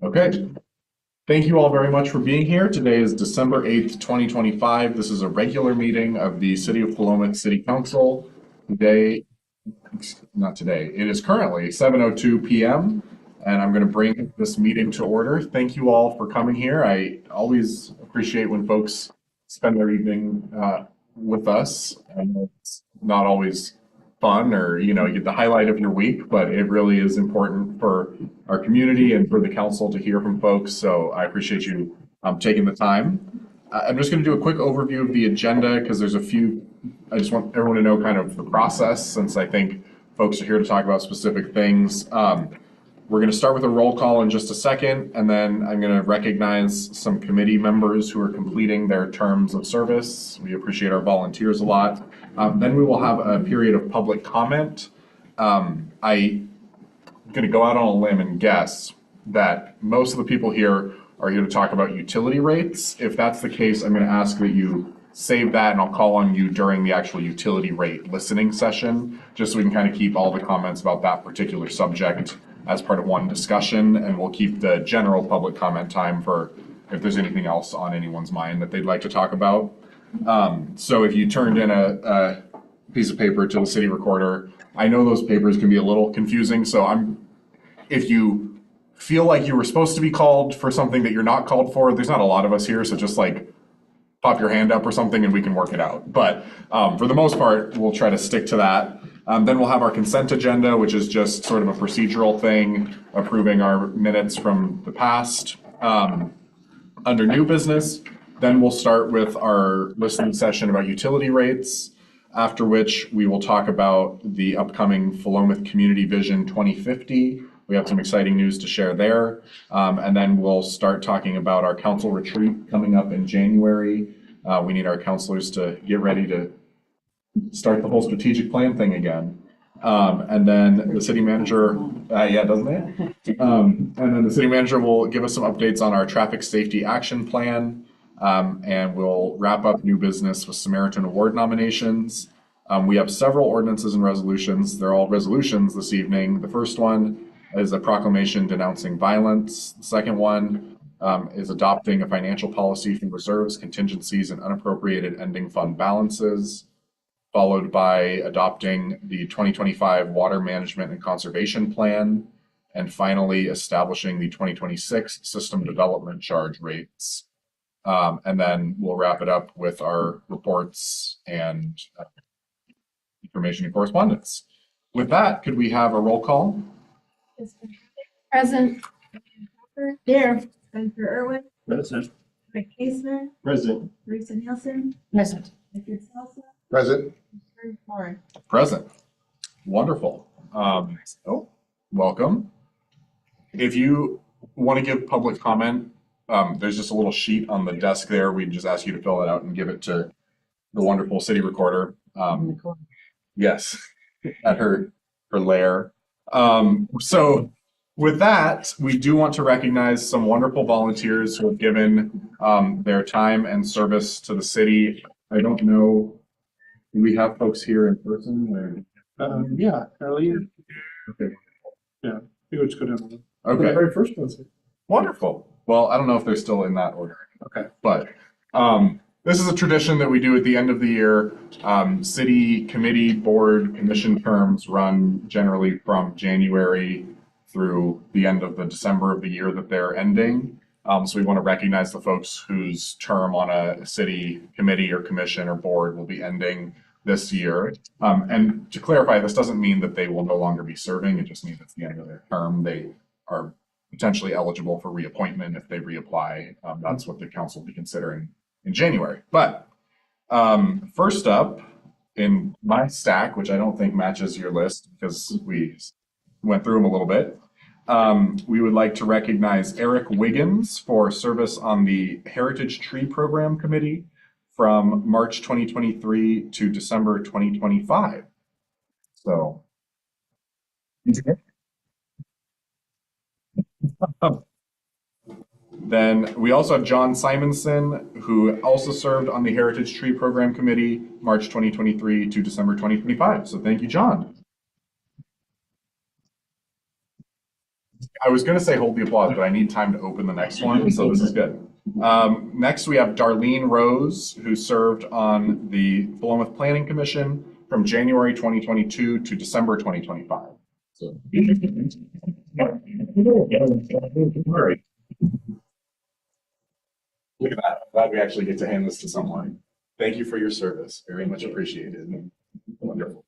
Okay. Thank you all very much for being here. Today is December 8th, 2025. This is a regular meeting of the City of Philomath City Council. It is currently 7:02 p.m. and I'm going to bring this meeting to order. Thank you all for coming here. I always appreciate when folks spend their evening with us. I know it's not always fun or, you get the highlight of your week, but it really is important for our community and for the council to hear from folks. So I appreciate you taking the time. I'm just going to do a quick overview of the agenda because there's a few. I just want everyone to know kind of the process since I think folks are here to talk about specific things. We're going to start with a roll call in just a second, and then I'm going to recognize some committee members who are completing their terms of service. We appreciate our volunteers a lot. Then we will have a period of public comment. I'm going to go out on a limb and guess that most of the people here are here to talk about utility rates. If that's the case, I'm going to ask that you save that and I'll call on you during the actual utility rate listening session, just so we can kind of keep all the comments about that particular subject as part of one discussion, and we'll keep the general public comment time for if there's anything else on anyone's mind that they'd like to talk about. So if you turned in a piece of paper to the city recorder, I know those papers can be a little confusing, so if you feel like you were supposed to be called for something that you're not called for, there's not a lot of us here, so just like pop your hand up or something and we can work it out. But for the most part, we'll try to stick to that. Then we'll have our consent agenda, which is just sort of a procedural thing, approving our minutes from the past. Under new business, then we'll start with our listening session about utility rates, after which we will talk about the upcoming Philomath Community Vision 2050. We have some exciting news to share there. And then we'll start talking about our council retreat coming up in January. We need our counselors to get ready to start the whole strategic plan thing again. And then the city manager, doesn't it? And then the city manager will give us some updates on our traffic safety action plan. And we'll wrap up new business with Samaritan Award nominations. We have several ordinances and resolutions. They're all resolutions this evening. The first one is a proclamation denouncing violence. The second one is adopting a financial policy for reserves, contingencies, and unappropriated ending fund balances, followed by adopting the 2025 Water Management and Conservation Plan, and finally establishing the 2026 System Development Charge Rates. And then we'll wrap it up with our reports and information and correspondence. With that, could we have a roll call? Present. Here. Spencer Irwin. Present. Rick Caseman. Present. Teresa Nielsen. Present. Richard Salsa. Present. Mr. Warren. Present. Wonderful. Welcome. If you want to give public comment, there's just a little sheet on the desk there. We just ask you to fill it out and give it to the wonderful city recorder. Yes, at her lair. So with that, we do want to recognize some wonderful volunteers who have given their time and service to the city. I don't know, do we have folks here in person? Yeah, Carly. Okay. Yeah, we would just go down. Okay. The very first one's here. Wonderful. Well, I don't know if they're still in that order. Okay. But this is a tradition that we do at the end of the year. City committee, board, commission terms run generally from January through the end of the December of the year that they're ending. So we want to recognize the folks whose term on a city committee or commission or board will be ending this year. And to clarify, this doesn't mean that they will no longer be serving. It just means it's the end of their term. They are potentially eligible for reappointment if they reapply. That's what the council will be considering in January. But first up in my stack, which I don't think matches your list because we went through them a little bit, we would like to recognize Eric Wiggins for service on the Heritage Tree Program Committee from March 2023 to December 2025. So. Then we also have John Simonson, who also served on the Heritage Tree Program Committee, March 2023 to December 2025. So thank you, John. I was going to say hold the applause, but I need time to open the next one, so this is good. Next, we have Darlene Rose, who served on the Philomath Planning Commission from January 2022 to December 2025. So, all right. Look at that. I'm glad we actually get to hand this to someone. Thank you for your service. Very much appreciated. Wonderful.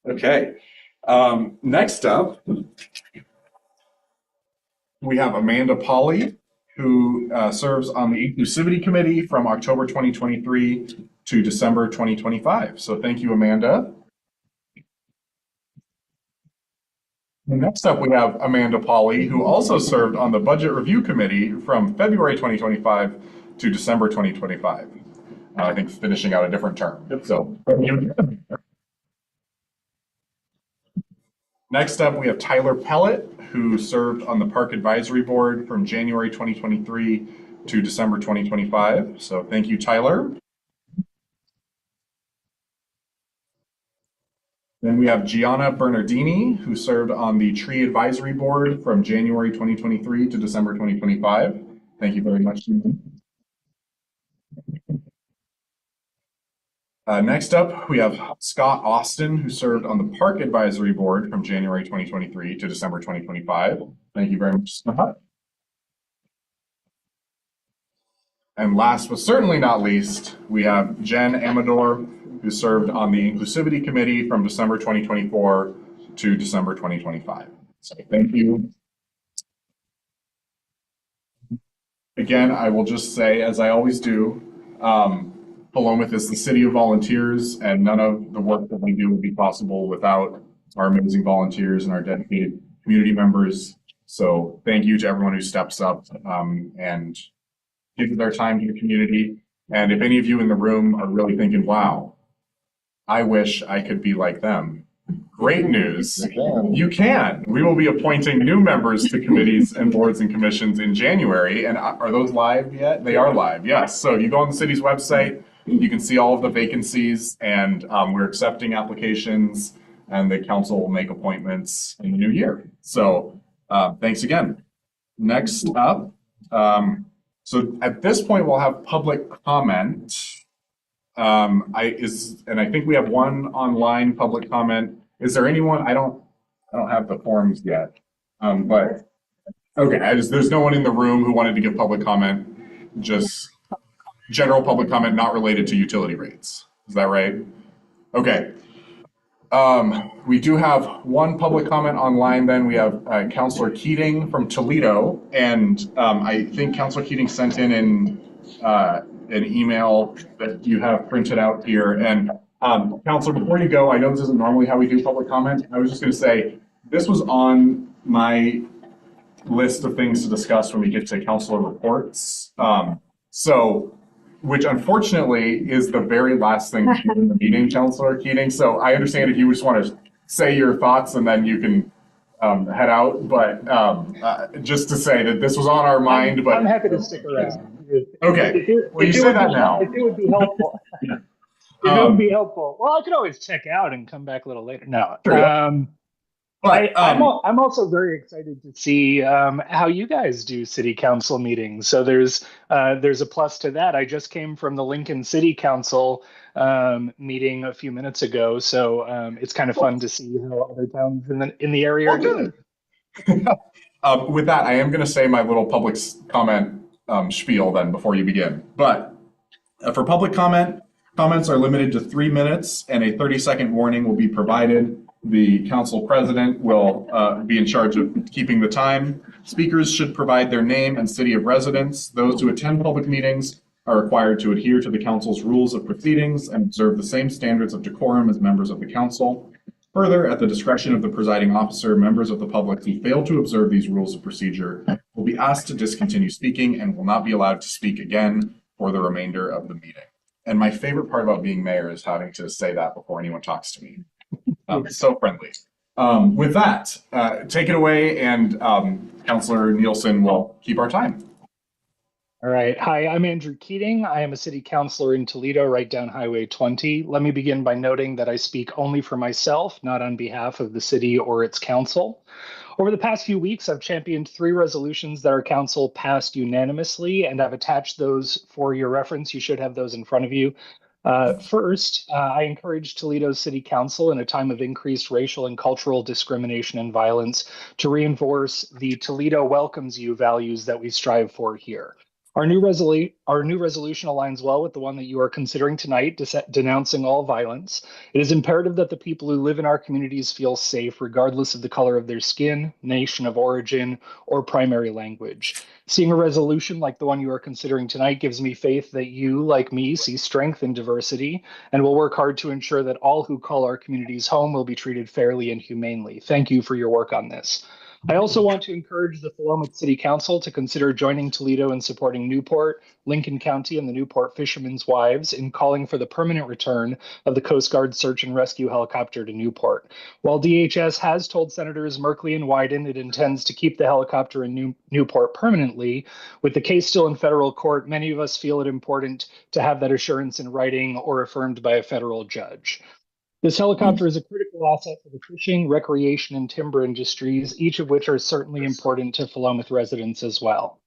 Okay. Next up, we have Amanda Polly, who serves on the Inclusivity Committee from October 2023 to December 2025. So thank you, Amanda. Next up, we have Amanda Polly, who also served on the Budget Review Committee from February 2025 to December 2025. I think finishing out a different term. So, next up, we have Tyler Pellet, who served on the Park Advisory Board from January 2023 to December 2025. So thank you, Tyler. Then we have Gianna Bernardini, who served on the Tree Advisory Board from January 2023 to December 2025. Thank you very much. Next up, we have Scott Austin, who served on the Park Advisory Board from January 2023 to December 2025. Thank you very much, Scott. And last but certainly not least, we have Jen Amador, who served on the Inclusivity Committee from December 2024 to December 2025. So thank you. Again, I will just say, as I always do, Philomath is the city of volunteers, and none of the work that we do would be possible without our amazing volunteers and our dedicated community members. So thank you to everyone who steps up and gives their time to the community. And if any of you in the room are really thinking, wow, I wish I could be like them. Great news. You can. We will be appointing new members to committees and boards and commissions in January. And are those live yet? They are live, yes. So you go on the city's website, you can see all of the vacancies, and we're accepting applications, and the council will make appointments in the new year. So thanks again. Next up, so at this point, we'll have public comment. I think we have one online public comment. Is there anyone? I don't have the forms yet. But okay, there's no one in the room who wanted to give public comment. Just general public comment, not related to utility rates. Is that right? Okay. We do have one public comment online. Then we have Councilor Keating from Toledo, and I think Councilor Keating sent in an email that you have printed out here. And Councilor, before you go, I know this isn't normally how we do public comment. I was just going to say this was on my list of things to discuss when we get to councilor reports. Which unfortunately is the very last thing in the meeting, Councilor Keating. So I understand if you just want to say your thoughts and then you can head out. But just to say that this was on our mind. But I'm happy to stick around. Okay. Well, you say that now. If it would be helpful. If it would be helpful. Well, I could always check out and come back a little later. No. Sure. I'm also very excited to see how you guys do city council meetings. So there's a plus to that. I just came from the Lincoln City Council meeting a few minutes ago, so it's kind of fun to see how other towns in the area are doing. With that, I am going to say my little public comment spiel then before you begin. But for public comment, comments are limited to 3 minutes, and a 30-second warning will be provided. The council president will be in charge of keeping the time. Speakers should provide their name and city of residence. Those who attend public meetings are required to adhere to the council's rules of proceedings and observe the same standards of decorum as members of the council. Further, at the discretion of the presiding officer, members of the public who fail to observe these rules of procedure will be asked to discontinue speaking and will not be allowed to speak again for the remainder of the meeting. And my favorite part about being mayor is having to say that before anyone talks to me. So friendly. With that, take it away, and Councilor Nielsen will keep our time. All right. Hi, I'm Andrew Keating. I am a city councilor in Toledo, right down Highway 20. Let me begin by noting that I speak only for myself, not on behalf of the city or its council. Over the past few weeks, I've championed 3 resolutions that our council passed unanimously, and I've attached those for your reference. You should have those in front of you. First, I encourage Toledo's City Council in a time of increased racial and cultural discrimination and violence to reinforce the Toledo welcomes you values that we strive for here. Our new resolution aligns well with the one that you are considering tonight, denouncing all violence. It is imperative that the people who live in our communities feel safe, regardless of the color of their skin, nation of origin, or primary language. Seeing a resolution like the one you are considering tonight gives me faith that you, like me, see strength in diversity and will work hard to ensure that all who call our communities home will be treated fairly and humanely. Thank you for your work on this. I also want to encourage the Philomath City Council to consider joining Toledo in supporting Newport, Lincoln County, and the Newport Fishermen's Wives in calling for the permanent return of the Coast Guard search and rescue helicopter to Newport. While DHS has told Senators Merkley and Wyden it intends to keep the helicopter in Newport permanently, with the case still in federal court, many of us feel it important to have that assurance in writing or affirmed by a federal judge. This helicopter is a critical asset for the fishing, recreation, and timber industries, each of which are certainly important to Philomath residents as well.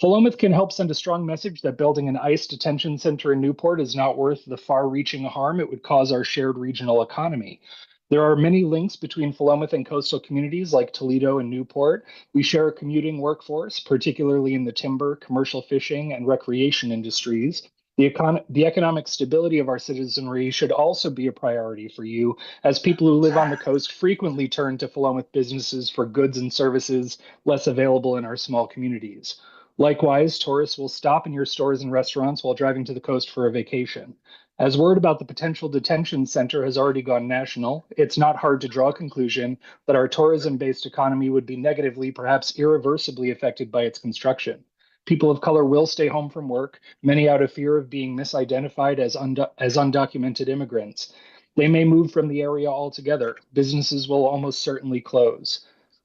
Philomath can help send a strong message that building an ICE detention center in Newport is not worth the far-reaching harm it would cause our shared regional economy. There are many links between Philomath and coastal communities like Toledo and Newport. We share a commuting workforce, particularly in the timber, commercial fishing, and recreation industries. The economic stability of our citizenry should also be a priority for you, as people who live on the coast frequently turn to Philomath businesses for goods and services less available in our small communities. Likewise, tourists will stop in your stores and restaurants while driving to the coast for a vacation. As word about the potential detention center has already gone national, it's not hard to draw a conclusion that our tourism-based economy would be negatively, perhaps irreversibly affected by its construction. People of color will stay home from work, many out of fear of being misidentified as undocumented immigrants. They may move from the area altogether. Businesses will almost certainly close.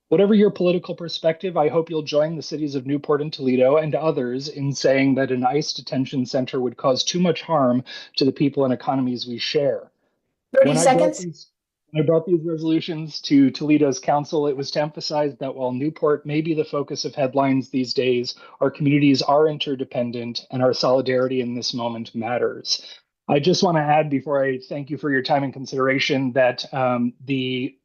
Whatever your political perspective, I hope you'll join the cities of Newport and Toledo and others in saying that an ICE detention center would cause too much harm to the people and economies we share. 30 When I seconds. brought these resolutions to Toledo's council, it was to emphasize that while Newport may be the focus of headlines these days, our communities are interdependent and our solidarity in this moment matters. I just want to add, before I thank you for your time and consideration, that the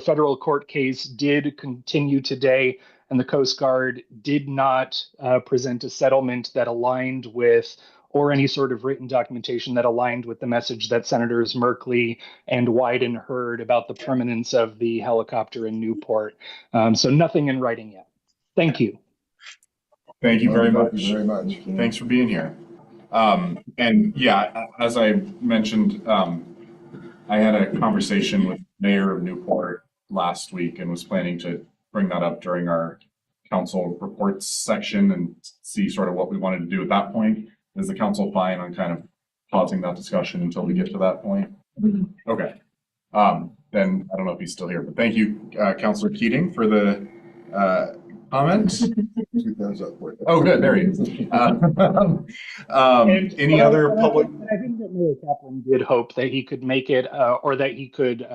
federal court case did continue today, and the Coast Guard did not present a settlement that aligned with, or any sort of written documentation that aligned with the message that Senators Merkley and Wyden heard about the permanence of the helicopter in Newport. So nothing in writing yet. Thank you. Thank you very much. Thank you very much. Thanks for being here. And yeah, as I mentioned, I had a conversation with Mayor of Newport last week and was planning to bring that up during our council reports section and see sort of what we wanted to do at that point. Is the council fine on kind of pausing that discussion until we get to that point? Okay. Then I don't know if he's still here, but thank you, Councilor Keating, for the comments. 2 thumbs up for it. Oh, good. There he is. Any other public? I think that Mayor Kaplan did hope that he could make it, or that he could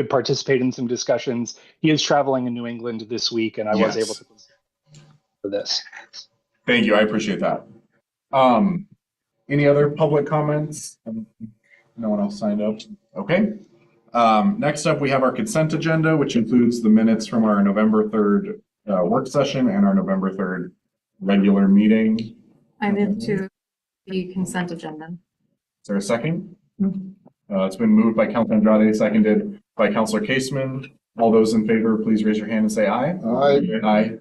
participate in some discussions. He is traveling in New England this week, and I was able to for this. Thank you. I appreciate that. Any other public comments? No one else signed up. Okay. Next up, we have our consent agenda, which includes the minutes from our November 3rd work session and our November 3rd regular meeting. I move to the consent agenda. Is there a second? It's been moved by Councilor Andrade, seconded by Councilor Caseman. All those in favor, please raise your hand and say aye. Aye. Aye.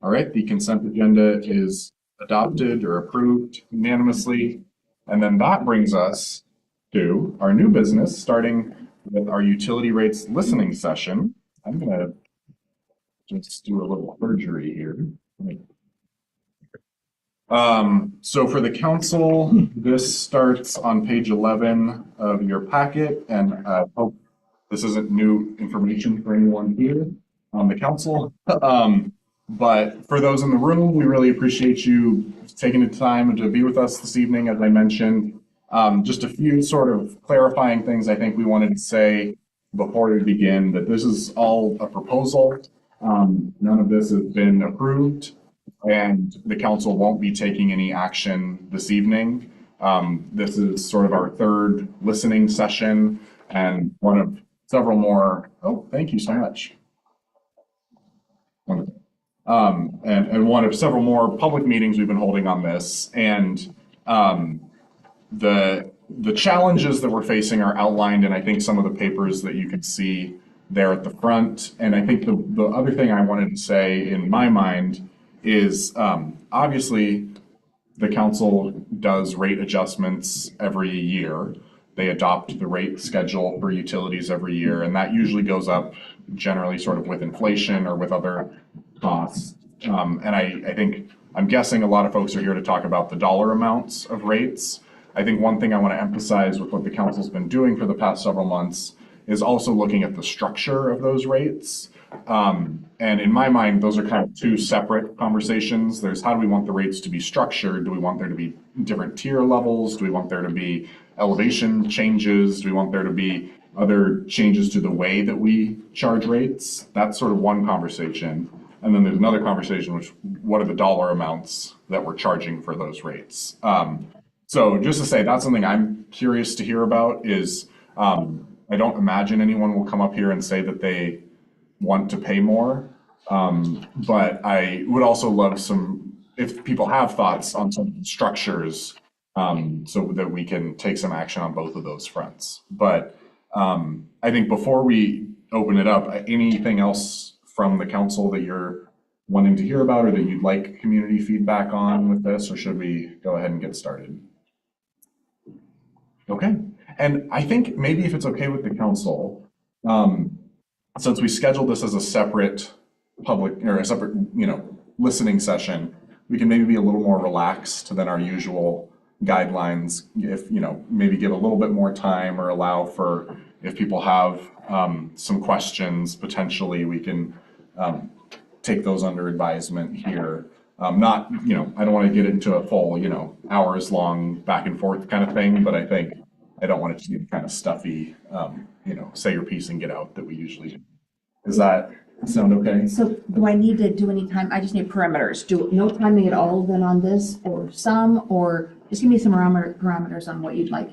All right, the consent agenda is adopted or approved unanimously. And then that brings us to our new business, starting with our utility rates listening session. I'm going to just do a little perjury here. So for the council, this starts on page 11 of your packet, and I hope this isn't new information for anyone here on the council. But for those in the room, we really appreciate you taking the time to be with us this evening, as I mentioned. Just a few sort of clarifying things I think we wanted to say before we begin, that this is all a proposal. None of this has been approved, and the council won't be taking any action this evening. This is sort of our third listening session and one of several more. Oh, thank you so much. Wonderful. And one of several more public meetings we've been holding on this. And the challenges that we're facing are outlined in, I think, some of the papers that you can see there at the front. And I think the other thing I wanted to say in my mind is obviously the council does rate adjustments every year. They adopt the rate schedule for utilities every year, and that usually goes up generally sort of with inflation or with other costs. And I think, I'm guessing a lot of folks are here to talk about the dollar amounts of rates. I think one thing I want to emphasize with what the council's been doing for the past several months is also looking at the structure of those rates. And in my mind, those are kind of two separate conversations. There's how do we want the rates to be structured? Do we want there to be different tier levels? Do we want there to be elevation changes? Do we want there to be other changes to the way that we charge rates? That's sort of one conversation. And then there's another conversation, which what are the dollar amounts that we're charging for those rates? So just to say, that's something I'm curious to hear about is, I don't imagine anyone will come up here and say that they want to pay more. But I would also love if people have thoughts on some structures, so that we can take some action on both of those fronts. But I think before we open it up, anything else from the council that you're wanting to hear about or that you'd like community feedback on with this, or should we go ahead and get started? Okay, and I think maybe if it's okay with the council, since we scheduled this as a separate public or a separate, listening session, we can maybe be a little more relaxed than our usual guidelines. If, maybe give a little bit more time or allow for, if people have some questions, potentially we can take those under advisement here. Not, I don't want to get into a full, hours long back and forth kind of thing, but I think I don't want it to be kind of stuffy, say your piece and get out that we usually do. Does that sound okay? So do I need to do any time? I just need parameters. No timing at all then on this or some, or just give me some parameters on what you'd like.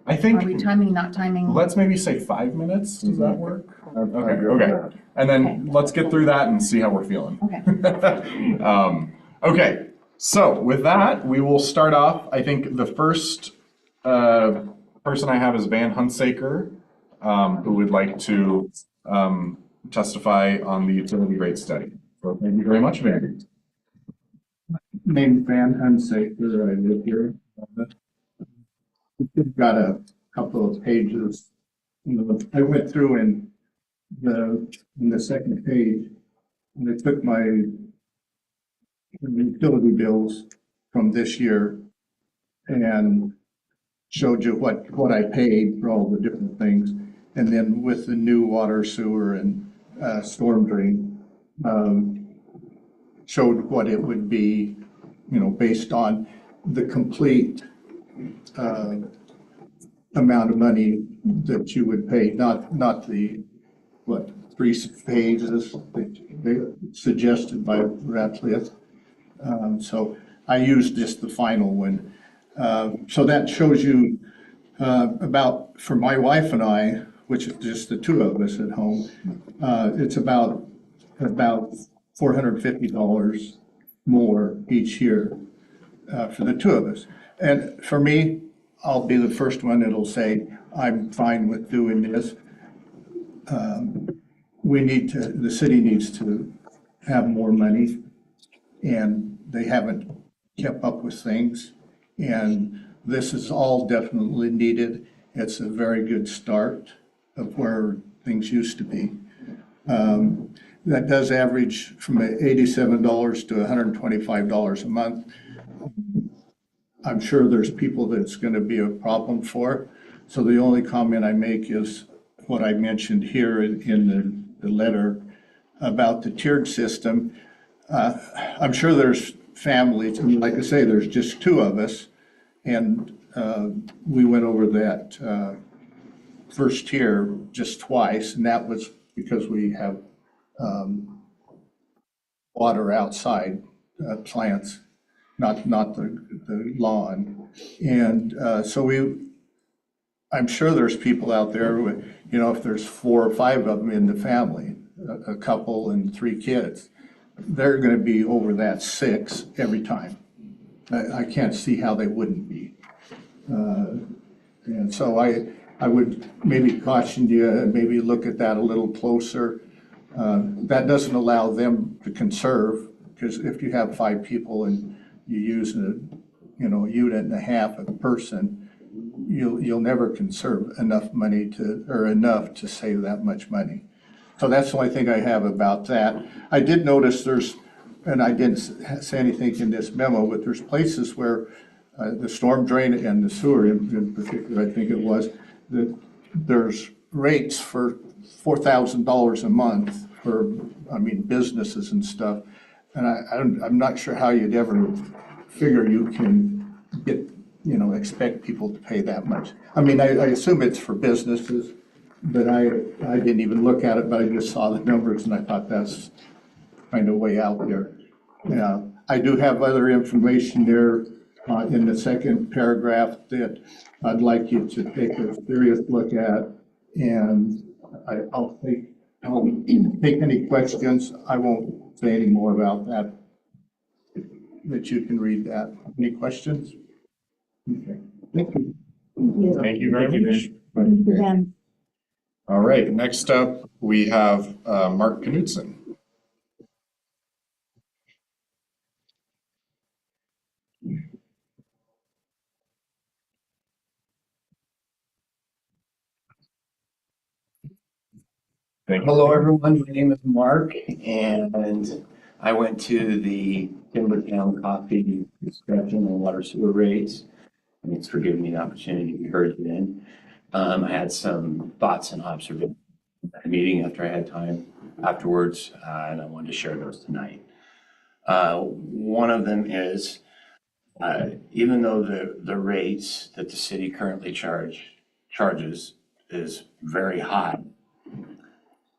I think. Are we timing, not timing? Let's maybe say 5 minutes. Does that work? Okay. And then let's get through that and see how we're feeling. Okay. Okay. So with that, we will start off. I think the first person I have is Van Hunsaker, who would like to testify on the utility rate study. So thank you very much, Van. Named Van Hunsaker, I live here. We've got a couple of pages. I went through in the second page, and I took my utility bills from this year and showed you what I paid for all the different things. And then with the new water, sewer, and storm drain, showed what it would be, based on the complete amount of money that you would pay, not the, 3 phases that suggested by Ratcliffe. So I used just the final one. So that shows you about, for my wife and I, which is just the two of us at home, it's about $450 more each year for the two of us. And for me, I'll be the first one that'll say, I'm fine with doing this. The city needs to have more money, and they haven't kept up with things. And this is all definitely needed. It's a very good start of where things used to be. That does average from $87 to $125 a month. I'm sure there's people that's going to be a problem for. So the only comment I make is what I mentioned here in the letter about the tiered system. I'm sure there's families, and like I say, there's just two of us. And we went over that first tier just twice, and that was because we have water outside plants, not the lawn. And so I'm sure there's people out there with, if there's 4 or 5 of them in the family, a couple and 3 kids, they're gonna be over that 6 every time. I can't see how they wouldn't be. And so I would maybe caution you, maybe look at that a little closer. That doesn't allow them to conserve, because if you have 5 people and you use a unit and a half a person, you'll never conserve enough money or enough to save that much money. So that's the only thing I have about that. I did notice and I didn't say anything in this memo, but there's places where the storm drain and the sewer in particular, I think it was, that there's rates for $4,000 a month for, businesses and stuff. And I'm not sure how you'd ever figure you can get, expect people to pay that much. I assume it's for businesses, but I didn't even look at it, but I just saw the numbers and I thought that's kind of way out there. Yeah, I do have other information there in the second paragraph that I'd like you to take a serious look at, and I'll take any questions. I won't say any more about that you can read that. Any questions? Okay. Thank you. Thank you very much. Then, All right, next up, we have Mark Knudsen. Thank you. Hello, everyone. My name is Mark, and I went to the Timbertown Coffee discussion on water sewer rates. Thanks for giving me the opportunity to be heard then. I had some thoughts and observations at the meeting after I had time afterwards, and I wanted to share those tonight. One of them is, even though the rates that the city currently charges is very high,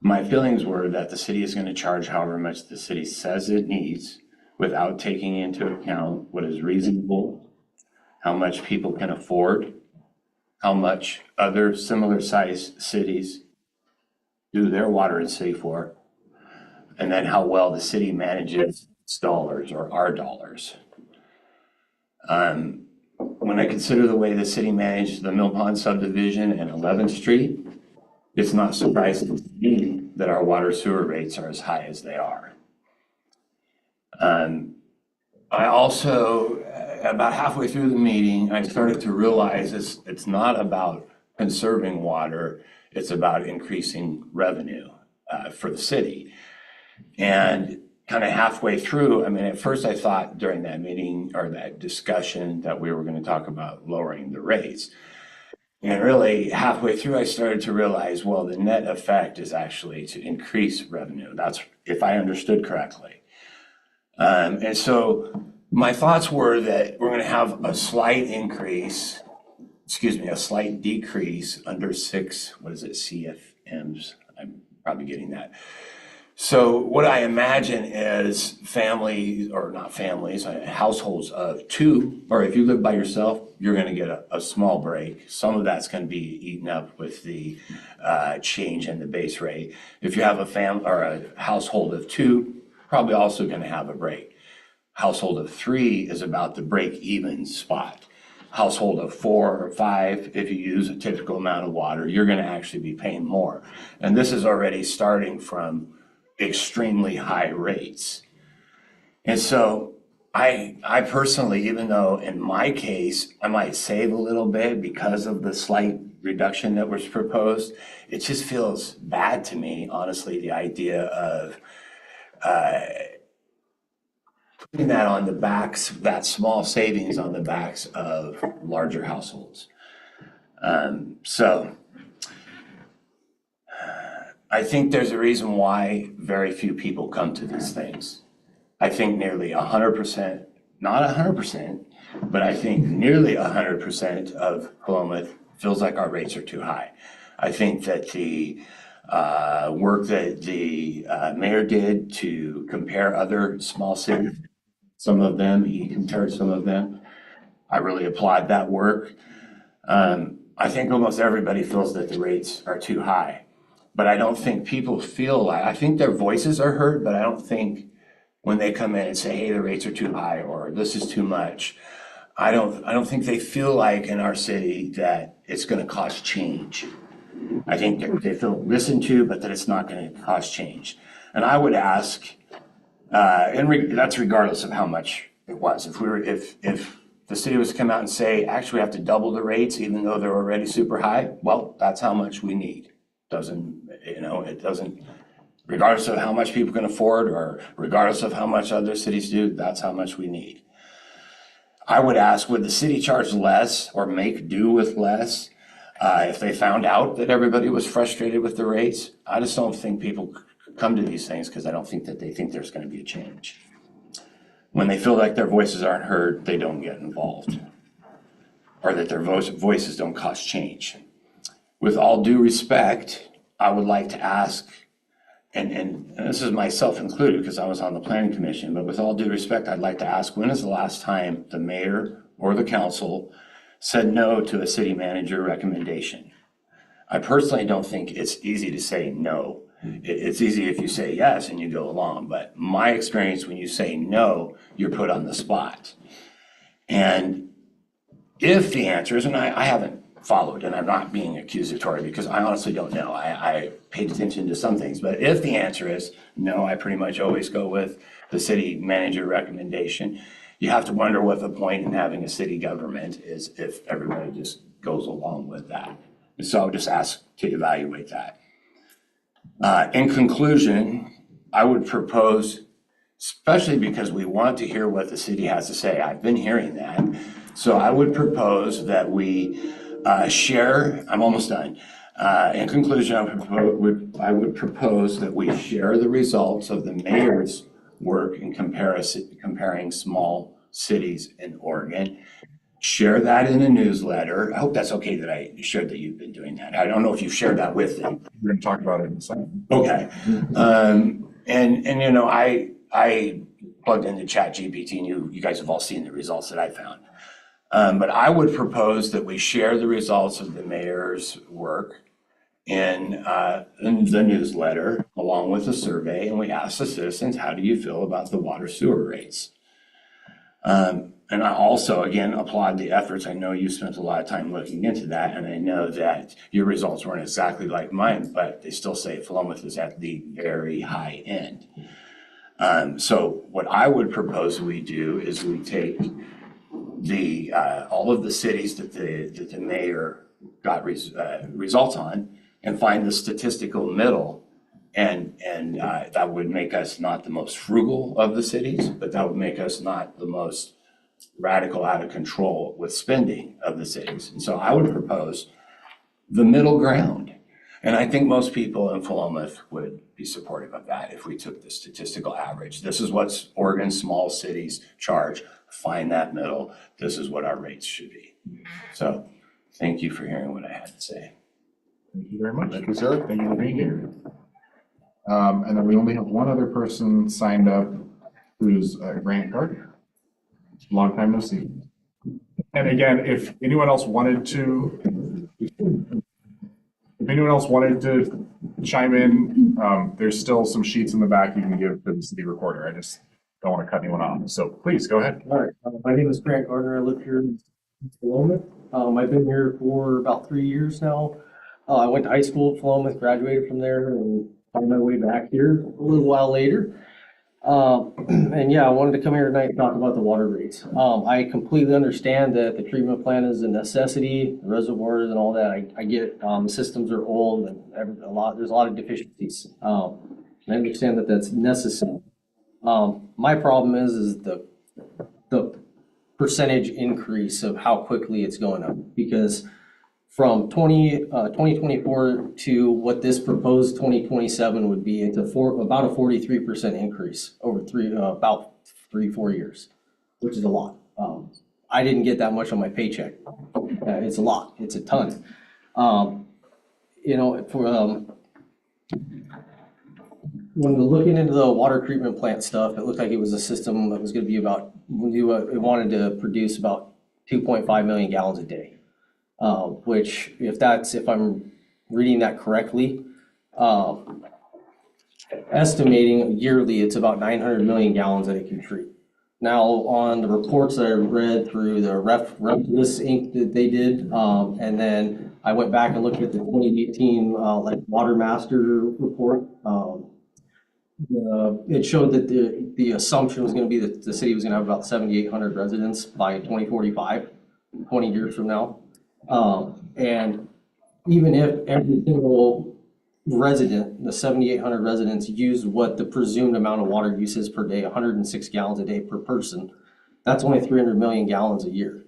my feelings were that the city is going to charge however much the city says it needs without taking into account what is reasonable, how much people can afford, how much other similar sized cities do their water and city for, and then how well the city manages its dollars or our dollars. When I consider the way the city managed the Mill Pond subdivision and 11th Street, it's not surprising to me that our water sewer rates are as high as they are. I also, about halfway through the meeting, I started to realize it's not about conserving water, it's about increasing revenue for the city. And kind of halfway through, at first I thought during that meeting or that discussion that we were going to talk about lowering the rates. And really halfway through, I started to realize, well, the net effect is actually to increase revenue. That's if I understood correctly. And so my thoughts were that we're going to have a slight decrease under 6, CFMs. I'm probably getting that. So what I imagine is families, or not families, households of 2, or if you live by yourself, you're going to get a small break. Some of that's going to be eaten up with the change in the base rate. If you have a family or a household of 2, probably also going to have a break. Household of 3 is about the break-even spot. Household of 4 or 5, if you use a typical amount of water, you're going to actually be paying more. And this is already starting from extremely high rates. And so I personally, even though in my case, I might save a little bit because of the slight reduction that was proposed, it just feels bad to me, honestly, the idea of putting that on the backs, that small savings on the backs of larger households. So I think there's a reason why very few people come to these things. I think nearly 100%, not 100%, but I think nearly 100% of Philomath feels like our rates are too high. I think that the work that the mayor did to compare other small cities, some of them, he compared some of them. I really applaud that work. I think almost everybody feels that the rates are too high. But I don't think people feel like, I think their voices are heard, but I don't think when they come in and say, hey, the rates are too high, or this is too much, I don't think they feel like in our city that it's gonna cause change. I think they feel listened to, but that it's not gonna cause change. And I would ask, that's regardless of how much it was. If the city was to come out and say, actually, we have to double the rates, even though they're already super high, well, that's how much we need. It doesn't, regardless of how much people can afford, or regardless of how much other cities do, that's how much we need. I would ask, would the city charge less or make do with less if they found out that everybody was frustrated with the rates? I just don't think people come to these things because I don't think that they think there's going to be a change. When they feel like their voices aren't heard, they don't get involved, or that their voices don't cause change. With all due respect, I would like to ask, and this is myself included because I was on the planning commission, but with all due respect, I'd like to ask, when is the last time the mayor or the council said no to a city manager recommendation? I personally don't think it's easy to say no. It's easy if you say yes and you go along, but my experience, when you say no, you're put on the spot. And if the answer is, and I haven't followed, and I'm not being accusatory because I honestly don't know. I paid attention to some things, but if the answer is no, I pretty much always go with the city manager recommendation. You have to wonder what the point in having a city government is if everybody just goes along with that. And so I'll just ask to evaluate that. In conclusion, I would propose, especially because we want to hear what the city has to say. I've been hearing that. So I would propose that we share, I'm almost done. In conclusion, I would propose that we share the results of the mayor's work in comparing small cities in Oregon. Share that in a newsletter. I hope that's okay that I shared that you've been doing that. I don't know if you've shared that with them. We're going to talk about it in a second. Okay. I plugged into ChatGPT, and you guys have all seen the results that I found. But I would propose that we share the results of the mayor's work in the newsletter along with a survey, and we ask the citizens, how do you feel about the water sewer rates? And I also, again, applaud the efforts. I know you spent a lot of time looking into that, and I know that your results weren't exactly like mine, but they still say Philomath is at the very high end. So what I would propose we do is we take all of the cities that the mayor got results on and find the statistical middle. And that would make us not the most frugal of the cities, but that would make us not the most radical, out of control with spending of the cities. And so I would propose the middle ground. And I think most people in Philomath would be supportive of that if we took the statistical average. This is what Oregon small cities charge. Find that middle. This is what our rates should be. So thank you for hearing what I had to say. Thank you very much. Thank you, sir. Thank you for being here. And then we only have one other person signed up, who's Grant Gardner. Long time no see. And again, if anyone else wanted to chime in, there's still some sheets in the back you can give to the city recorder. I just don't want to cut anyone off. So please go ahead. All right. My name is Grant Gardner. I live here in Philomath. I've been here for about 3 years now. I went to high school at Philomath, graduated from there, and found my way back here a little while later. And yeah, I wanted to come here tonight and talk about the water rates. I completely understand that the treatment plant is a necessity, the reservoirs and all that. I get it. The systems are old and there's a lot of deficiencies. And I understand that that's necessary. My problem is the percentage increase of how quickly it's going up, because from 2024 to what this proposed 2027 would be, it's about a 43% increase over about 3-4 years, which is a lot. I didn't get that much on my paycheck. It's a lot. It's a ton. You know, when we're looking into the water treatment plant stuff, it looked like it was a system that was going to be about, it wanted to produce about 2.5 million gallons a day. Which if I'm reading that correctly, estimating yearly, it's about 900 million gallons that it can treat. Now, on the reports that I read through the ref list Inc. that they did, and then I went back and looked at the 2018 like Water Master report. It showed that the assumption was going to be that the city was going to have about 7,800 residents by 2045, 20 years from now. And even if every single resident, the 7,800 residents, use what the presumed amount of water use is per day, 106 gallons a day per person, that's only 300 million gallons a year.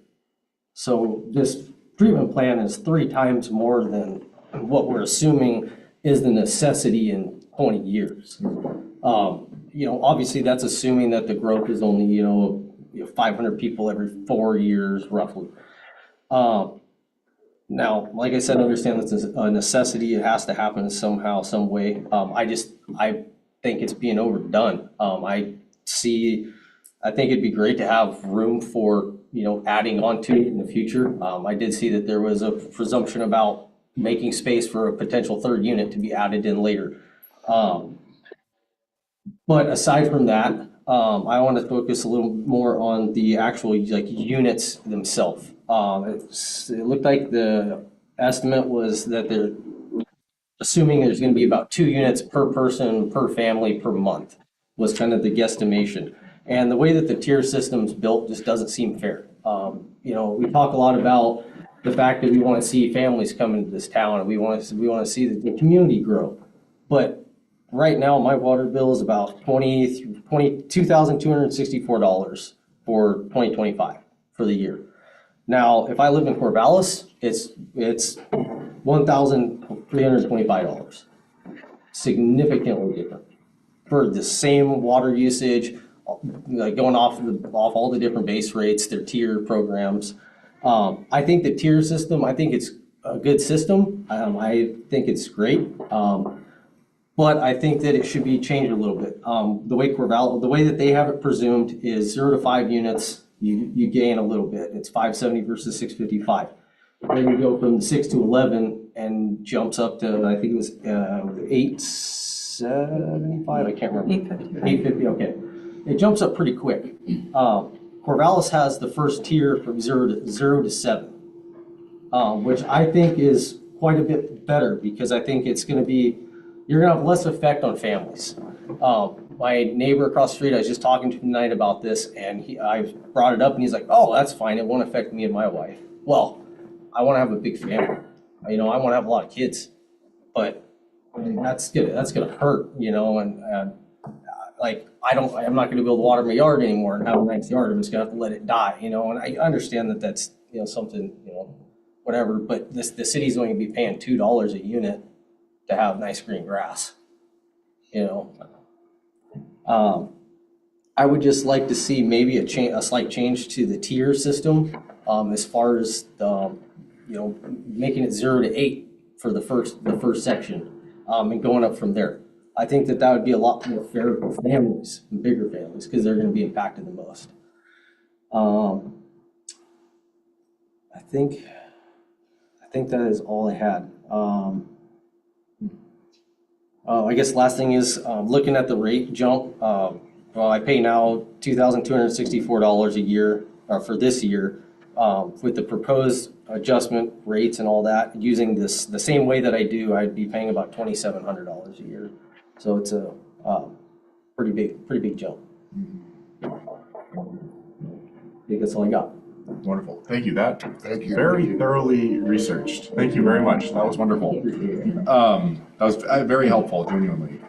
So this treatment plan is 3 times more than what we're assuming is the necessity in 20 years. You know, obviously that's assuming that the growth is only, 500 people every 4 years roughly. Now, like I said, I understand that's a necessity. It has to happen somehow, some way. I think it's being overdone. I think it'd be great to have room for, adding on to it in the future. I did see that there was a presumption about making space for a potential 3rd unit to be added in later. But aside from that, I want to focus a little more on the actual units themselves. It looked like the estimate was that they're assuming there's going to be about 2 units per person, per family, per month was kind of the guesstimation. And the way that the tier system's built just doesn't seem fair. We talk a lot about the fact that we want to see families come into this town and we want to see the community grow. But right now, my water bill is about $22,264 for 2025 for the year. Now, if I live in Corvallis, it's $1,325, significantly different for the same water usage, like going off all the different base rates, their tier programs. I think the tier system, I think it's a good system. I think it's great. But I think that it should be changed a little bit. The way that they have it presumed is 0 to 5 units, you gain a little bit. It's 570 versus 655. Then you go from 6 to 11 and jumps up to, I think it was 875, I can't remember. 850, okay. It jumps up pretty quick. Corvallis has the first tier from 0 to 7, which I think is quite a bit better because I think it's going to be, you're going to have less effect on families. My neighbor across the street, I was just talking to him tonight about this, and I brought it up, and he's like, "Oh, that's fine. It won't affect me and my wife." Well, I want to have a big family. I want to have a lot of kids, but that's gonna hurt, and I'm not going to be able to water my yard anymore and have a nice yard. I'm just going to have to let it die, And I understand that that's something, whatever. But the city's going to be paying $2 a unit to have nice green grass, I would just like to see maybe a slight change to the tier system, as far as making it 0 to 8 for the first section, and going up from there. I think that would be a lot more fair for families, bigger families, because they're going to be impacted the most. I think that is all I had. I guess last thing is looking at the rate jump. I pay now $2,264 a year for this year. With the proposed adjustment rates and all that, using the same way that I do, I'd be paying about $2,700 a year. So it's a pretty big jump. I think that's all I got. Wonderful. Thank you. That Thank you. very thoroughly researched. Thank you very much. That was wonderful. That was very helpful, genuinely.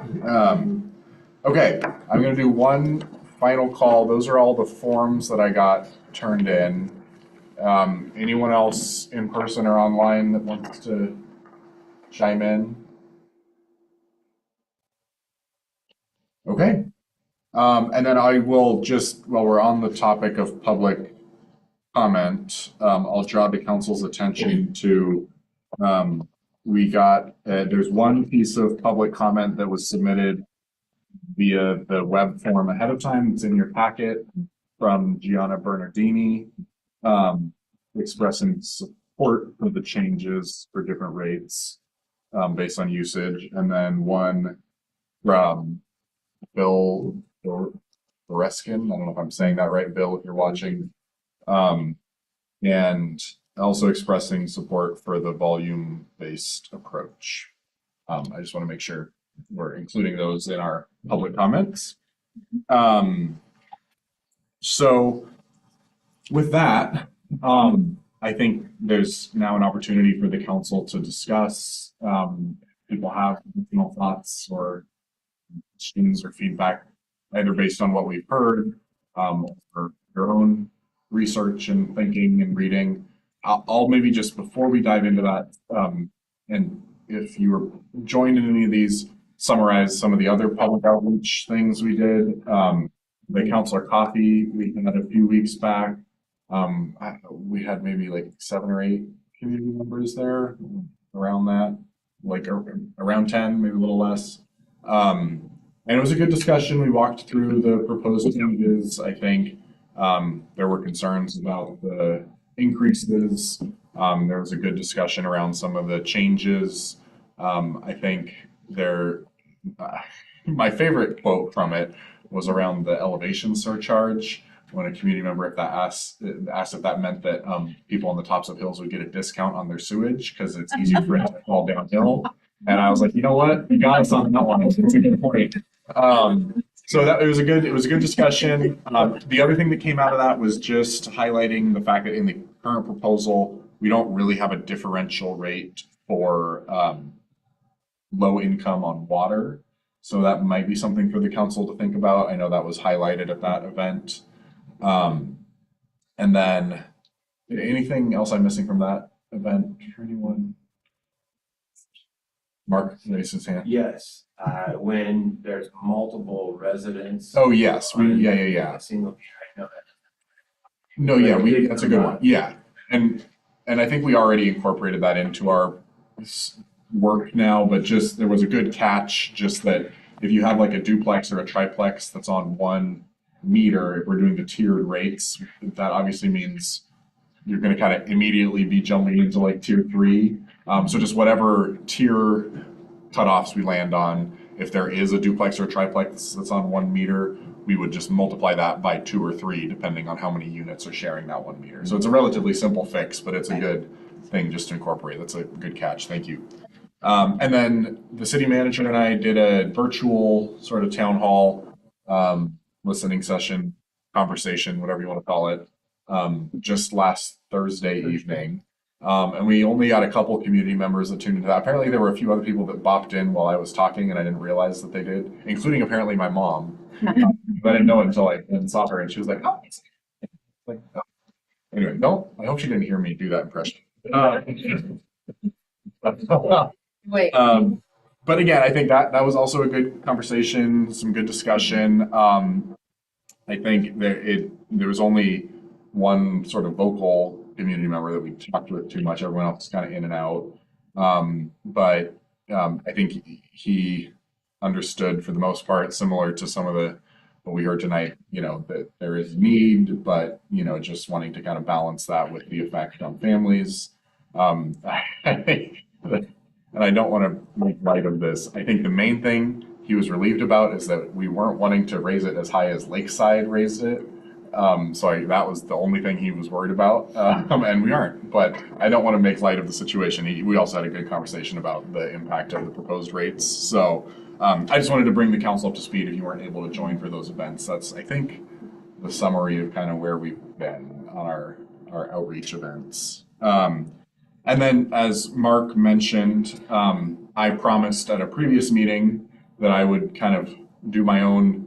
Okay, I'm going to do one final call. Those are all the forms that I got turned in. Anyone else in person or online that wants to chime in? Okay. And then I will just, while we're on the topic of public comment, I'll draw the council's attention to, there's one piece of public comment that was submitted via the web form ahead of time. It's in your packet from Gianna Bernardini, expressing support for the changes for different rates, based on usage. And then one from Bill Boreskin. I don't know if I'm saying that right, Bill, if you're watching. And also expressing support for the volume-based approach. I just want to make sure we're including those in our public comments. So with that, I think there's now an opportunity for the council to discuss. People have additional thoughts or questions or feedback, either based on what we've heard, or your own research and thinking and reading. I'll maybe just before we dive into that, and if you were joined in any of these, summarize some of the other public outreach things we did. The counselor coffee we had a few weeks back. We had maybe like 7 or 8 community members there, around that, like around 10, maybe a little less. And it was a good discussion. We walked through the proposed changes. I think there were concerns about the increases. There was a good discussion around some of the changes. I think my favorite quote from it was around the elevation surcharge, when a community member asked if that meant that people on the tops of hills would get a discount on their sewage because it's easier for it to fall downhill. And I was like, you know what? You got us on that one. It's a good point. So it was a good discussion. The other thing that came out of that was just highlighting the fact that in the current proposal, we don't really have a differential rate for low income on water. So that might be something for the council to think about. I know that was highlighted at that event. And then anything else I'm missing from that event for anyone? Mark raised his hand. Yes, when there's multiple residents. Oh, yes. Yeah. Single, I know that. No, yeah, that's a good one. Yeah. And I think we already incorporated that into our work now, but just there was a good catch, just that if you have like a duplex or a triplex that's on 1 meter, if we're doing the tiered rates, that obviously means you're going to kind of immediately be jumping into like tier 3. So just whatever tier cutoffs we land on, if there is a duplex or a triplex that's on 1 meter, we would just multiply that by 2 or 3, depending on how many units are sharing that 1 meter. So it's a relatively simple fix, but it's a good thing just to incorporate. That's a good catch. Thank you. And then the city manager and I did a virtual sort of town hall listening session, conversation, whatever you want to call it, just last Thursday evening. And we only got a couple community members that tuned into that. Apparently there were a few other people that bopped in while I was talking and I didn't realize that they did, including apparently my mom. I didn't know it until I saw her and she was like, oh, like, oh. Anyway, I hope she didn't hear me do that impression. Wait. But again, I think that was also a good conversation, some good discussion. I think there was only one sort of vocal community member that we talked with too much. Everyone else is kind of in and out. But I think he understood for the most part, similar to some of what we heard tonight, that there is need, but, just wanting to kind of balance that with the effect on families. I think, and I don't want to make light of this, I think the main thing he was relieved about is that we weren't wanting to raise it as high as Lakeside raised it. So that was the only thing he was worried about, and we aren't. But I don't want to make light of the situation. We also had a good conversation about the impact of the proposed rates. So I just wanted to bring the council up to speed if you weren't able to join for those events. That's, I think, the summary of kind of where we've been on our outreach events. And then, as Mark mentioned, I promised at a previous meeting that I would kind of do my own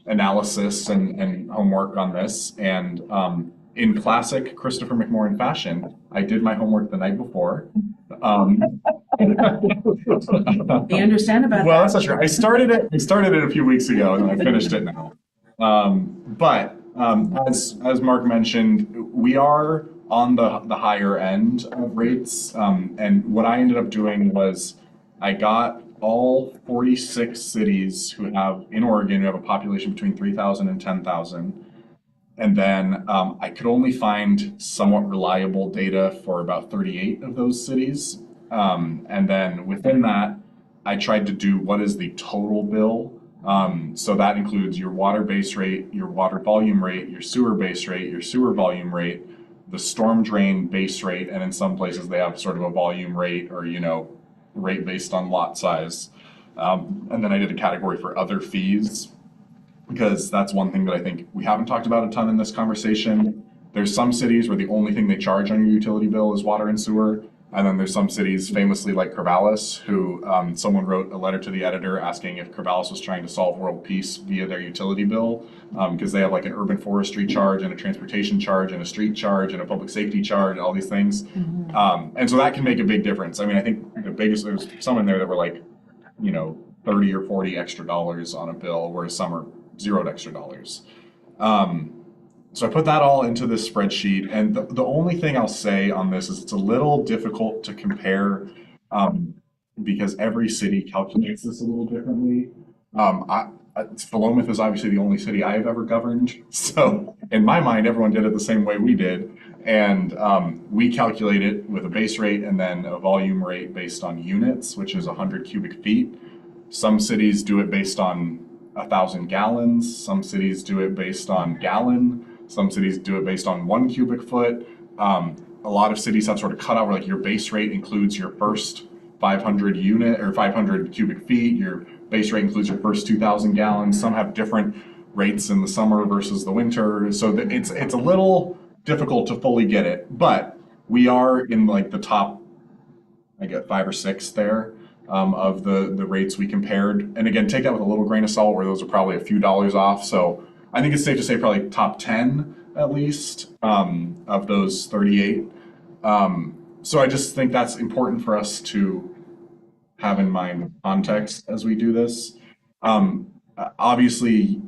analysis and homework on this. And in classic Christopher McMorran fashion, I did my homework the night before. Um, They understand about well, that. that's not true. I started it a few weeks ago, and I finished it now. As Mark mentioned, we are on the higher end of rates. And what I ended up doing was I got all 46 cities who have in Oregon who have a population between 3,000 and 10,000. And then I could only find somewhat reliable data for about 38 of those cities. And then within that, I tried to do what is the total bill. So that includes your water base rate, your water volume rate, your sewer base rate, your sewer volume rate, the storm drain base rate, and in some places they have sort of a volume rate or, rate based on lot size. And then I did a category for other fees, because that's one thing that I think we haven't talked about a ton in this conversation. There's some cities where the only thing they charge on your utility bill is water and sewer. And then there's some cities, famously like Corvallis, who someone wrote a letter to the editor asking if Corvallis was trying to solve world peace via their utility bill, because they have like an urban forestry charge and a transportation charge and a street charge and a public safety charge, all these things. And so that can make a big difference. I mean, I think the biggest, there's some in there that were like, 30 or 40 extra dollars on a bill, whereas some are $0 extra dollars. So I put that all into this spreadsheet, and the only thing I'll say on this is it's a little difficult to compare, because every city calculates this a little differently. Philomath is obviously the only city I have ever governed, so in my mind, everyone did it the same way we did, and we calculate it with a base rate and then a volume rate based on units, which is 100 cubic feet. Some cities do it based on 1,000 gallons. Some cities do it based on gallon. Some cities do it based on 1 cubic foot. A lot of cities have sort of cut out where like your base rate includes your first 500 unit or 500 cubic feet. Your base rate includes your first 2,000 gallons. Some have different rates in the summer versus the winter. So it's a little difficult to fully get it, but we are in like the top, I get 5 or 6 there. Of the rates we compared. And again, take that with a little grain of salt, where those are probably a few dollars off. So I think it's safe to say probably top 10 at least, of those 38. So I just think that's important for us to have in mind context as we do this. Obviously,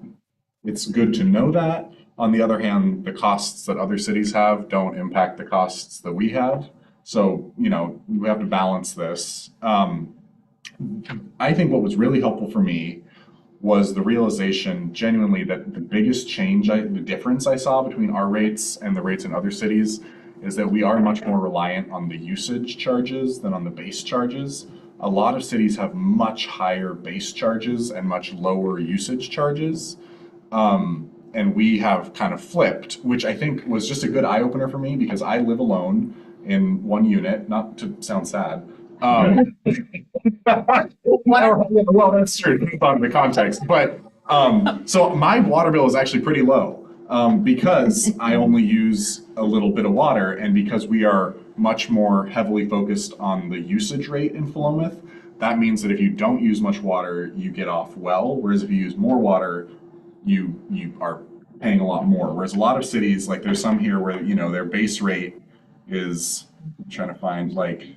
it's good to know that. On the other hand, the costs that other cities have don't impact the costs that we have. So, we have to balance this. I think what was really helpful for me was the realization genuinely that the biggest the difference I saw between our rates and the rates in other cities is that we are much more reliant on the usage charges than on the base charges. A lot of cities have much higher base charges and much lower usage charges. And we have kind of flipped, which I think was just a good eye opener for me because I live alone in one unit, not to sound sad. Well, that's true. Depends on the context, but so my water bill is actually pretty low because I only use a little bit of water, and because we are much more heavily focused on the usage rate in Philomath. That means that if you don't use much water, you get off well, whereas if you use more water, you are paying a lot more. Whereas a lot of cities, like there's some here where their base rate is, I'm trying to find like.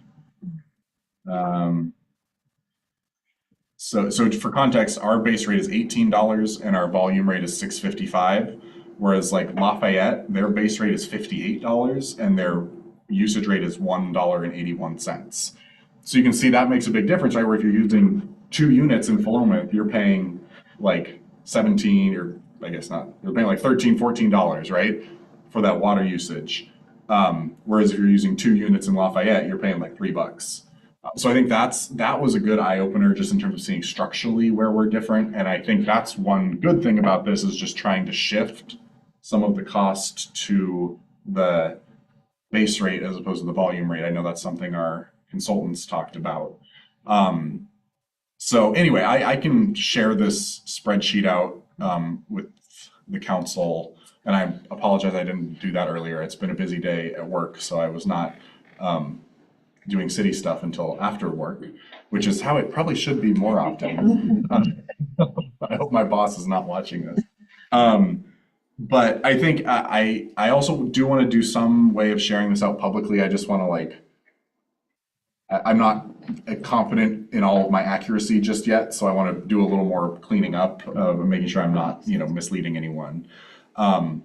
So for context, our base rate is $18 and our volume rate is $6.55. Whereas like Lafayette, their base rate is $58 and their usage rate is $1.81. So you can see that makes a big difference, right? Where if you're using 2 units in Philomath, you're paying like 17, or I guess not, you're paying like $13, $14, right? For that water usage. Whereas if you're using 2 units in Lafayette, you're paying like $3. So I think that was a good eye opener just in terms of seeing structurally where we're different. And I think that's one good thing about this is just trying to shift some of the cost to the base rate as opposed to the volume rate. I know that's something our consultants talked about. So anyway, I can share this spreadsheet out with the council, and I apologize I didn't do that earlier. It's been a busy day at work, so I was not doing city stuff until after work, which is how it probably should be more often. I hope my boss is not watching this. But I think I also do want to do some way of sharing this out publicly. I just want to like, I'm not confident in all of my accuracy just yet, so I want to do a little more cleaning up, making sure I'm not, misleading anyone.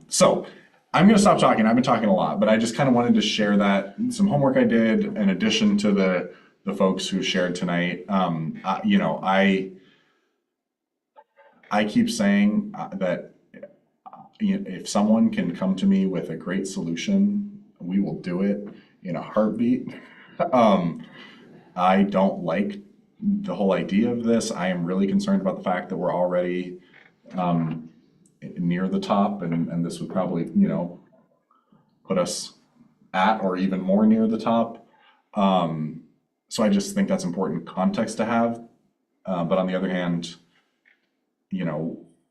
So I'm going to stop talking. I've been talking a lot, but I just kind of wanted to share that some homework I did in addition to the folks who shared tonight. I keep saying that if someone can come to me with a great solution, we will do it in a heartbeat. Um, I don't like the whole idea of this. I am really concerned about the fact that we're already near the top, and this would probably, put us at or even more near the top. So I just think that's important context to have. But on the other hand,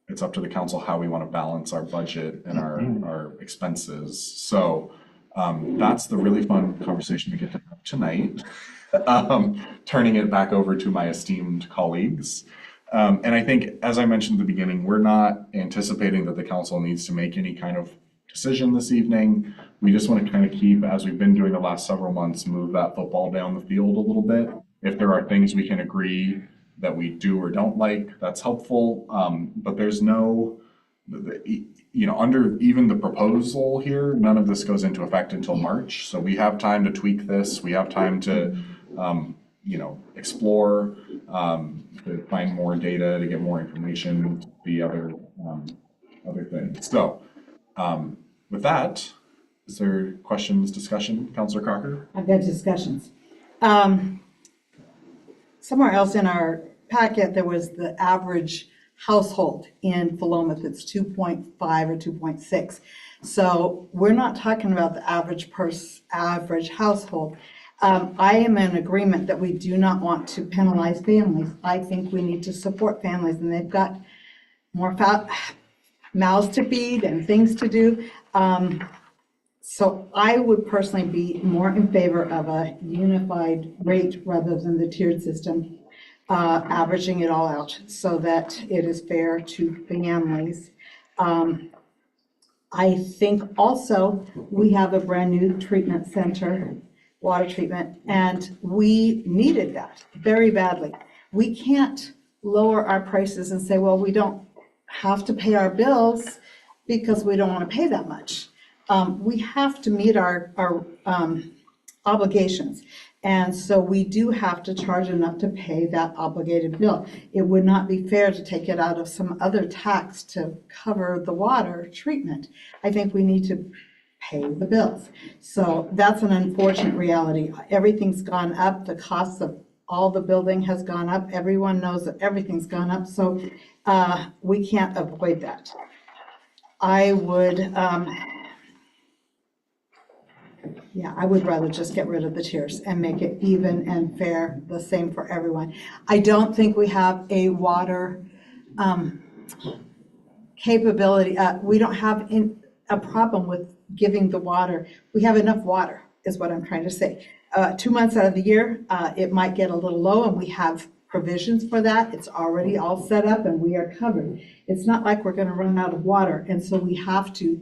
it's up to the council how we want to balance our budget and our expenses. So that's the really fun conversation we get to have tonight. Turning it back over to my esteemed colleagues. And I think, as I mentioned at the beginning, we're not anticipating that the council needs to make any kind of decision this evening. We just want to kind of keep, as we've been doing the last several months, move that football down the field a little bit. If there are things we can agree that we do or don't like, that's helpful. But there's no, under even the proposal here, none of this goes into effect until March. So we have time to tweak this. We have time to, explore, to find more data, to get more information, the other things. So with that, is there questions, discussion, Councilor Crocker? I've got discussions. Somewhere else in our packet, there was the average household in Philomath. It's 2.5 or 2.6. So we're not talking about the average household. I am in agreement that we do not want to penalize families. I think we need to support families, and they've got more mouths to feed and things to do. So I would personally be more in favor of a unified rate rather than the tiered system, averaging it all out so that it is fair to families. I think also we have a brand new treatment center, water treatment, and we needed that very badly. We can't lower our prices and say, well, we don't have to pay our bills because we don't want to pay that much. We have to meet our obligations. And so we do have to charge enough to pay that obligated bill. It would not be fair to take it out of some other tax to cover the water treatment. I think we need to pay the bills. So that's an unfortunate reality. Everything's gone up. The cost of all the building has gone up. Everyone knows that everything's gone up. So we can't avoid that. I would, I would rather just get rid of the tiers and make it even and fair, the same for everyone. I don't think we have a water capability. We don't have a problem with giving the water. We have enough water, is what I'm trying to say. 2 months out of the year, it might get a little low, and we have provisions for that. It's already all set up and we are covered. It's not like we're going to run out of water, and so we have to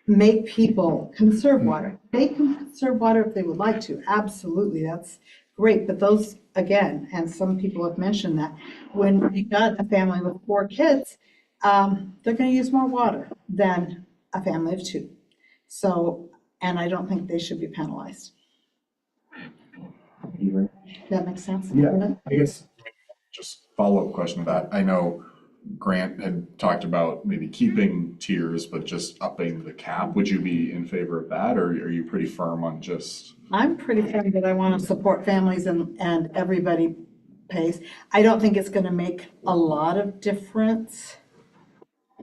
make people conserve water. They can conserve water if they would like to. Absolutely, that's great. But those, again, and some people have mentioned that, when you got a family with 4 kids, they're going to use more water than a family of 2. So, and I don't think they should be penalized. That makes sense? Yeah, I guess just follow-up question to that. I know Grant had talked about maybe keeping tiers, but just upping the cap. Would you be in favor of that, or are you pretty firm on just? I'm pretty firm that I want to support families and everybody pays. I don't think it's going to make a lot of difference.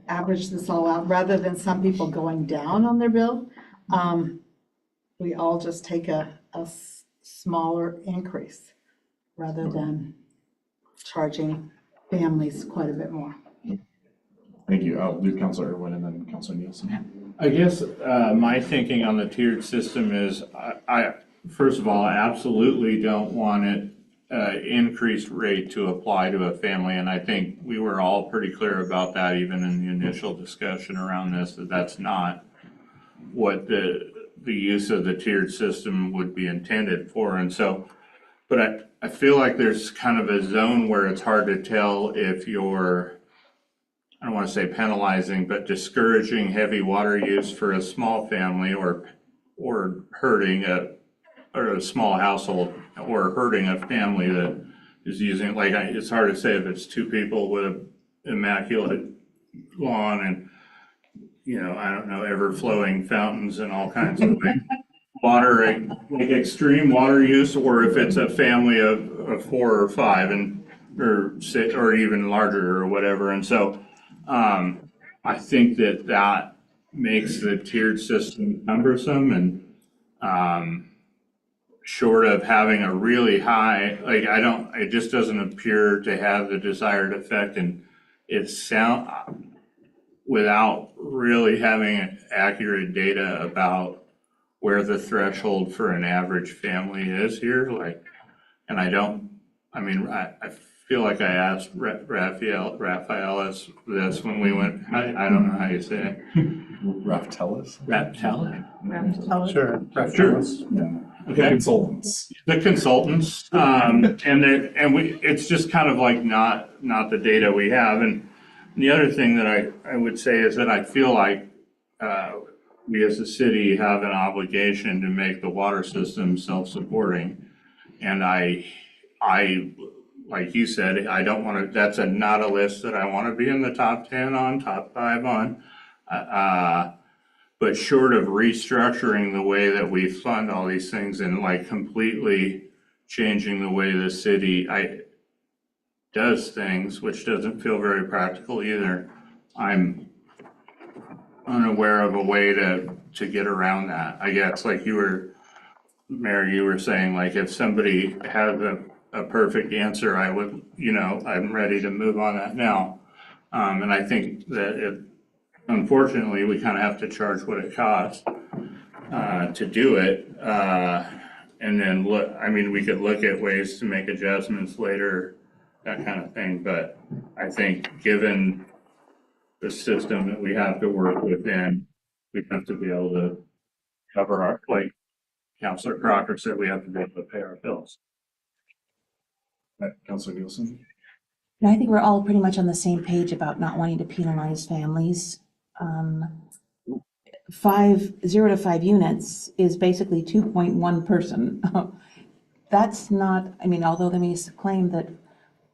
Average this all out, rather than some people going down on their bill. We all just take a smaller increase rather than charging families quite a bit more. Thank you. I'll do Councilor Irwin and then Councilor Nielsen. I guess my thinking on the tiered system is, I first of all, I absolutely don't want it increased rate to apply to a family. And I think we were all pretty clear about that even in the initial discussion around this, that that's not what the use of the tiered system would be intended for. And so, but I feel like there's kind of a zone where it's hard to tell if you're, I don't want to say penalizing, but discouraging heavy water use for a small family or hurting a small household or hurting a family that is using, like, it's hard to say if it's two people with an immaculate lawn and, you know, I don't know, ever flowing fountains and all kinds of like water, like extreme water use, or if it's a family of 4 or 5 and, or 6 or even larger or whatever. And so, I think that makes the tiered system cumbersome and, short of having a really high, like it just doesn't appear to have the desired effect, and without really having accurate data about where the threshold for an average family is here, like, and I feel like I asked Raphael this when we went, I don't know how you say it. Raftellus? Raptella? Sure. Sure. Okay. Consultants. The consultants, it's just kind of like not the data we have. And the other thing that I would say is that I feel like we as a city have an obligation to make the water system self-supporting. And I, like you said, I don't want to, that's not a list that I want to be in the top 10 on, top 5 on. But short of restructuring the way that we fund all these things and like completely changing the way the city does things, which doesn't feel very practical either, I'm unaware of a way to get around that. I guess like Mary, you were saying, like if somebody has a perfect answer, I would, I'm ready to move on that now. And I think that unfortunately, we kind of have to charge what it costs to do it. And then we could look at ways to make adjustments later, that kind of thing. But I think given the system that we have to work within, we have to be able to cover like Councilor Crocker said, we have to be able to pay our bills. Councilor Nielsen? And I think we're all pretty much on the same page about not wanting to penalize families. 0 to 5 units is basically 2.1 person. That's not, although they may claim that,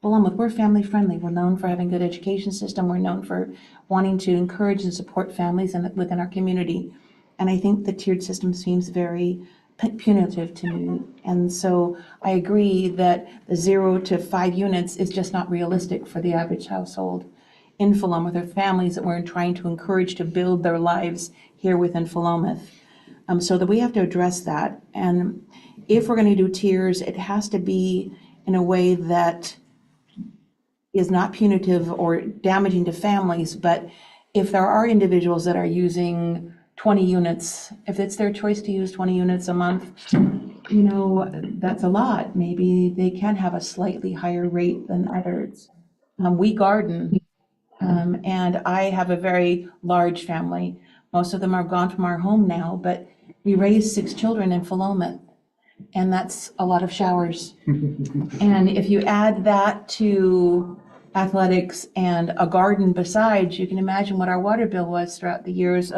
Philomath, we're family friendly. We're known for having a good education system. We're known for wanting to encourage and support families within our community. And I think the tiered system seems very punitive to me. And so I agree that the 0 to 5 units is just not realistic for the average household in Philomath, or families that we're trying to encourage to build their lives here within Philomath. So that we have to address that. And if we're going to do tiers, it has to be in a way that is not punitive or damaging to families. But if there are individuals that are using 20 units, if it's their choice to use 20 units a month, that's a lot. Maybe they can have a slightly higher rate than others. We garden, and I have a very large family. Most of them are gone from our home now, but we raised 6 children in Philomath, and that's a lot of showers. And if you add that to athletics and a garden besides, you can imagine what our water bill was throughout the years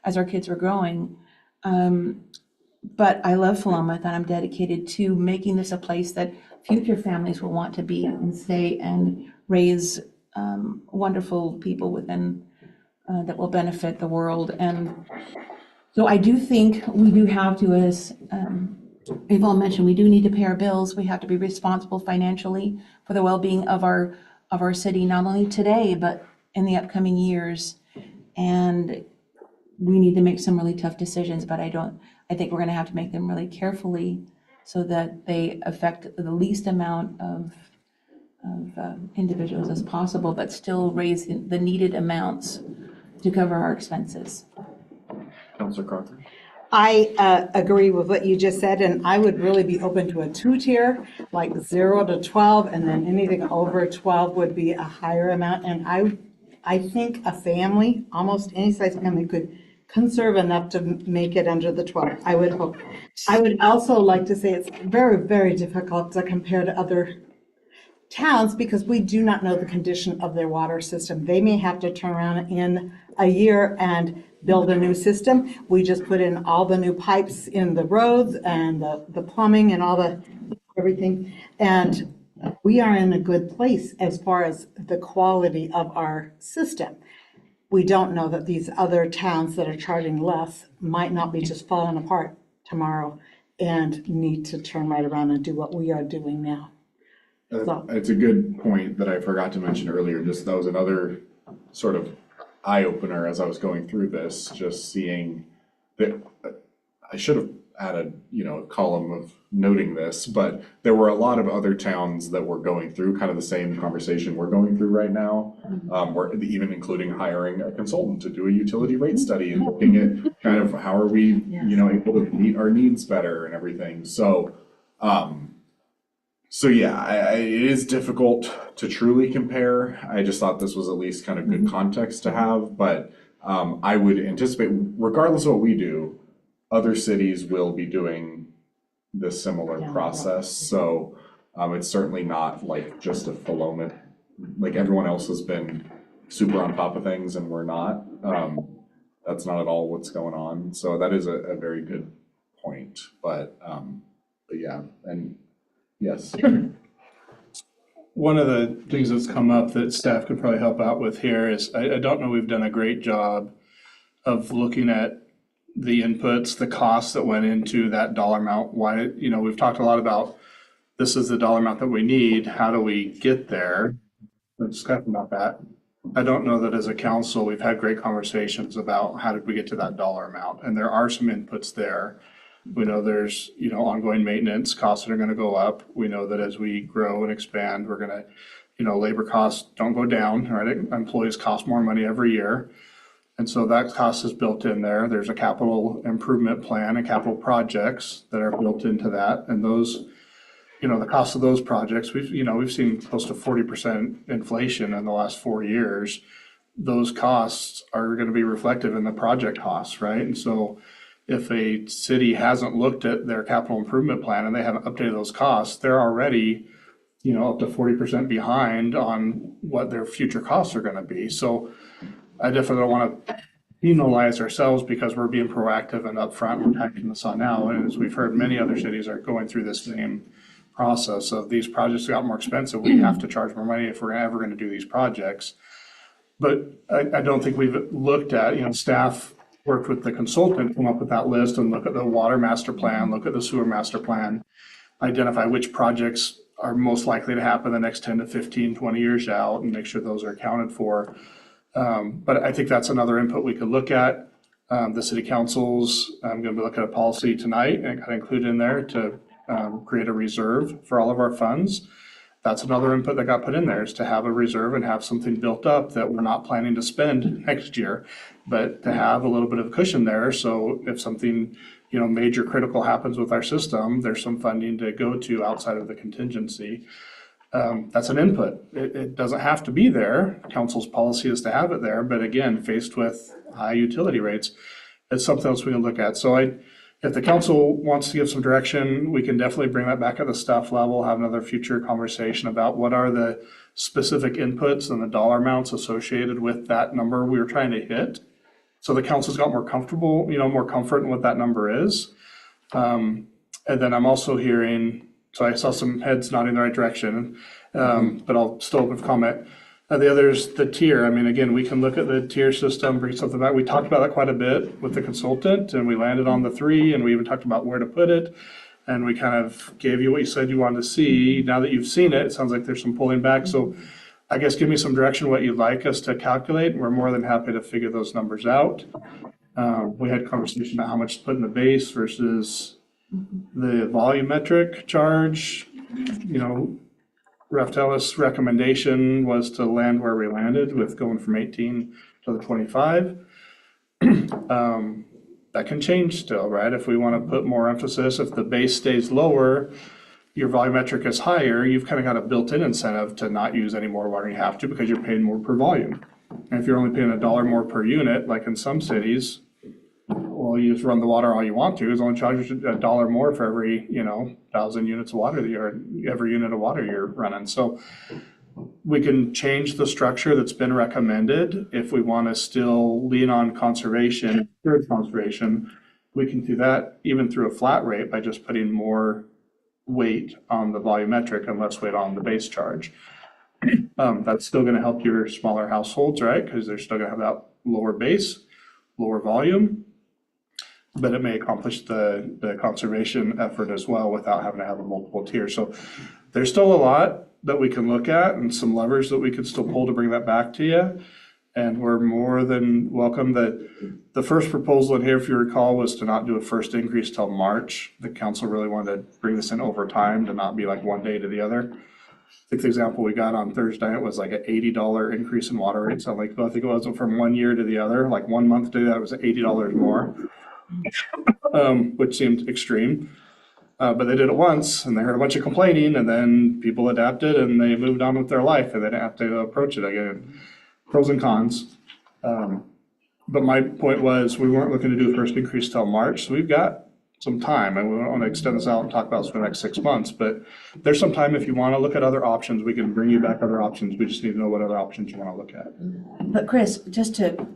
as our kids were growing. But I love Philomath, and I'm dedicated to making this a place that future families will want to be and stay and raise wonderful people within that will benefit the world. And so I do think we do have to, as we've all mentioned, we do need to pay our bills. We have to be responsible financially for the well-being of our city, not only today, but in the upcoming years. And we need to make some really tough decisions, but I think we're going to have to make them really carefully so that they affect the least amount of individuals as possible, but still raise the needed amounts to cover our expenses. Councilor Crocker? I agree with what you just said, and I would really be open to a two-tier, like 0 to 12, and then anything over 12 would be a higher amount. And I think a family, almost any size family, could conserve enough to make it under the 12, I would hope. I would also like to say it's very, very difficult to compare to other towns because we do not know the condition of their water system. They may have to turn around in a year and build a new system. We just put in all the new pipes in the roads and the plumbing and all the everything. And we are in a good place as far as the quality of our system. We don't know that these other towns that are charging less might not be just falling apart tomorrow and need to turn right around and do what we are doing now. So- It's a good point that I forgot to mention earlier. Just that was another sort of eye opener as I was going through this, just seeing that I should have added, a column of noting this, but there were a lot of other towns that were going through kind of the same conversation we're going through right now. We're even including hiring a consultant to do a utility rate study and looking at kind of how are we, able to meet our needs better and everything. So, yeah, it is difficult to truly compare. I just thought this was at least kind of good context to have, but I would anticipate, regardless of what we do, other cities will be doing this similar process. So it's certainly not like just a Philomath, like everyone else has been super on top of things and we're not. That's not at all what's going on. So that is a very good point. But yeah, and yes. One of the things that's come up that staff could probably help out with here is, I don't know, we've done a great job of looking at the inputs, the costs that went into that dollar amount. Why, we've talked a lot about this is the dollar amount that we need. How do we get there? We're discussing about that. I don't know that as a council, we've had great conversations about how did we get to that dollar amount? And there are some inputs there. We know there's, ongoing maintenance costs that are gonna go up. We know that as we grow and expand, we're gonna, labor costs don't go down, right? Employees cost more money every year. And so that cost is built in there. There's a capital improvement plan and capital projects that are built into that. And those, the cost of those projects, we've seen close to 40% inflation in the last 4 years. Those costs are going to be reflective in the project costs, right? And so if a city hasn't looked at their capital improvement plan and they haven't updated those costs, they're already, up to 40% behind on what their future costs are going to be. So I definitely don't want to penalize ourselves because we're being proactive and upfront. We're tackling this on now. And as we've heard, many other cities are going through this same process of these projects got more expensive. We have to charge more money if we're ever going to do these projects. But I don't think we've looked at, staff worked with the consultant, come up with that list and look at the water master plan, look at the sewer master plan, identify which projects are most likely to happen the next 10 to 15, 20 years out and make sure those are accounted for. But I think that's another input we could look at. The city councils, I'm going to be looking at a policy tonight and kind of include in there to create a reserve for all of our funds. That's another input that got put in there, is to have a reserve and have something built up that we're not planning to spend next year, but to have a little bit of cushion there. So if something, major critical happens with our system, there's some funding to go to outside of the contingency. That's an input. It doesn't have to be there. Council's policy is to have it there, but again, faced with high utility rates, it's something else we can look at. So if the council wants to give some direction, we can definitely bring that back at the staff level, have another future conversation about what are the specific inputs and the dollar amounts associated with that number we were trying to hit. So the council's got more comfortable, more comfort in what that number is. And then I'm also hearing, so I saw some heads nodding in the right direction, but I'll still open for comment. The other is the tier. I mean, again, we can look at the tier system, bring something back. We talked about that quite a bit with the consultant, and we landed on the 3, and we even talked about where to put it. And we kind of gave you what you said you wanted to see. Now that you've seen it, it sounds like there's some pulling back. So I guess give me some direction what you'd like us to calculate. We're more than happy to figure those numbers out. We had conversation about how much to put in the base versus the volumetric charge. Raftelis' recommendation was to land where we landed with going from 18 to the 25. that can change still, right? If we want to put more emphasis, if the base stays lower, your volumetric is higher, you've kind of got a built-in incentive to not use any more water than you have to because you're paying more per volume. And if you're only paying $1 more per unit, like in some cities, well, you just run the water all you want to, it's only charges $1 more for every, 1,000 units of water every unit of water you're running. So we can change the structure that's been recommended. If we want to still lean on conservation, we can do that even through a flat rate by just putting more weight on the volumetric and less weight on the base charge. That's still going to help your smaller households, right? Because they're still going to have that lower base, lower volume, but it may accomplish the conservation effort as well without having to have a multiple tier. So there's still a lot that we can look at and some levers that we could still pull to bring that back to you. And we're more than welcome. The first proposal in here, if you recall, was to not do a first increase till March. The council really wanted to bring this in over time to not be like one day to the other. I think the example we got on Thursday night was like an $80 increase in water rates on Lakeville. I think it was from one year to the other, like 1 month to that, it was $80 more, which seemed extreme. But they did it once and they heard a bunch of complaining and then people adapted and they moved on with their life and they didn't have to approach it again. Pros and cons. But my point was we weren't looking to do a first increase till March. So we've got some time and we don't want to extend this out and talk about this for the next 6 months. But there's some time if you want to look at other options, we can bring you back other options. We just need to know what other options you want to look at. But Chris, just to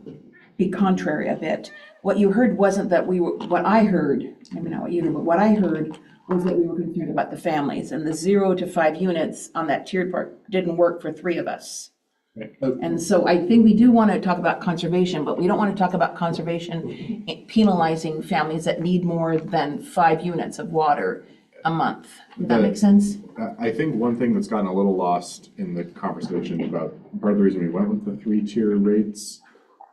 be contrary a bit, what you heard wasn't that what I heard, maybe not what you heard, but what I heard was that we were concerned about the families and the 0 to 5 units on that tiered part didn't work for 3 of us. And so I think we do want to talk about conservation, but we don't want to talk about conservation penalizing families that need more than 5 units of water a month. Does that make sense? I think one thing that's gotten a little lost in the conversation about part of the reason we went with the 3-tier rates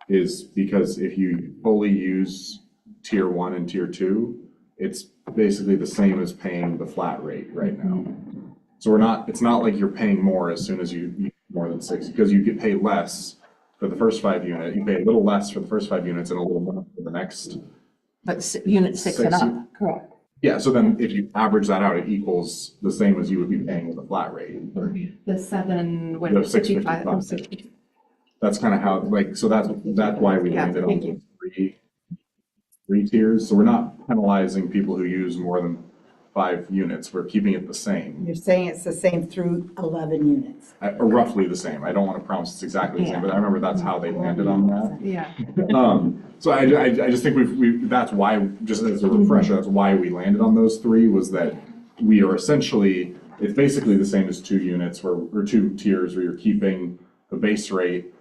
is because if you fully use tier 1 and tier 2, it's basically the same as paying the flat rate right now. So it's not like you're paying more as soon as you use more than 6, because you get paid less for the first 5 units. You pay a little less for the first 5 units and a little more for the next. But unit 6 and up, correct. Yeah, so then if you average that out, it equals the same as you would be paying with a flat rate. The 7, what The is it, 55? That's kind of how, so that's why we landed on the three tiers. So we're not penalizing people who use more than 5 units. We're keeping it the same. You're saying it's the same through 11 units. Or roughly the same. I don't want to promise it's exactly the same, but I remember that's how they landed on that. Yeah. So I just think that's why, just as a refresher, that's why we landed on those 3, was that we are essentially, it's basically the same as 2 units or 2 tiers where you're keeping the base rate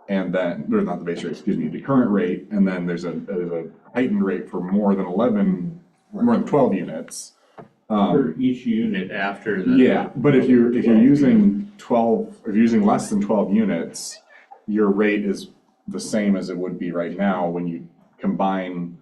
and then, or not the base rate, excuse me, the current rate, and then there's a heightened rate for more than 12 units. For each unit after the. Yeah, but if you're using 12, if you're using less than 12 units, your rate is the same as it would be right now when you combine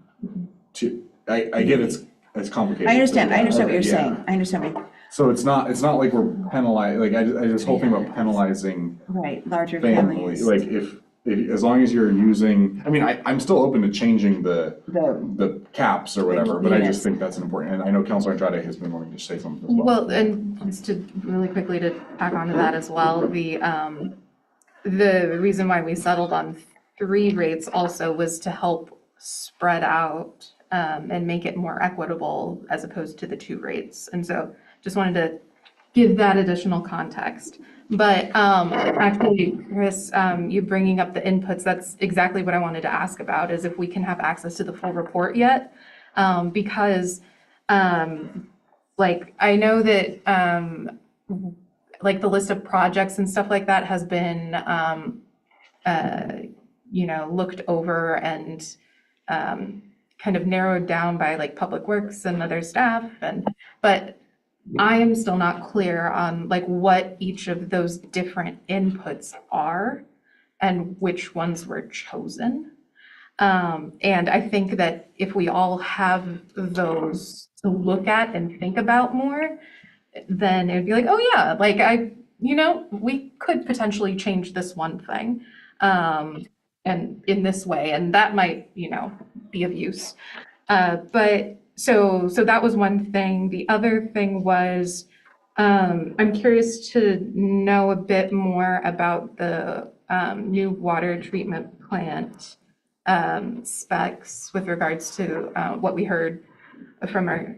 two. I get it's complicated. I understand what you're saying. I understand. So it's not like we're penalizing, like I just whole thing about penalizing Right, larger families. families. Like if as long as you're using, I mean, I'm still open to changing the caps or whatever, but I just think that's important. And I know Councilor Andrade has been wanting to say something as well. Well, and just to really quickly to tack onto that as well, the reason why we settled on 3 rates also was to help spread out and make it more equitable as opposed to the 2 rates. And so just wanted to give that additional context. But actually, Chris, you bringing up the inputs, that's exactly what I wanted to ask about, is if we can have access to the full report yet. Because like, I know that like the list of projects and stuff like that has been, looked over and kind of narrowed down by like Public Works and other staff. But I am still not clear on like what each of those different inputs are and which ones were chosen. And I think that if we all have those to look at and think about more, then it'd be like, oh yeah, like we could potentially change this one thing. and in this way, and that might, be of use. But so that was one thing. The other thing was, I'm curious to know a bit more about the new water treatment plant specs with regards to what we heard from our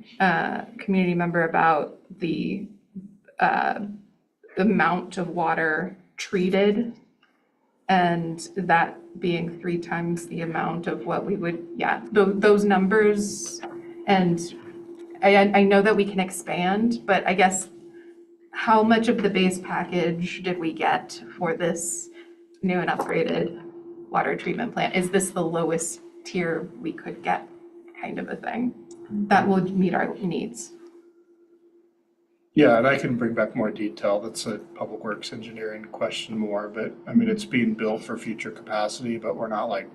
community member about the amount of water treated, and that being 3 times the amount of what we would, those numbers. And I know that we can expand, but I guess how much of the base package did we get for this new and upgraded water treatment plant? Is this the lowest tier we could get, kind of a thing, that will meet our needs? Yeah, and I can bring back more detail. That's a public works engineering question more, but I mean, it's being built for future capacity, but we're not like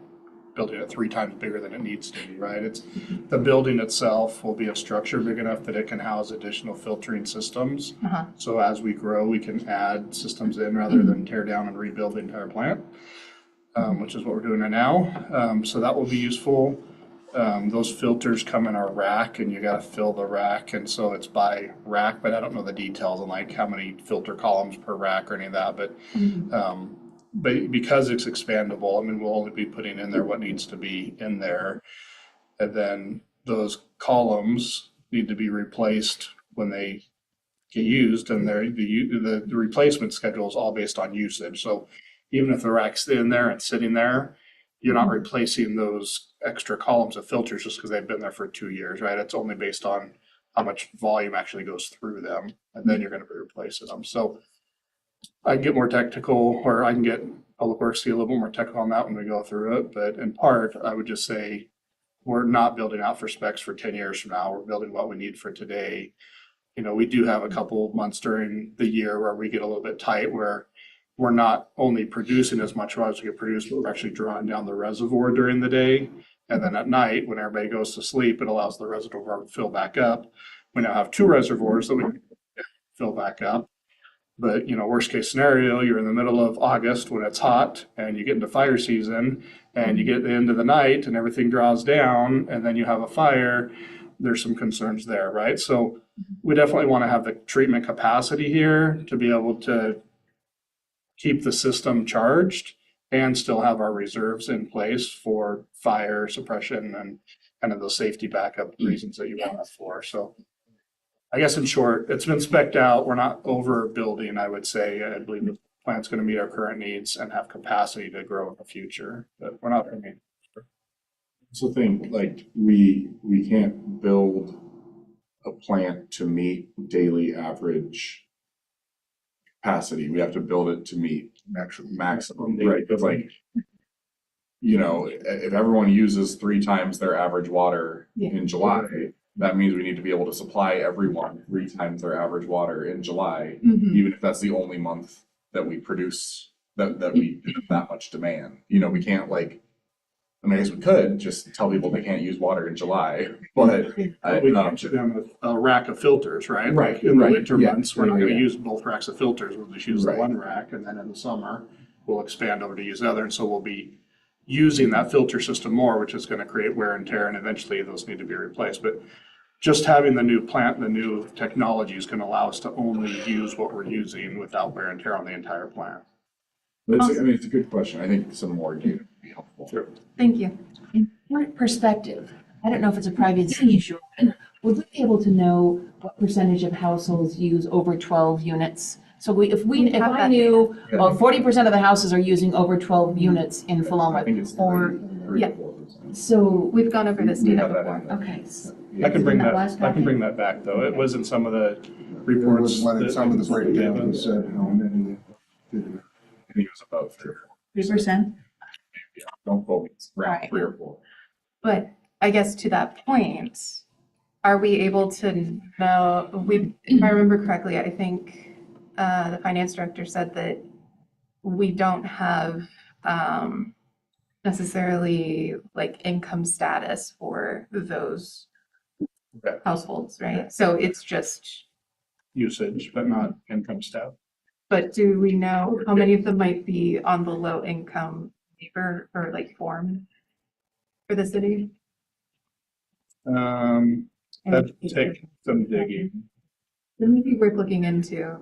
building it 3 times bigger than it needs to be, right? It's the building itself will be a structure big enough that it can house additional filtering systems. So as we grow, we can add systems in rather than tear down and rebuild the entire plant, which is what we're doing right now. So that will be useful. Those filters come in our rack and you gotta fill the rack, and so it's by rack, but I don't know the details on like how many filter columns per rack or any of that, but because it's expandable, I mean, we'll only be putting in there what needs to be in there. And then those columns need to be replaced when they get used, and the replacement schedule is all based on usage. So even if the rack's in there and sitting there, you're not replacing those extra columns of filters just because they've been there for 2 years, right? It's only based on how much volume actually goes through them, and then you're gonna be replacing them. So I can get more technical, or I can get Public Works to get a little bit more technical on that when we go through it. But in part, I would just say we're not building out for specs for 10 years from now. We're building what we need for today. We do have a couple of months during the year where we get a little bit tight, where we're not only producing as much water as we can produce, but we're actually drawing down the reservoir during the day. And then at night, when everybody goes to sleep, it allows the reservoir to fill back up. We now have 2 reservoirs that we can fill back up. But, worst case scenario, you're in the middle of August when it's hot and you get into fire season and you get at the end of the night and everything draws down and then you have a fire. There's some concerns there, right? So we definitely want to have the treatment capacity here to be able to keep the system charged and still have our reserves in place for fire suppression and kind of those safety backup reasons that you want it for. So I guess in short, it's been spec'd out. We're not overbuilding, I would say. I believe the plant's going to meet our current needs and have capacity to grow in the future, but we're not going to. So think like we can't build a plant to meet daily average capacity. We have to build it to meet maximum, right? Because like, if everyone uses 3 times their average water in July, that means we need to be able to supply everyone 3 times their average water in July, even if that's the only month that we produce that we have that much demand. We can't I guess we could just tell people they can't use water in July, but We can put them a rack of filters, right? Right, Like in the right, winter yeah, months, we're not yeah, going to yeah. use both racks of filters. We'll just use the Right. one rack, and then in the summer, we'll expand over to use the other. And so we'll be using that filter system more, which is going to create wear and tear, and eventually those need to be replaced. But just having the new plant and the new technology is going to allow us to only use what we're using without wear and tear on the entire plant. But it's a good question. I think some more data would be helpful. Sure. Thank you. In current perspective, I don't know if it's a private city issue, but would we be able to know what percentage of households use over 12 units? So if I knew, well, 40% of the houses are using over 12 units in I think Philomath, it's or, 3 yeah. to 4%. so, We've gone over this We data have that before. in there. okay. I can bring that that, last I can bring that back, though. It was in some of the reports. Was one of some of the breakdowns that said how many. I think it was about 3 or 3%? Don't quote me. It's around Right. 3 or 4. But I guess to that point, are we able to know, if I remember correctly, I think the finance director said that we don't have necessarily like income status for those Okay. households, right? So it's just, Usage, but not income staff. but do we know how many of them might be on the low income paper or like form for the city? That'd take some digging. It may be worth looking into.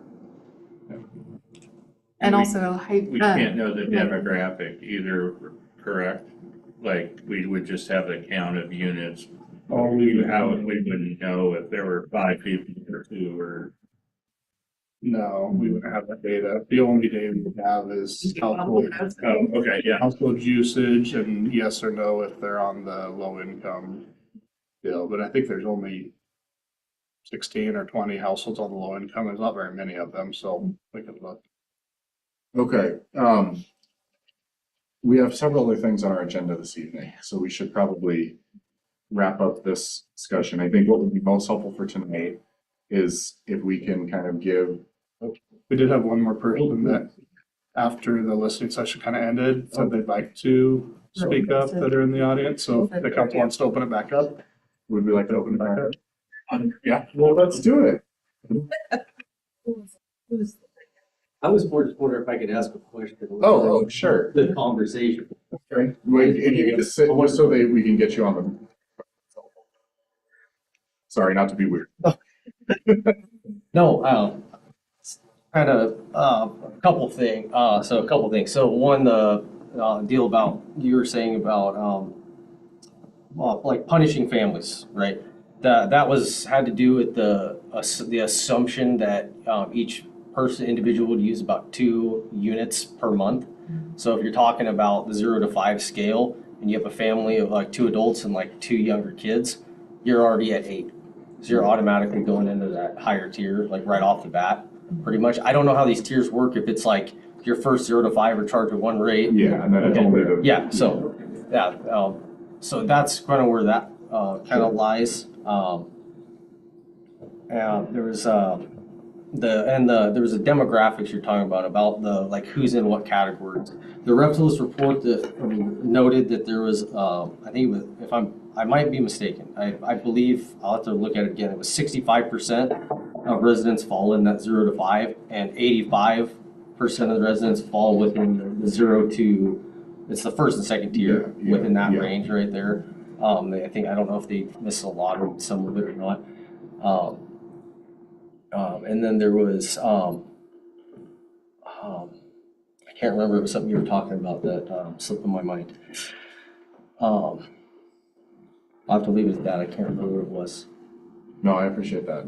And also, We can't know the demographic either, correct? Like, we would just have the count of units. We wouldn't know if there were 5 people or 2 or. No, we wouldn't have that data. The only data we have is household, Okay, yeah. household usage and yes or no if they're on the low income bill. But I think there's only 16 or 20 households on the low income. There's not very many of them, so we could look. Okay, we have several other things on our agenda this evening, so we should probably wrap up this discussion. I think what would be most helpful for tonight is if we can kind of give. We did have one more person that after the listening session kind of ended, said they'd like to speak up that are in the audience. So if the council wants to open it back up. Would we like to open it back up? Yeah, well, let's do it. I was more just wondering if I could ask a question. Oh, sure. The conversation. Okay, wait, and you can just sit, just so that we can get you on the. Sorry, not to be weird. No, kind of a couple things. So one, the deal about you were saying about like punishing families, right? That had to do with the assumption that each individual would use about 2 units per month. So if you're talking about the 0 to 5 scale and you have a family of like 2 adults and like 2 younger kids, you're already at 8. So you're automatically going into that higher tier, like right off the bat, pretty much. I don't know how these tiers work, if it's like your first 0 to 5 are charged at one rate. Yeah, and then it's only the. Yeah, so, so that's kind of where that kind of lies. There was there was a demographics you're talking about the like who's in what categories. The Reptiles report that noted that there was I think it was, I might be mistaken. I believe I'll have to look at it again. It was 65% of residents fall in that 0 to 5, and 85% of the residents fall within the 0 to. It's the first and second tier within that range right there. I don't know if they missed a lot of some of it or not. And then there was, I can't remember, it was something you were talking about that slipped in my mind. I'll have to leave it at that. I can't remember what it was. No, I appreciate that.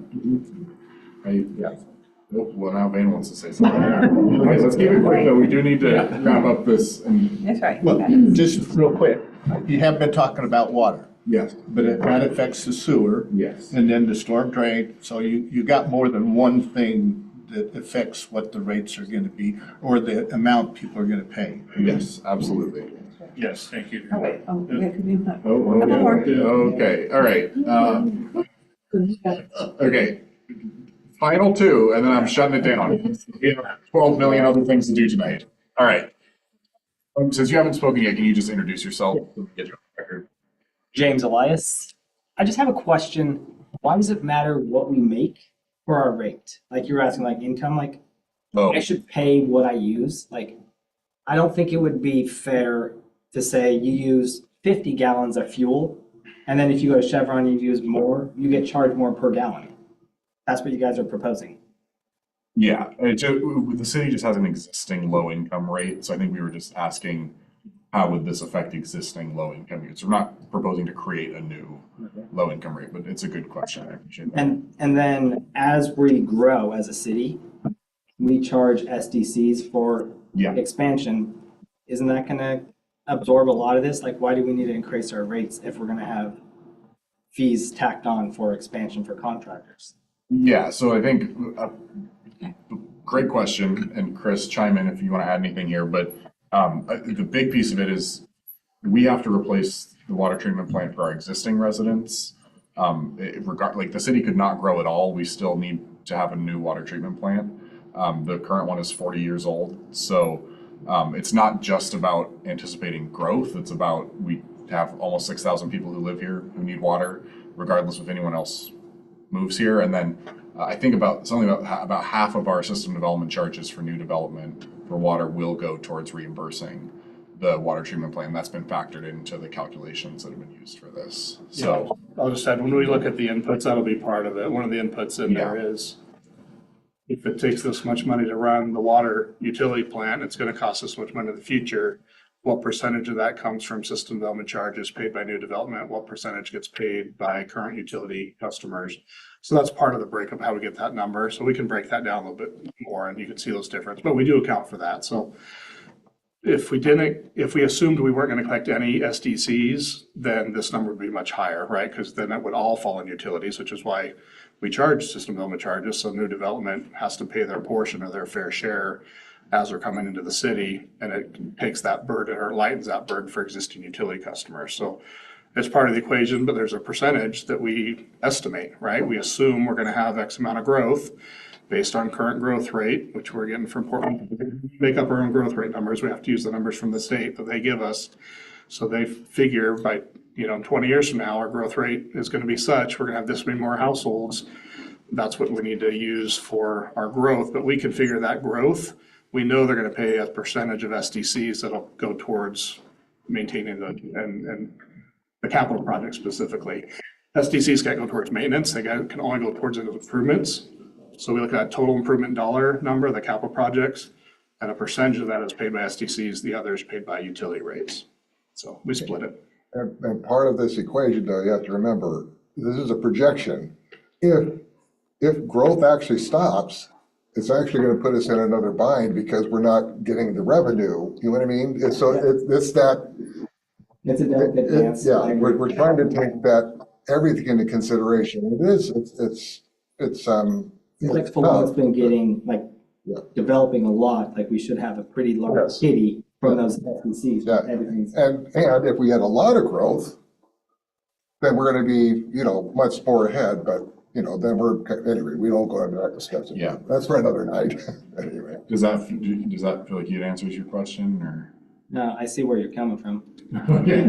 Well, now Vane wants to say something. Okay, let's keep it quick though. We do need to wrap up this. That's right. Well, just real quick, you have been talking about water, Yes, but that affects the sewer. yes. And then the storm drain, so you got more than one thing that affects what the rates are gonna be, or the amount people are gonna pay. Yes, absolutely. Yes, thank you. Oh, wait, that could be. Okay, all right. Okay. Final 2, and then I'm shutting it down. We have 12 million other things to do tonight. All right. Since you haven't spoken yet, can you just introduce yourself? Get you on the record. James Elias. I just have a question. Why does it matter what we make for our rate? Like you were asking, like income, like Oh, I should pay what I use. Like, I don't think it would be fair to say you use 50 gallons of fuel, and then if you go to Chevron, you use more, you get charged more per gallon. That's what you guys are proposing. yeah. The city just has an existing low income rate, so I think we were just asking how would this affect existing low income units? We're not proposing to create a new low income rate, but it's a good question. I appreciate that. And then as we grow as a city, we charge SDCs for Yeah. expansion. Isn't that gonna absorb a lot of this? Like, why do we need to increase our rates if we're gonna have fees tacked on for expansion for contractors? Yeah, so I think great question, and Chris, chime in if you want to add anything here. But the big piece of it is we have to replace the water treatment plant for our existing residents. Like the city could not grow at all. We still need to have a new water treatment plant. The current one is 40 years old, so it's not just about anticipating growth. It's about we have almost 6,000 people who live here who need water, regardless if anyone else moves here. And then I think about half of our system development charges for new development for water will go towards reimbursing the water treatment plant. That's been factored into the calculations that have been used for this. So, I'll just add, when we look at the inputs, that'll be part of it. One of the inputs in there Yeah. is if it takes this much money to run the water utility plant, it's gonna cost us much money in the future. What percentage of that comes from system development charges paid by new development? What percentage gets paid by current utility customers? So that's part of the breakup, how we get that number. So we can break that down a little bit more and you can see those differences, but we do account for that. So if we assumed we weren't gonna collect any SDCs, then this number would be much higher, right? Because then that would all fall in utilities, which is why we charge system development charges. So new development has to pay their portion of their fair share as they're coming into the city, and it takes that burden or lightens that burden for existing utility customers. So it's part of the equation, but there's a percentage that we estimate, right? We assume we're gonna have X amount of growth based on current growth rate, which we're getting from Portland. To make up our own growth rate numbers, we have to use the numbers from the state that they give us. So they figure by, 20 years from now, our growth rate is gonna be such, we're gonna have this many more households. That's what we need to use for our growth, but we can figure that growth. We know they're gonna pay a percentage of SDCs that'll go towards maintaining and the capital project specifically. SDCs can't go towards maintenance, they can only go towards improvements. So we look at total improvement dollar number, the capital projects, and a percentage of that is paid by SDCs, the other is paid by utility rates. So we split it. And part of this equation, though, you have to remember, this is a projection. If growth actually stops, it's actually gonna put us in another bind because we're not getting the revenue, you know what I mean? It's that. It's a delicate dance. Yeah, we're trying to take that, everything into consideration. It's like Philomath's been getting, Yeah. developing a lot, we should have a pretty large Yes. kitty from those SDCs. Yeah. Everything's. And if we had a lot of growth, then we're gonna be, much more ahead, but, anyway, we don't go into that discussion. Yeah. That's for another night, anyway. does that feel like it answers your question, or? No, I see where you're coming from. Okay.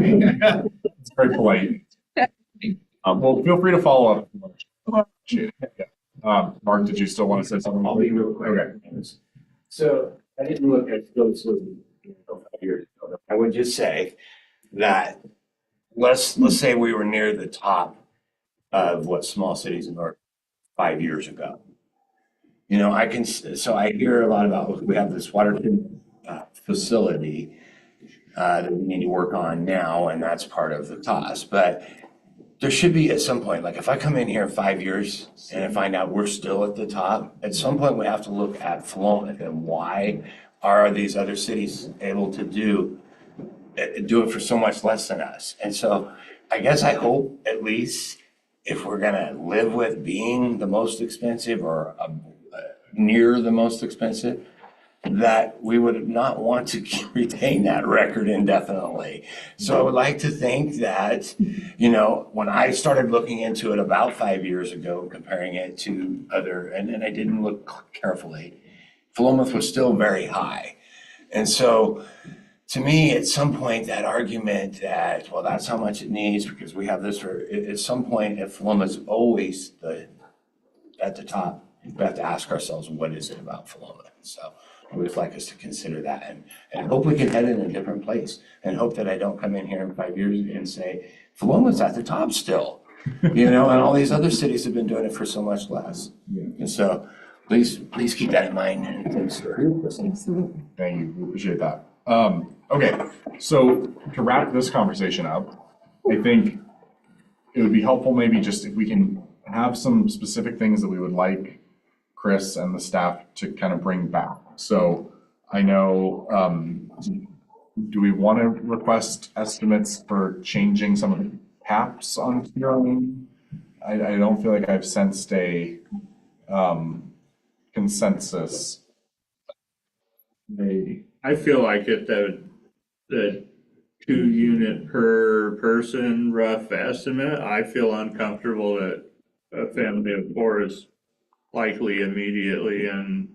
It's very polite. Well, feel free to follow up. Appreciate it. Yeah. Mark, did you still want to say something? I'll be real quick. Okay. So I didn't look at those 5 years ago. I would just say that let's say we were near the top of what small cities in North 5 years ago. So I hear a lot about, we have this water facility that we need to work on now, and that's part of the cost. But there should be at some point, like if I come in here in 5 years and I find out we're still at the top, at some point we have to look at Philomath and why are these other cities able to do it for so much less than us? And so I guess I hope at least if we're gonna live with being the most expensive or near the most expensive, that we would not want to retain that record indefinitely. So I would like to think that, when I started looking into it about 5 years ago, comparing it to other, and I didn't look carefully, Philomath was still very high. And so to me, at some point, that argument that, well, that's how much it needs because we have this, at some point, if Philomath's always at the top, we have to ask ourselves, what is it about Philomath? So I would like us to consider that and hope we can head in a different place and hope that I don't come in here in 5 years and say, Philomath's at the top still, and all these other cities have been doing it for so much less. Yeah. And so please keep that in mind and consider. Absolutely. Thank you. We appreciate that. Okay, so to wrap this conversation up, I think it would be helpful maybe just if we can have some specific things that we would like Chris and the staff to kind of bring back. So I know, do we want to request estimates for changing some of the caps on tiering? I don't feel like I've sensed a consensus. I feel like at the 2 unit per person rough estimate, I feel uncomfortable that a family of 4 is likely immediately in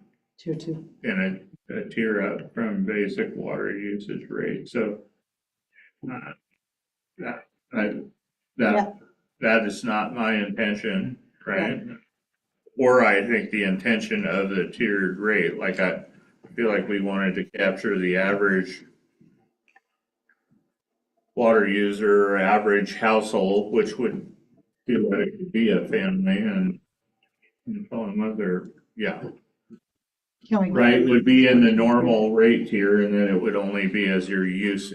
a tier up from basic water usage rate. So that is not my intention, right? Or I think the intention of the tiered rate, like I feel like we wanted to capture the average water user or average household, which would theoretically be a family and mother, yeah, Can we? right, would be in the normal rate tier, and then it would only be as your use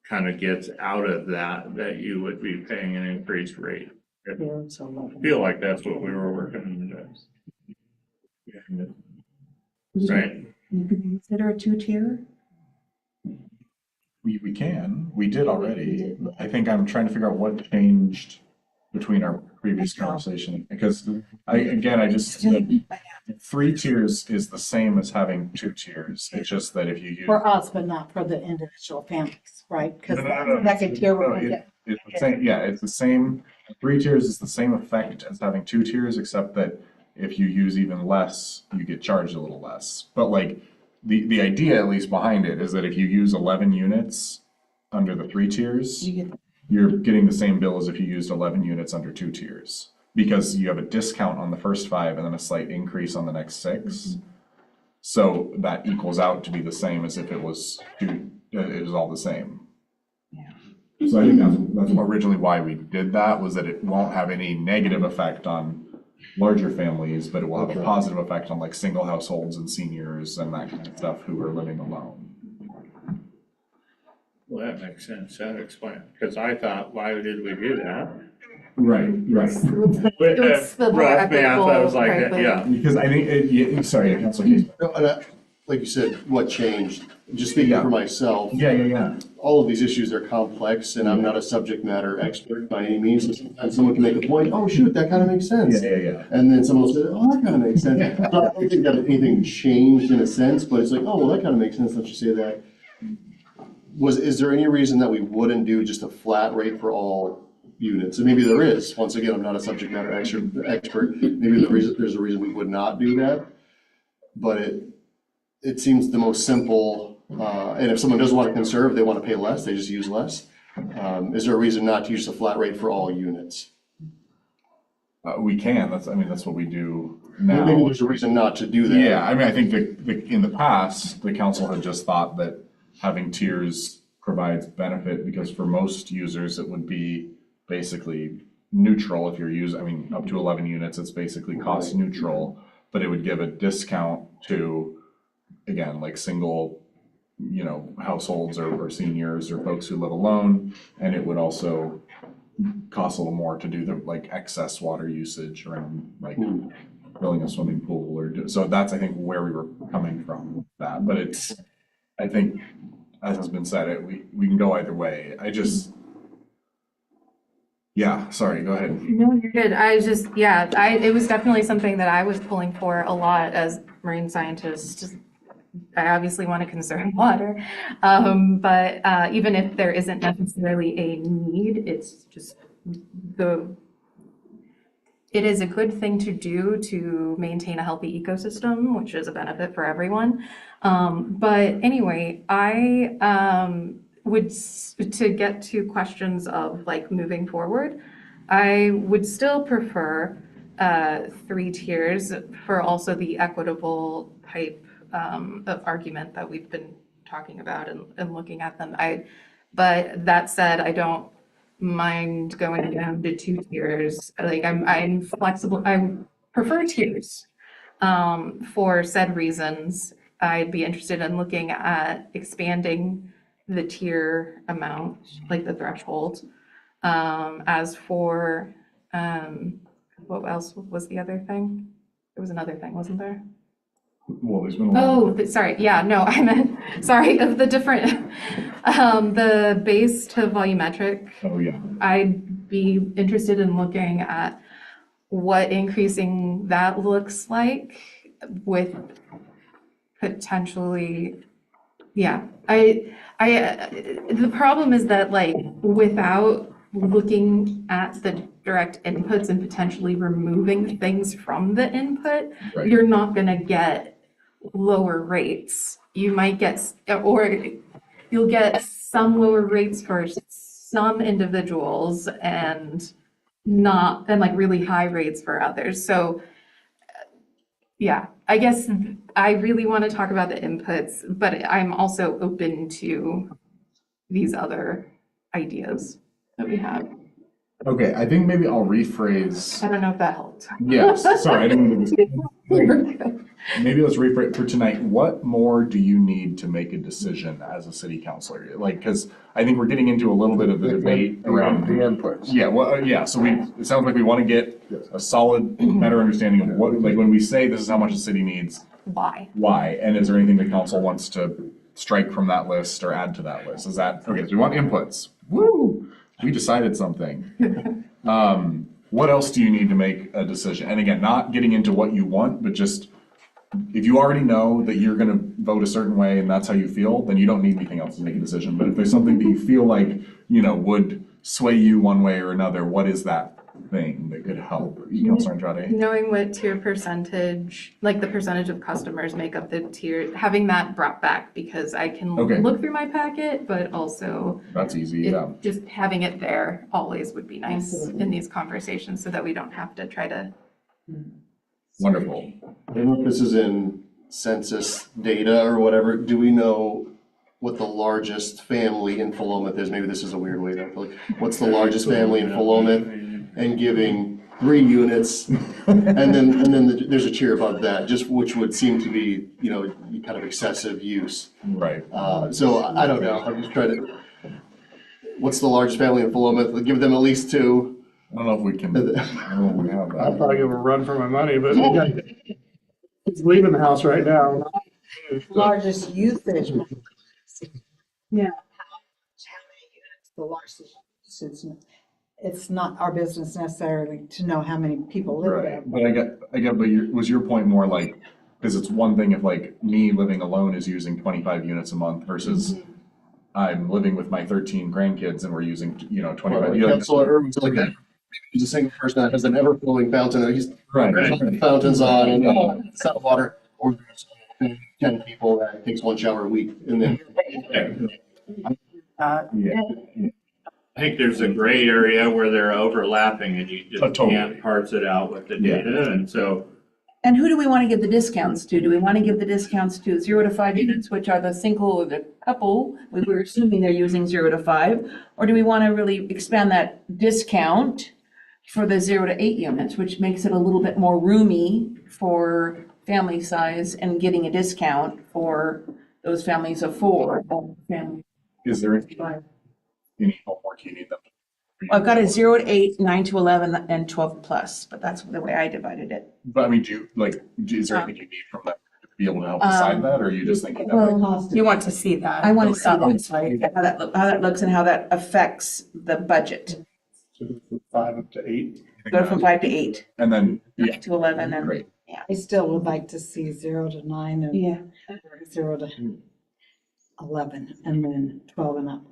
kind of gets out of that, that you would be paying an increased rate. I feel like that's what we were working on. Right. You could consider a two-tier? We can, we did already. I think I'm trying to figure out what changed between our previous conversation, because I just, 3 tiers is the same as having 2 tiers. It's just that if you use. For us, but not for the individual families, right? Because No. second tier, we're No, gonna get. It's the same, yeah, it's the same, 3 tiers is the same effect as having 2 tiers, except that if you use even less, you get charged a little less. But like, the idea at least behind it is that if you use 11 units under the 3 tiers, you're getting the same bill as if you used 11 units under 2 tiers. Because you have a discount on the first 5 and then a slight increase on the next 6. So that equals out to be the same as if it was it was all the same. So I think that's originally why we did that, was that it won't have any negative effect on larger families, but it will have a positive effect on like single households and seniors and that kind of stuff who are living alone. Well, that makes sense. That explains, because I thought, why did we do that? Right. It's the more Rough math, I was like, equitable, yeah. Because I think, sorry, Councilor Hayes. No, and like you said, what changed? Just speaking for myself. Yeah. All of these issues are complex, and I'm not a subject matter expert by any means. So sometimes someone can make a point, oh, shoot, that kind of makes sense. Yeah. And then someone will say, oh, that kind of makes sense. So I don't think that anything changed in a sense, but it's like, oh, well, that kind of makes sense, let's just say that. Is there any reason that we wouldn't do just a flat rate for all units? And maybe there is. Once again, I'm not a subject matter expert. Maybe there's a reason we would not do that. But it seems the most simple, and if someone doesn't want to conserve, they want to pay less, they just use less. Is there a reason not to use a flat rate for all units? We can, that's what we do now. Maybe there's a reason not to do that. Yeah, I think that in the past, the council had just thought that having tiers provides benefit, because for most users, it would be basically neutral. If you're using, up to 11 units, it's basically cost neutral, but it would give a discount to, again, like single, households or seniors or folks who live alone. And it would also cost a little more to do the like excess water usage around like filling a swimming pool so that's, I think, where we were coming from that. But I think, as has been said, we can go either way. Sorry, go ahead. No, you're good. It was definitely something that I was pulling for a lot as marine scientist. I obviously want to conserve water, but even if there isn't necessarily a need, it's just it is a good thing to do to maintain a healthy ecosystem, which is a benefit for everyone. But anyway, I to get to questions of like moving forward, I would still prefer 3 tiers for also the equitable type of argument that we've been talking about and looking at them. But that said, I don't mind going down to 2 tiers. Like I'm flexible. I prefer tiers for said reasons. I'd be interested in looking at expanding the tier amount, like the threshold. As for what else was the other thing? There was another thing, wasn't there? Well, there's been a lot. Sorry. Yeah, no, I meant, sorry, of the different, the base to volumetric. Oh, yeah. I'd be interested in looking at what increasing that looks like with potentially, the problem is that like without looking at the direct inputs and potentially removing things from the input, Right. You're not gonna get lower rates. You might get, or you'll get some lower rates for some individuals and like really high rates for others. So I guess I really want to talk about the inputs, but I'm also open to these other ideas that we have. Okay, I think maybe I'll rephrase. I don't know if that helped. Yes, sorry, I didn't mean to. Maybe let's rephrase for tonight. What more do you need to make a decision as a city councilor? Like, because I think we're getting into a little bit of the debate around The inputs. Yeah, well, yeah, so it sounds like we want to get a solid, better understanding of what, like, when we say this is how much the city needs, Why? why? And is there anything the council wants to strike from that list or add to that list? Is that, okay, so we want inputs. Woo! We decided something. What else do you need to make a decision? And again, not getting into what you want, but just, if you already know that you're gonna vote a certain way and that's how you feel, then you don't need anything else to make a decision. But if there's something that you feel like, would sway you one way or another, what is that thing that could help? Councilor Andrade? Knowing what tier percentage, like the percentage of customers make up the tier, having that brought back, because I can Okay. look through my packet, but also That's easy, yeah. just having it there always would be nice in these conversations so that we don't have to try to. Wonderful. I don't know if this is in census data or whatever, do we know what the largest family in Philomath is? Maybe this is a weird way to, like, what's the largest family in Philomath? And giving 3 units, and then there's a tier above that, just which would seem to be, kind of excessive use. Right. So I don't know, I'm just trying to, what's the largest family in Philomath? Give them at least 2. I don't know if we can, I don't know if we have I'll that. probably give a run for my money, but he's leaving the house right now. Largest usage. Yeah. How many units, the largest usage. It's not our business necessarily to know how many people live there. Right, but I get, but was your point more like, because it's one thing if like me living alone is using 25 units a month versus I'm living with my 13 grandkids and we're using, 25 units. Councilor Irwin's like that. He's a single person that has an ever-flowing fountain, he's Right. fountains on and it's not water, or there's 10 people that it takes 1 shower a week, and then. Yeah. I think there's a gray area where they're overlapping and you just Totally. can't parse it out with the data, and so. And who do we want to give the discounts to? Do we want to give the discounts to 0 to 5 units, which are the single or the couple? We were assuming they're using 0 to 5. Or do we want to really expand that discount for the 0 to 8 units, which makes it a little bit more roomy for family size and getting a discount for those families of 4? Is there any homework you need them to? I've got a 0 to 8, 9 to 11, and 12 plus, but that's the way I divided it. But I mean, is there anything you need from them to be able to help decide that, or are you just thinking that? Well, You want to see that. I want to see That that, looks like. how that looks and how that affects the budget. 5 up to 8. Go from 5 to 8, And then, yeah, to 11, and, great. I still would like to see 0 to 9 and yeah. 0 to 11 and then 12 and up.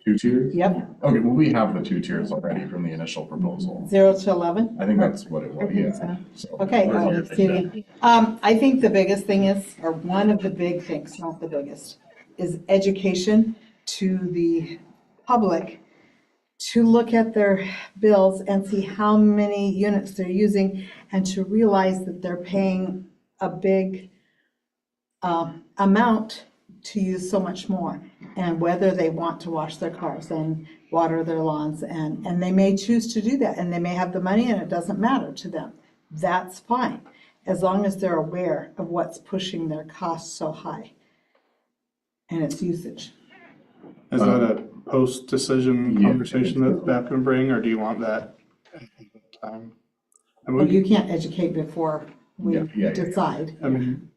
Two tiers? Yep, Okay, well, we have the 2 tiers already from the initial proposal. 0 to 11. I think that's what it was, yeah. So- Okay, I think the biggest thing is, or one of the big things, not the biggest, is education to the public to look at their bills and see how many units they're using and to realize that they're paying a big amount to use so much more, and whether they want to wash their cars and water their lawns, and they may choose to do that, and they may have the money and it doesn't matter to them. That's fine, as long as they're aware of what's pushing their costs so high and its usage. Is that a post-decision Yeah. conversation that staff can bring, or do you want that at the time? And Well, we, you can't educate before we Yeah. decide. I mean,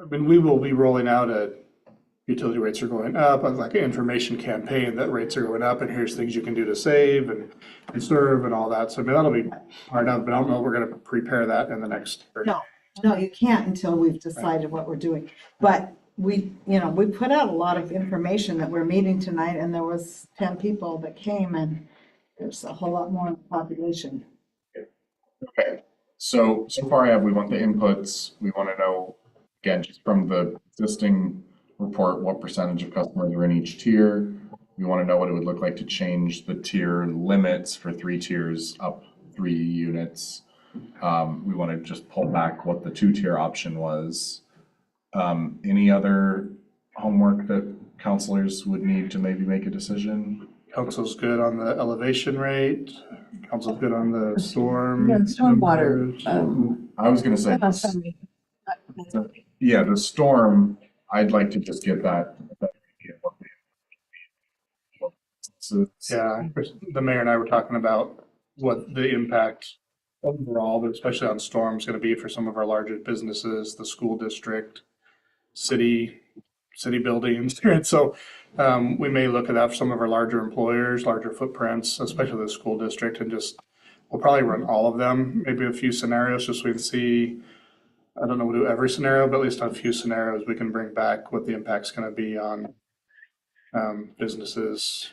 we will be rolling out utility rates are going up, like an information campaign that rates are going up, and here's things you can do to save and conserve and all that. So I mean, that'll be part of, but I don't know if we're gonna prepare that in the next. No, you can't until we've decided what we're doing. But we put out a lot of information that we're meeting tonight, and there was 10 people that came, and there's a whole lot more in the population. Okay, so far we want the inputs, we want to know, again, just from the existing report, what percentage of customers are in each tier. We want to know what it would look like to change the tier limits for 3 tiers up 3 units. We want to just pull back what the 2-tier option was. Any other homework that counselors would need to maybe make a decision? Council's good on the elevation rate. Council's good on the storm. Yeah, stormwater, numbers. I was gonna say, oh, sorry. yeah, the storm, I'd like to just get that. So, Yeah, the mayor and I were talking about what the impact overall, but especially on storms, going to be for some of our largest businesses, the school district, city buildings. And so we may look at that for some of our larger employers, larger footprints, especially the school district, and just, we'll probably run all of them, maybe a few scenarios, just so we can see. I don't know, we'll do every scenario, but at least on a few scenarios, we can bring back what the impact's going to be on businesses,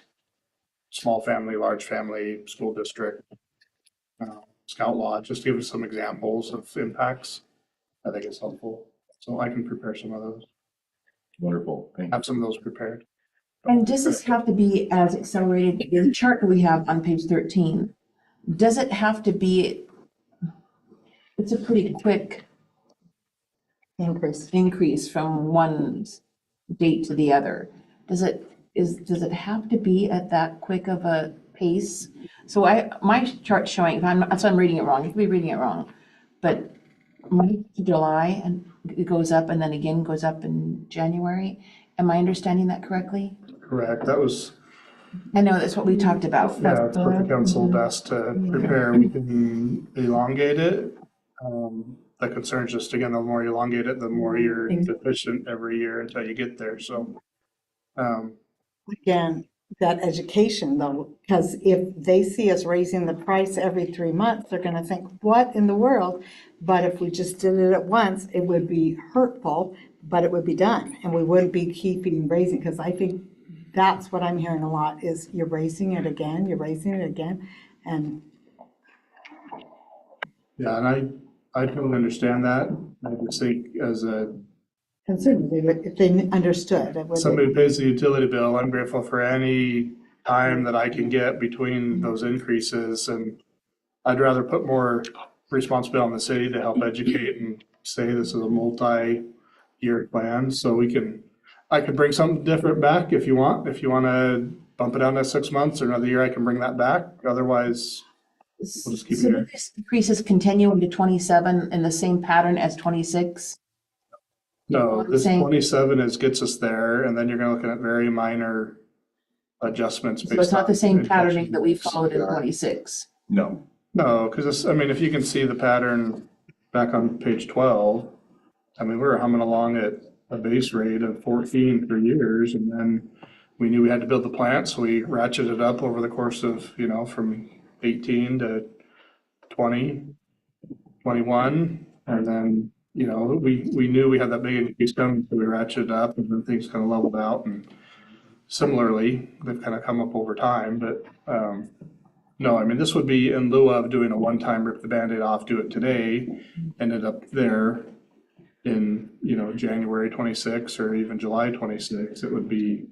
small family, large family, school district, Scout Lodge, just to give us some examples of impacts. I think it's helpful. So I can prepare some of those, wonderful, thank you. have some of those prepared. And does this have to be as accelerated, the chart that we have on page 13, does it have to be, it's a pretty quick increase from one date to the other. Does it have to be at that quick of a pace? So my chart's showing, if I'm reading it wrong, you could be reading it wrong, but March to July, and it goes up and then again goes up in January. Am I understanding that correctly? Correct. That was, I know that's what we talked about. yeah, that's what the council asked to prepare. We can elongate it. The concern is just, again, the more you elongate it, the more you're deficient every year until you get there. So, Again, that education though, because if they see us raising the price every 3 months, they're gonna think, what in the world? But if we just did it at once, it would be hurtful, but it would be done. And we wouldn't be keeping raising, because I think that's what I'm hearing a lot is you're raising it again, and yeah, and I totally understand that. I just think as concerned, if they understood, it would. somebody who pays the utility bill, I'm grateful for any time that I can get between those increases. And I'd rather put more responsibility on the city to help educate and say this is a multi-year plan. So I could bring something different back if you want. If you want to bump it down to 6 months or another year, I can bring that back. Otherwise, we'll just keep it So here. this increases continue into 27 in the same pattern as 26? No, I'm this saying- 27 gets us there, and then you're gonna look at very minor adjustments based So it's not the on same inflation patterning that we rates. followed in Yeah. 26? No, No, because I mean, if you can see the pattern back on page 12, I mean, we were humming along at a base rate of 14 for years, and then we knew we had to build the plant, so we ratcheted up over the course of, from 18 to 20, 21, and then, we knew we had that big increase coming, so we ratcheted up, and then things kind of leveled out, and similarly, they've kind of come up over time, but, no, I mean, this would be in lieu of doing a one-time rip the Band-Aid off, do it today, ended up there in, January 26 or even July 26. It would be,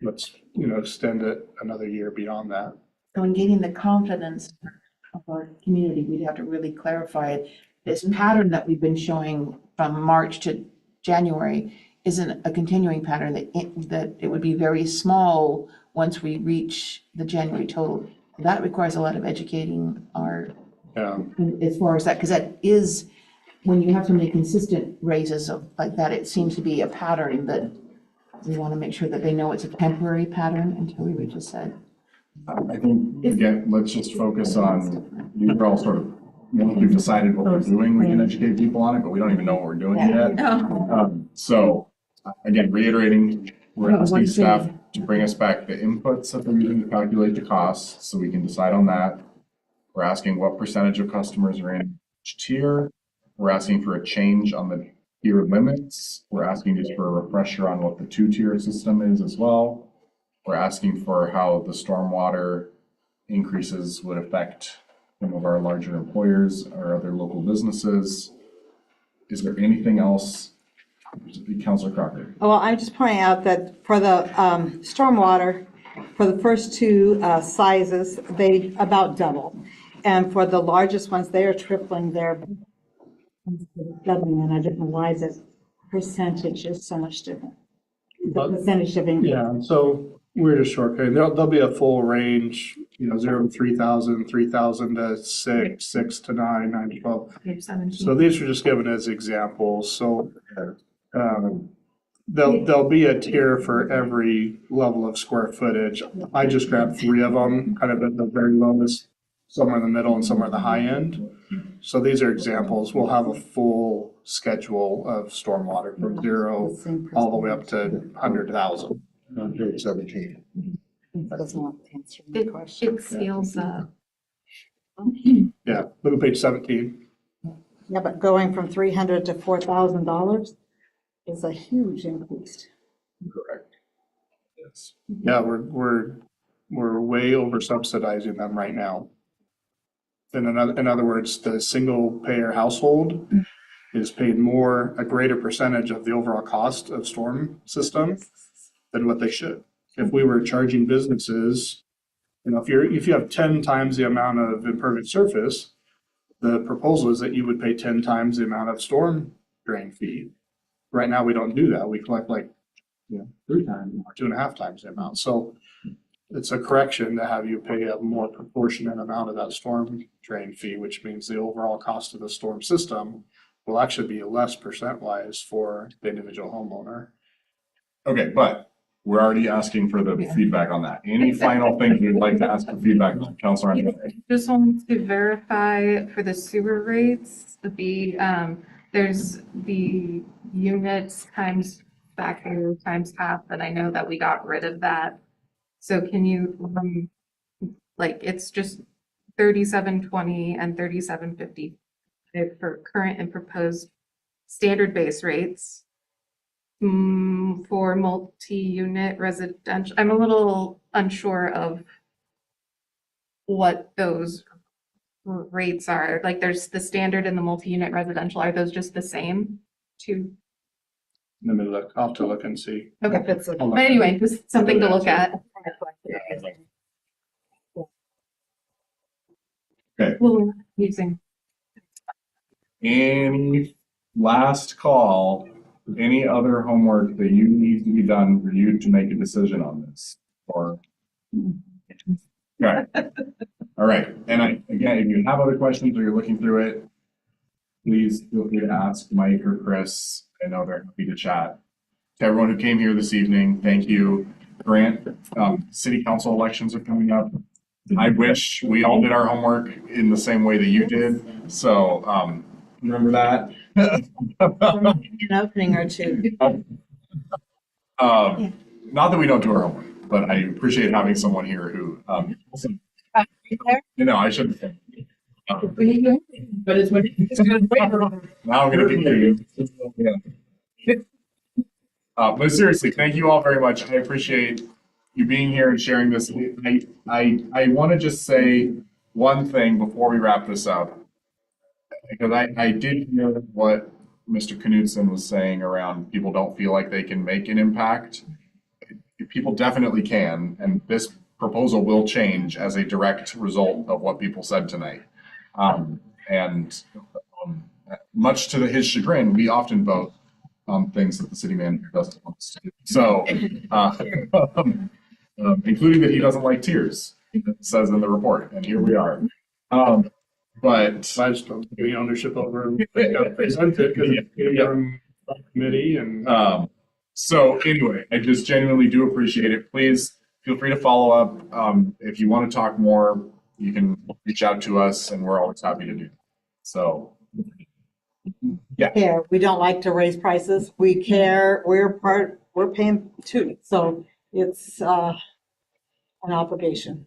let's, extend it another year beyond that. So in gaining the confidence of our community, we'd have to really clarify it. This pattern that we've been showing from March to January isn't a continuing pattern, that it would be very small once we reach the January total. That requires a lot of educating Yeah. as far as that, because that is, when you have so many consistent raises like that, it seems to be a pattern that we want to make sure that they know it's a temporary pattern until we reach a set. I think, again, let's just focus on, these are all sort of, once we've decided what we're doing, we can educate people on it, but we don't even know what we're doing yet. So, again, reiterating, we're asking staff to bring us back the inputs that they're using to calculate the costs, so we can decide on that. We're asking what percentage of customers are in each tier. We're asking for a change on the tier limits. We're asking just for a refresher on what the two-tier system is as well. We're asking for how the stormwater increases would affect some of our larger employers or other local businesses. Is there anything else? Councilor Crocker. Well, I'm just pointing out that for the stormwater, for the first two sizes, they about double. And for the largest ones, they are tripling their doubling, and I don't know why the percentage is so much different. the percentage of increase. Yeah, so we're just shortcutting. There'll be a full range, 0 to 3,000, 3,000 to 6, 6 to 9, 9 to 12. Page 17. So these are just given as examples. So there'll be a tier for every level of square footage. I just grabbed 3 of them, kind of at the very lowest, somewhere in the middle and somewhere at the high end. So these are examples. We'll have a full schedule of stormwater from 0 all the way up to 100,000. On page 17. It scales up. Yeah, look at page 17. Yeah, but going from $300 to $4,000 is a huge increase. Correct. Yes. Yeah, we're way over subsidizing them right now. In other words, the single payer household is paid a greater percentage of the overall cost of storm system than what they should. If we were charging businesses, if you have 10 times the amount of impervious surface, the proposal is that you would pay 10 times the amount of storm drain fee. Right now, we don't do that. We collect 3 times or 2.5 times the amount. So it's a correction to have you pay a more proportionate amount of that storm drain fee, which means the overall cost of the storm system will actually be less percent-wise for the individual homeowner. Okay, but we're already asking for the feedback on that. Any final things you'd like to ask for feedback on, Councilor? Just wanted to verify for the sewer rates, there's the units times factor times half, and I know that we got rid of that. So can you, it's just 37.20 and 37.50 for current and proposed standard base rates. For multi-unit residential, I'm a little unsure of what those rates are. Like there's the standard and the multi-unit residential. Are those just the same? Let me look. I'll have to look and see. Okay. But anyway, just something to look at. Okay. Well, we're using. Any last call, any other homework that you need to be done for you to make a decision on this? Or, okay. All right. And again, if you have other questions or you're looking through it, please feel free to ask Mike or Chris. I know they're happy to chat. To everyone who came here this evening, thank you. Grant, city council elections are coming up. I wish we all did our homework in the same way that you did. So remember that. An opening or two. Not that we don't do our homework, but I appreciate having someone here who. I shouldn't say. But it's when Now I'm going to continue. Yeah. But seriously, thank you all very much. I appreciate you being here and sharing this. I want to just say one thing before we wrap this up, because I did hear what Mr. Knudsen was saying around people don't feel like they can make an impact. People definitely can, and this proposal will change as a direct result of what people said tonight. And much to his chagrin, we often vote on things that the city manager doesn't want us to do. So, including that he doesn't like tiers, it says in the report, and here we are. But I just don't give ownership over it got presented because it came from the committee and. So anyway, I just genuinely do appreciate it. Please feel free to follow up. If you want to talk more, you can reach out to us, and we're always happy to do that. So, yeah. Yeah, we don't like to raise prices. We care. We're paying too. So it's an obligation.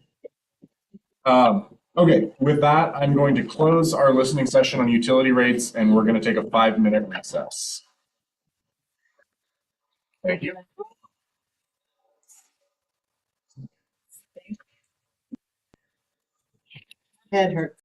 Okay, with that, I'm going to close our listening session on utility rates, and we're going to take a 5-minute recess. Thank you. Head hurts.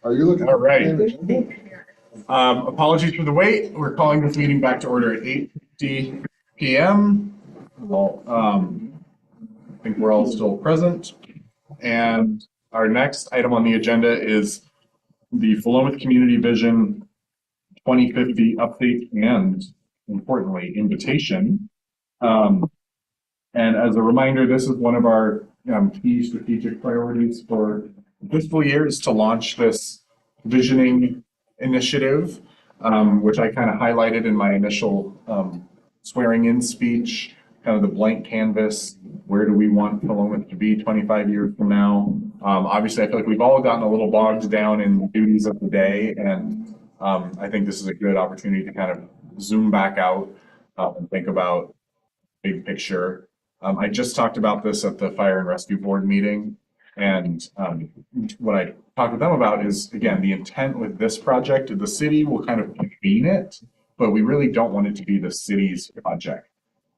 Are you looking? All right. Apologies for the wait. We're calling this meeting back to order at 8:50 p.m. I think we're all still present. And our next item on the agenda is the Philomath Community Vision 2050 update and, importantly, invitation. And as a reminder, this is one of our key strategic priorities for the fiscal year is to launch this visioning initiative, which I kind of highlighted in my initial swearing in speech, kind of the blank canvas. Where do we want Philomath to be 25 years from now? Obviously, I feel like we've all gotten a little bogged down in the duties of the day, and I think this is a good opportunity to kind of zoom back out and think about big picture. I just talked about this at the Fire and Rescue Board meeting, and what I talked with them about is, again, the intent with this project, the city will kind of convene it, but we really don't want it to be the city's project.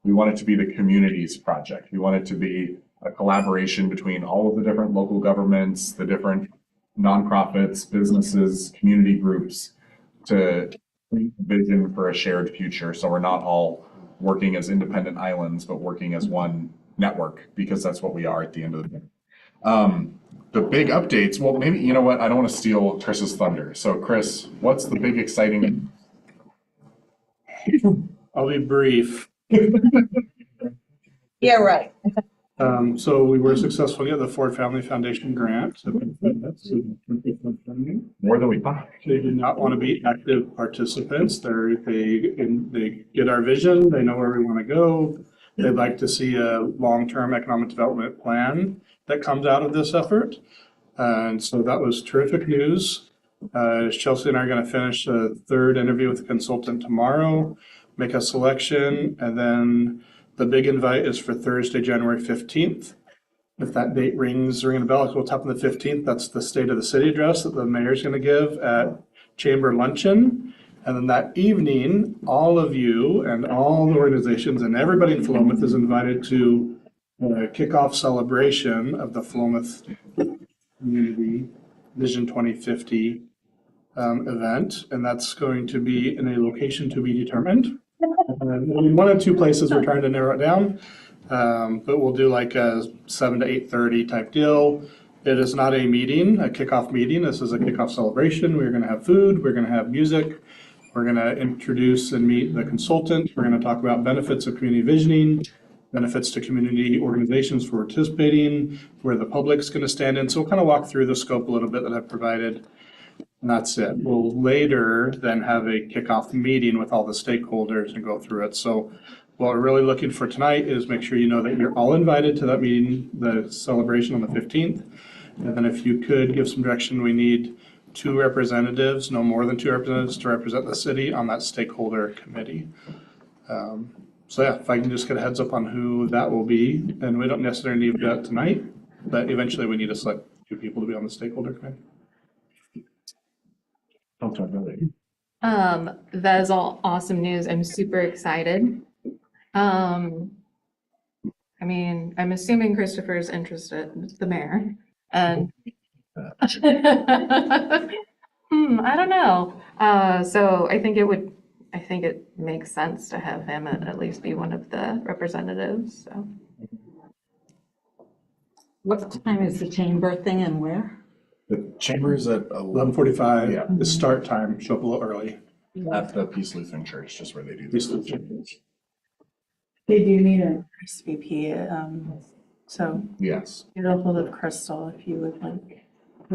We want it to be the community's project. We want it to be a collaboration between all of the different local governments, the different nonprofits, businesses, community groups to vision for a shared future. So we're not all working as independent islands, but working as one network, because that's what we are at the end of the day. The big updates, well, maybe, you know what, I don't want to steal Chris's thunder. So Chris, what's the big exciting? I'll be brief. Yeah, right. So we were successful in getting the Ford Family Foundation grant. More than we thought. They do not want to be active participants. They get our vision. They know where we want to go. They'd like to see a long-term economic development plan that comes out of this effort. And so that was terrific news. Chelsea and I are going to finish a third interview with the consultant tomorrow, make a selection, and then the big invite is for Thursday, January 15th. If that date rings, ringing a bell, it will top on the 15th. That's the State of the City address that the mayor's going to give at Chamber Luncheon. And then that evening, all of you and all the organizations and everybody in Philomath is invited to a kickoff celebration of the Philomath Community Vision 2050 event. And that's going to be in a location to be determined. One of two places, we're trying to narrow it down. But we'll do like a 7 to 8:30 type deal. It is not a meeting, a kickoff meeting. This is a kickoff celebration. We're going to have food. We're going to have music. We're going to introduce and meet the consultant. We're going to talk about benefits of community visioning, benefits to community organizations for participating, where the public's going to stand in. So we'll kind of walk through the scope a little bit that I've provided. And that's it. We'll later then have a kickoff meeting with all the stakeholders and go through it. So what we're really looking for tonight is make sure you know that you're all invited to that meeting, the celebration on the 15th. And then if you could give some direction, we need 2 representatives, no more than 2 representatives to represent the city on that stakeholder committee. So yeah, if I can just get a heads up on who that will be, and we don't necessarily need that tonight, but eventually we need to select 2 people to be on the stakeholder committee. That is all awesome news. I'm super excited. I mean, I'm assuming Christopher's interested, the mayor, and I don't know. So I think it makes sense to have him at least be one of the representatives, so. What time is the chamber thing and where? The chamber is at 11:45. Yeah. The start time, show up a little early. At the Peace Lutheran Church, just where they do Peace this. Lutheran. Did you need a? SVP, so Yes. get a hold of Crystal if you would like.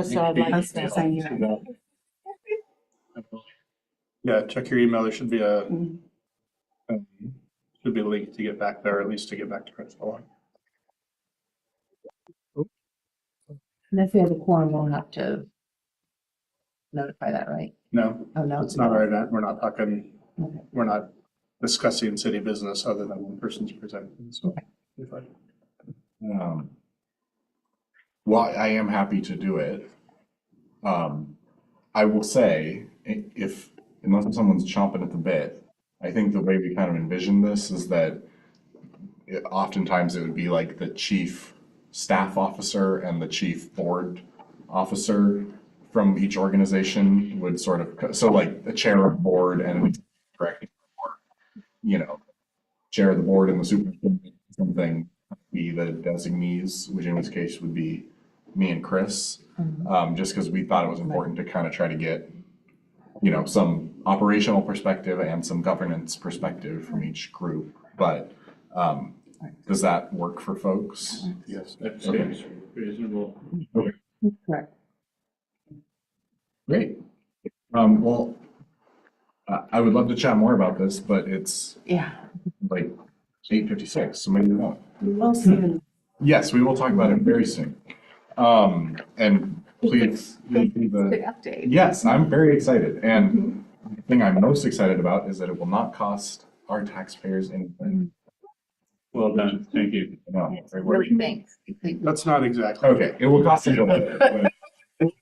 So I'd like Us to send you that. Yeah, check your email. There should be a Mhm. link to get back there, or at least to get back to Crystal. And if we have a quorum, we'll have to notify that, right? No, Oh, no. it's not our event. We're not talking, Okay. we're not discussing city business other than one person's presenting, so. If I- Well, I am happy to do it. I will say, unless someone's chomping at the bit, I think the way we kind of envision this is that oftentimes it would be like the chief staff officer and the chief board officer from each organization would sort of, so like a chair of the board and directing, or, you know, chair of the board and the superintendent, something, be the designees, which in this case would be me and Chris. Just because we thought it was important to kind of try to get, you know, some operational perspective and some governance perspective from each group. But does that work for folks? Yes, that seems reasonable. Correct. Great. Well, I would love to chat more about this, but it's Yeah. like 8:56, so maybe we won't. We'll see. Yes, we will talk about it very soon. And please, Big update. yes, I'm very excited. And the thing I'm most excited about is that it will not cost our taxpayers anything. Well done, thank you. No, Really, thanks. That's not exactly. okay, it will cost a little bit, but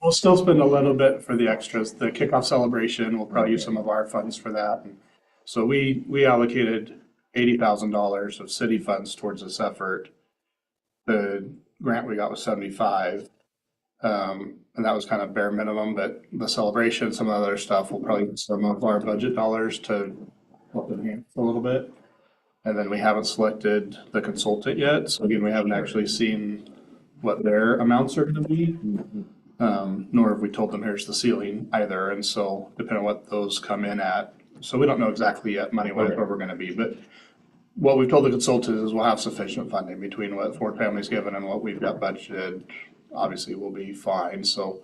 We'll still spend a little bit for the extras. The kickoff celebration, we'll probably use some of our funds for that. So we allocated $80,000 of city funds towards this effort. The grant we got was 75. And that was kind of bare minimum, but the celebration, some of the other stuff, will probably use some of our budget dollars to help enhance a little bit. And then we haven't selected the consultant yet. So again, we haven't actually seen what their amounts are going to be. Nor have we told them here's the ceiling either. And so depending on what those come in at, so we don't know exactly yet money-wise where we're gonna be, but what we've told the consultants is we'll have sufficient funding between what Ford Family's given and what we've got budgeted. Obviously, we'll be fine, so,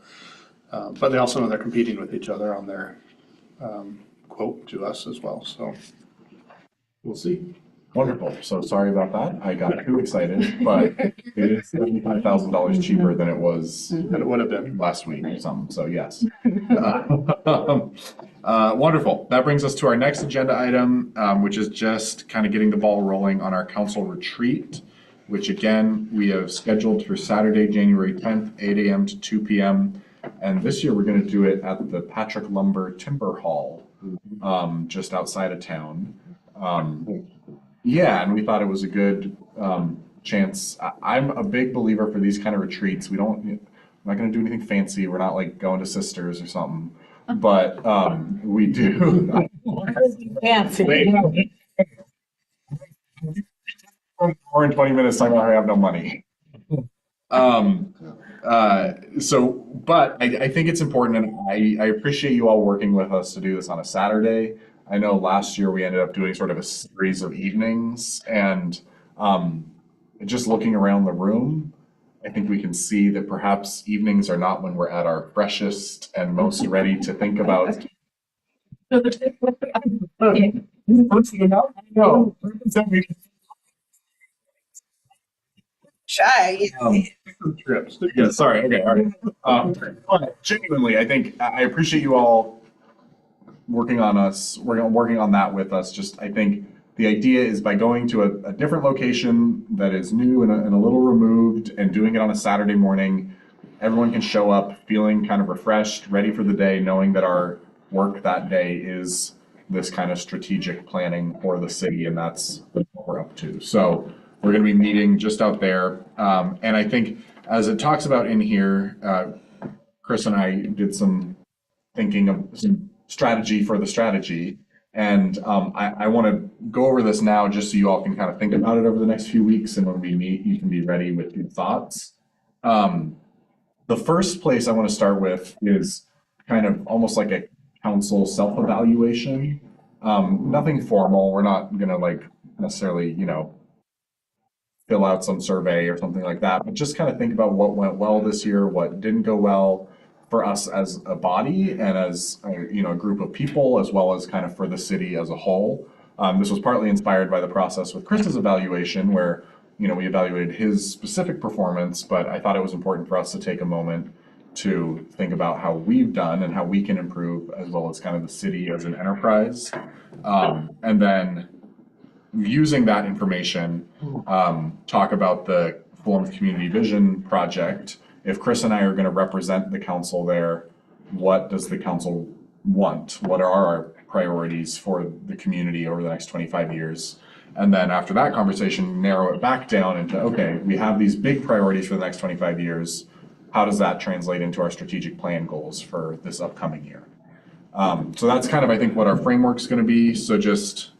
but they also know they're competing with each other on their, quote to us as well, so we'll see. wonderful. So sorry about that. I got too excited, but it is $75,000 cheaper than it was And it would have been. last week or something, so yes. Wonderful. That brings us to our next agenda item, which is just kind of getting the ball rolling on our council retreat, which again, we have scheduled for Saturday, January 10th, 8 a.m. to 2 p.m. And this year, we're going to do it at the Patrick Lumber Timber Hall, just outside of town. Yeah, and we thought it was a good chance. I'm a big believer for these kind of retreats. We're not going to do anything fancy. We're not like going to Sisters or something, but we do. Fancy. Or in 20 minutes, talking about how I have no money. But I think it's important, and I appreciate you all working with us to do this on a Saturday. I know last year we ended up doing sort of a series of evenings, and just looking around the room, I think we can see that perhaps evenings are not when we're at our freshest and most ready to think about. No. Shy. Trips. Yeah, sorry. Okay, all right. But genuinely, I think I appreciate you all working on that with us. Just I think the idea is by going to a different location that is new and a little removed and doing it on a Saturday morning, everyone can show up feeling kind of refreshed, ready for the day, knowing that our work that day is this kind of strategic planning for the city, and that's what we're up to. So we're going to be meeting just out there. And I think as it talks about in here, Chris and I did some thinking of some strategy for the strategy. And I want to go over this now just so you all can kind of think about it over the next few weeks. And when we meet, you can be ready with your thoughts. The first place I want to start with is kind of almost like a council self-evaluation. Nothing formal. We're not going to like necessarily, fill out some survey or something like that, but just kind of think about what went well this year, what didn't go well for us as a body and as a group of people, as well as kind of for the city as a whole. This was partly inspired by the process with Chris's evaluation, where we evaluated his specific performance, but I thought it was important for us to take a moment to think about how we've done and how we can improve, as well as kind of the city as an enterprise, and then using that information, talk about the Philomath Community Vision Project. If Chris and I are going to represent the council there, what does the council want? What are our priorities for the community over the next 25 years? And then after that conversation, narrow it back down into, okay, we have these big priorities for the next 25 years. how does that translate into our strategic plan goals for this upcoming year? So that's kind of, I think, what our framework's going to be. So just,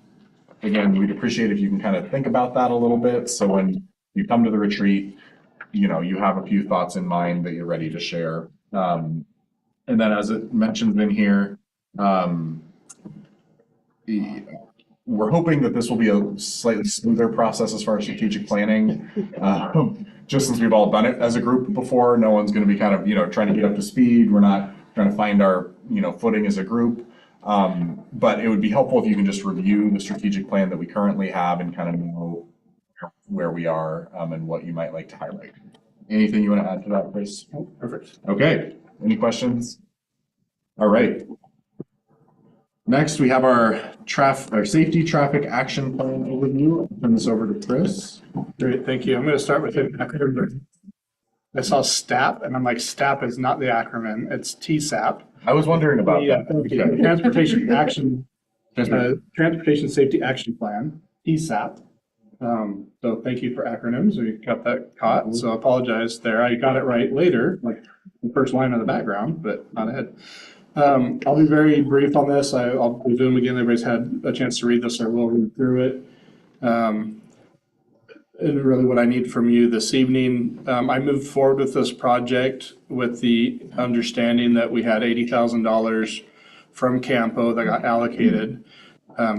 again, we'd appreciate if you can kind of think about that a little bit. So when you come to the retreat, you know, you have a few thoughts in mind that you're ready to share. And then as it mentions in here, we're hoping that this will be a slightly smoother process as far as strategic planning. Just since we've all done it as a group before, no one's going to be kind of, you know, trying to get up to speed. We're not trying to find our, you know, footing as a group. But it would be helpful if you can just review the strategic plan that we currently have and kind of know where we are and what you might like to highlight. Anything you want to add to that, Chris? Perfect. Okay. Any questions? All right. Next, we have our safety traffic action plan overview. I'll turn this over to Chris. Great, thank you. I'm going to start with an acronym. I saw STAP, and I'm like, STAP is not the acronym, it's TSAP. I was wondering about that. Okay. Transportation Safety Action Plan, TSAP. So thank you for acronyms. We got that caught, so I apologize there. I got it right later, like the first line of the background, but not ahead. I'll be very brief on this. I'll be doing again. Everybody's had a chance to read this, so I will read through it. And really what I need from you this evening, I moved forward with this project with the understanding that we had $80,000 from Campo that got allocated.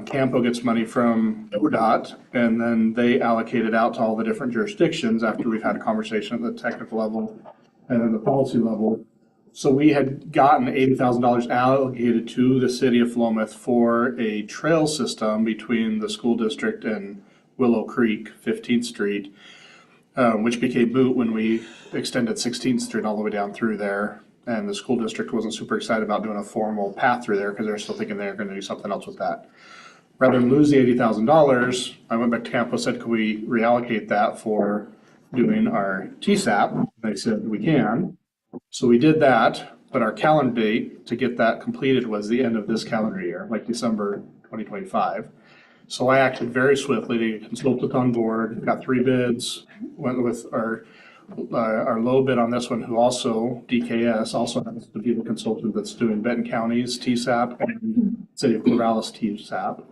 Campo gets money from ODOT, and then they allocate it out to all the different jurisdictions after we've had a conversation at the technical level and then the policy level. So we had gotten $80,000 allocated to the city of Philomath for a trail system between the school district and Willow Creek, 15th Street, which became moot when we extended 16th Street all the way down through there. And the school district wasn't super excited about doing a formal path through there because they're still thinking they're going to do something else with that. Rather than lose the $80,000, I went back to Campo, said, could we reallocate that for doing our TSAP? They said we can. So we did that, but our calendar date to get that completed was the end of this calendar year, like December 2025. So I acted very swiftly to get a consultant on board, got 3 bids, went with our low bid on this one, who also, DKS, also happens to be the consultant that's doing Benton County's TSAP and City of Corvallis TSAP,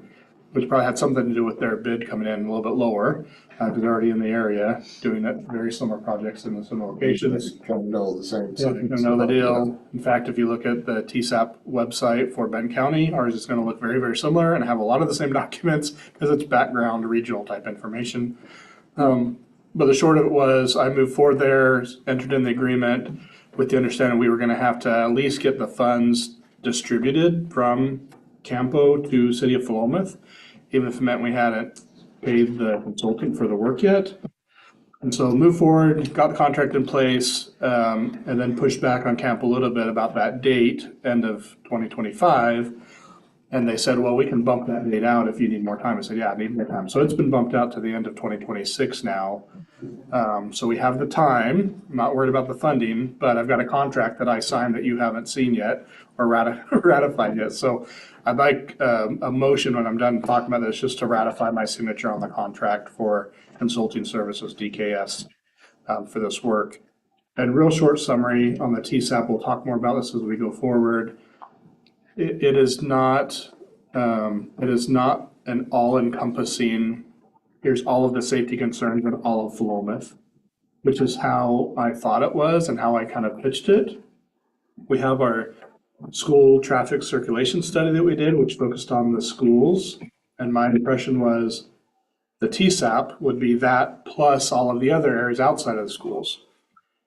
which probably had something to do with their bid coming in a little bit lower, because they're already in the area doing very similar projects in the similar locations. Kind of know the same Yeah, thing. you know the deal. In fact, if you look at the TSAP website for Benton County, ours is going to look very, very similar and have a lot of the same documents because it's background regional type information. But the short of it was I moved forward there, entered in the agreement with the understanding we were going to have to at least get the funds distributed from Campo to City of Philomath, even if it meant we hadn't paid the consultant for the work yet. And so moved forward, got the contract in place, and then pushed back on Campo a little bit about that date, end of 2025. And they said, well, we can bump that date out if you need more time. I said, yeah, I need more time. So it's been bumped out to the end of 2026 now. So we have the time. I'm not worried about the funding, but I've got a contract that I signed that you haven't seen yet or ratified yet. So I'd like a motion when I'm done talking about this, just to ratify my signature on the contract for consulting services, DKS, for this work. And real short summary on the TSAP, we'll talk more about this as we go forward. It is not an all-encompassing, here's all of the safety concerns in all of Philomath, which is how I thought it was and how I kind of pitched it. We have our school traffic circulation study that we did, which focused on the schools. And my impression was the TSAP would be that plus all of the other areas outside of the schools.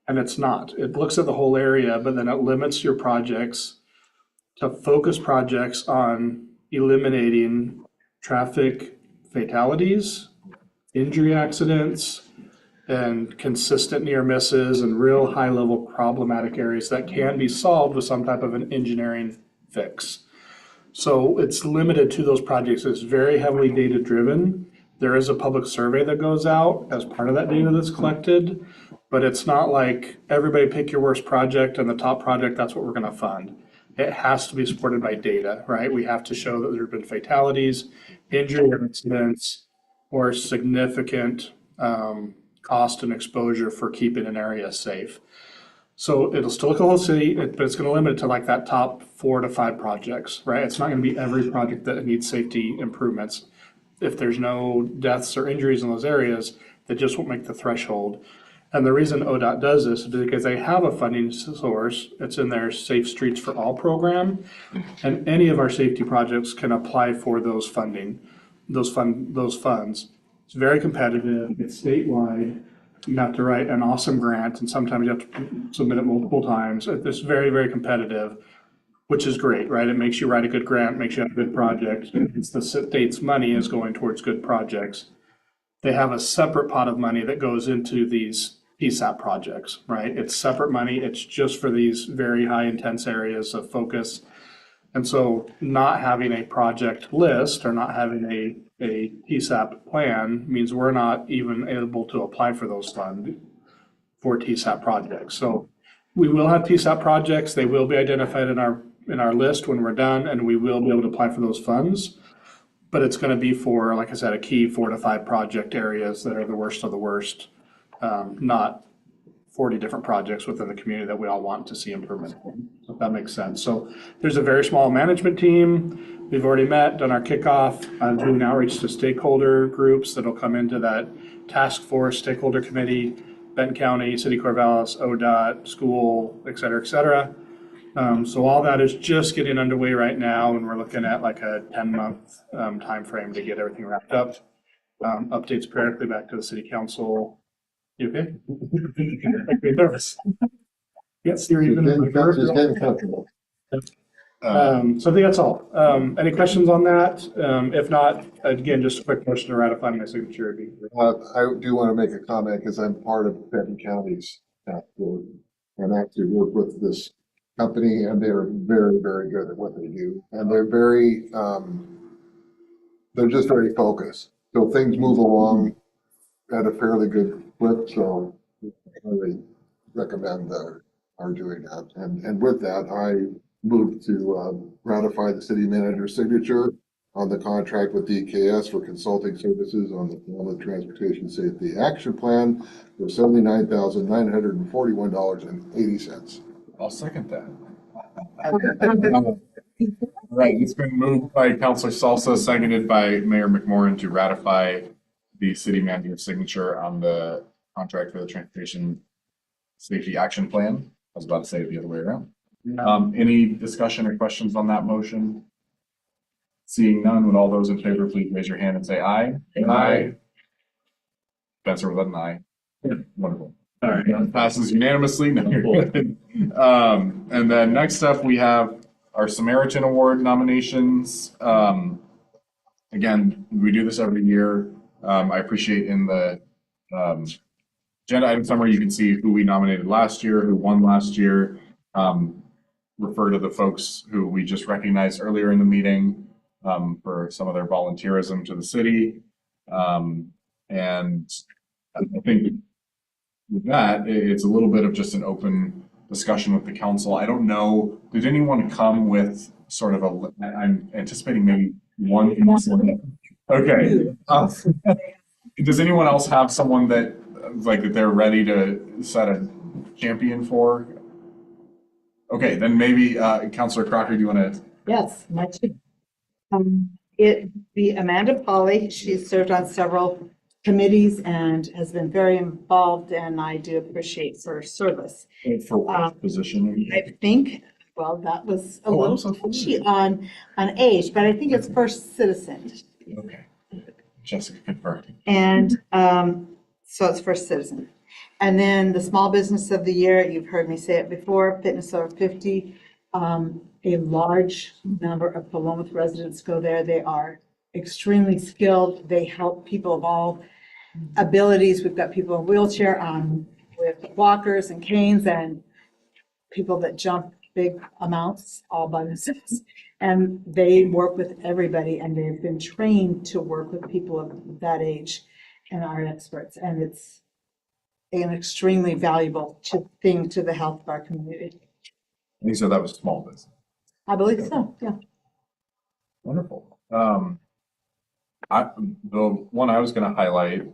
And it's not. It looks at the whole area, but then it limits your projects to focus projects on eliminating traffic fatalities, injury accidents, and consistent near misses and real high level problematic areas that can be solved with some type of an engineering fix. So it's limited to those projects. It's very heavily data driven. There is a public survey that goes out as part of that data that's collected, but it's not like everybody pick your worst project and the top project, that's what we're going to fund. It has to be supported by data, right? We have to show that there have been fatalities, injury incidents, or significant cost and exposure for keeping an area safe. So it'll still look at the whole city, but it's gonna limit it to like that top 4 to 5 projects, right? It's not gonna be every project that needs safety improvements. If there's no deaths or injuries in those areas, that just won't make the threshold. And the reason ODOT does this is because they have a funding source. It's in their Safe Streets for All program. And any of our safety projects can apply for those funding, those funds. It's very competitive, it's statewide. You have to write an awesome grant, and sometimes you have to submit it multiple times. It's very, very competitive, which is great, right? It makes you write a good grant, makes you have a good project. It's the state's money is going towards good projects. They have a separate pot of money that goes into these PSAP projects, right? It's separate money. It's just for these very high intense areas of focus. And so not having a project list or not having a PSAP plan means we're not even able to apply for those funds for TSAP projects. So we will have TSAP projects. They will be identified in our list when we're done, and we will be able to apply for those funds. But it's going to be for, like I said, a key 4 to 5 project areas that are the worst of the worst, not 40 different projects within the community that we all want to see improvement in, if that makes sense. So there's a very small management team. We've already met, done our kickoff. I'm doing outreach to stakeholder groups that'll come into that task force, stakeholder committee, Benton County, City Corvallis, ODOT, school, et cetera, et cetera. So all that is just getting underway right now, and we're looking at like a 10-month timeframe to get everything wrapped up. Updates periodically back to the city council. You okay? You're nervous. Yes, you're even. Just getting comfortable. So I think that's all. Any questions on that? If not, again, just a quick motion to ratify my signature would be. I do want to make a comment because I'm part of Benton County's task force and actually work with this company, and they're very, very good at what they do. And they're they're just very focused. So things move along at a fairly good clip. So I really recommend our doing that. And with that, I move to ratify the city manager's signature on the contract with DKS for consulting services on the Philomath Transportation Safety Action Plan for $79,941.80. I'll second that. Right, it's been moved by Councilor Salsa, seconded by Mayor McMorrin to ratify the city manager's signature on the contract for the Transportation Safety Action Plan. I was about to say it the other way around. Any discussion or questions on that motion? Seeing none, would all those in favor please raise your hand and say aye? Aye. Spencer, was that an aye? Yeah. Wonderful. All right. That passes unanimously. No, you're good. And then next up, we have our Samaritan Award nominations. Again, we do this every year. I appreciate in the agenda item summary, you can see who we nominated last year, who won last year. Refer to the folks who we just recognized earlier in the meeting for some of their volunteerism to the city. And I think with that, it's a little bit of just an open discussion with the council. I don't know, did anyone come with sort of I'm anticipating maybe one. Okay. Does anyone else have someone that that they're ready to set a champion for? Okay, then maybe Councilor Crocker, do you want to? Yes, my two. It be Amanda Polly. She's served on several committees and has been very involved, and I do appreciate her service. For what position? I think, well, that was a little touchy on age, but I think it's first citizen. Okay. Jessica confirmed. And so it's first citizen. And then the small business of the year, you've heard me say it before, Fitness Over 50. A large number of Philomath residents go there. They are extremely skilled. They help people of all abilities. We've got people in wheelchair with walkers and canes, and people that jump big amounts all by themselves. And they work with everybody, and they've been trained to work with people of that age and are experts. And it's an extremely valuable thing to the health of our community. And you said that was small business. I believe so, yeah. Wonderful. The one I was going to highlight,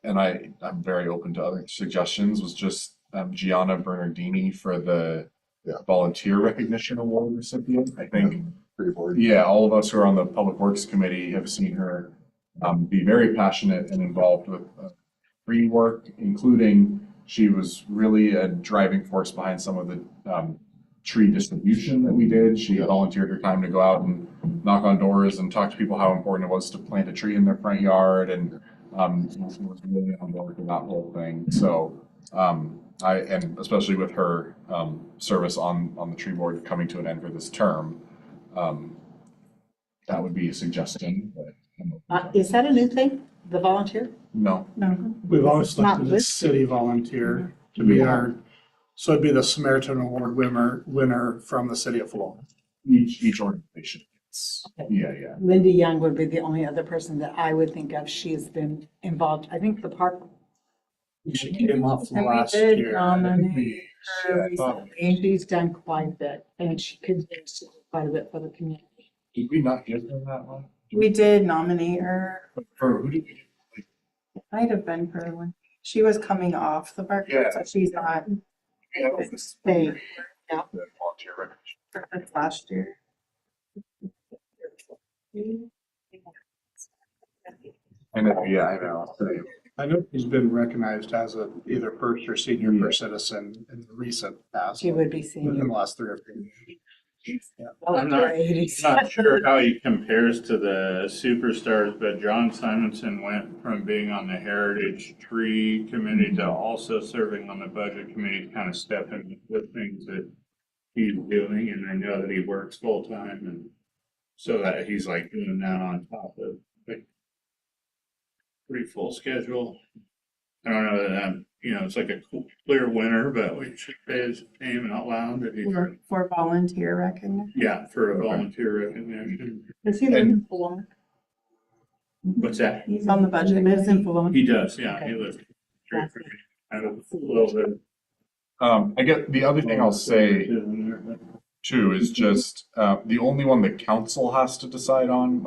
and I'm very open to other suggestions, was just Gianna Bernardini for the Yeah. Volunteer Recognition Award recipient. I think, Pretty bored. yeah, all of us who are on the Public Works Committee have seen her be very passionate and involved with green work, including she was really a driving force behind some of the tree distribution that we did. She volunteered her time to go out and knock on doors and talk to people how important it was to plant a tree in their front yard, and was really on board with that whole thing. So and especially with her service on the tree board coming to an end for this term, that would be a suggestion. But Is that a new thing, the volunteer? no, We've always Not looked at a listed. city volunteer to be our, so it'd be the Samaritan Award winner from the city of Florida. each organization. Yeah. Linda Young would be the only other person that I would think of. She has been involved. I think the park. She came off And we last did year. nominate her recently. She's done quite a bit, and she continues to do quite a bit for the community. Did we not give her that one? We did nominate her. For who did we? Might have been her when she was coming off the park, Yeah. so she's not. Yeah, They, the volunteer recognition. That's last year. I know, yeah, I know. I know he's been recognized as a either first or senior first citizen in the recent past. she would be Within senior. the last 3 or 4 years. I'm not sure how he compares to the superstars, but John Simonson went from being on the Heritage Tree Committee to also serving on the Budget Committee, kind of stepping with things that he's doing, and I know that he works full time, and so that he's like doing that on top of like pretty full schedule. I don't know that it's like a clear winner, but we should say his name out loud. That he's, For volunteer recognition. yeah, for a volunteer recognition. Does he live in Fulham? What's that? He's on the budget. He lives in committee. Fulham. He does, yeah. He lives kind of a little bit. I get the other thing I'll say too is just the only one that council has to decide on,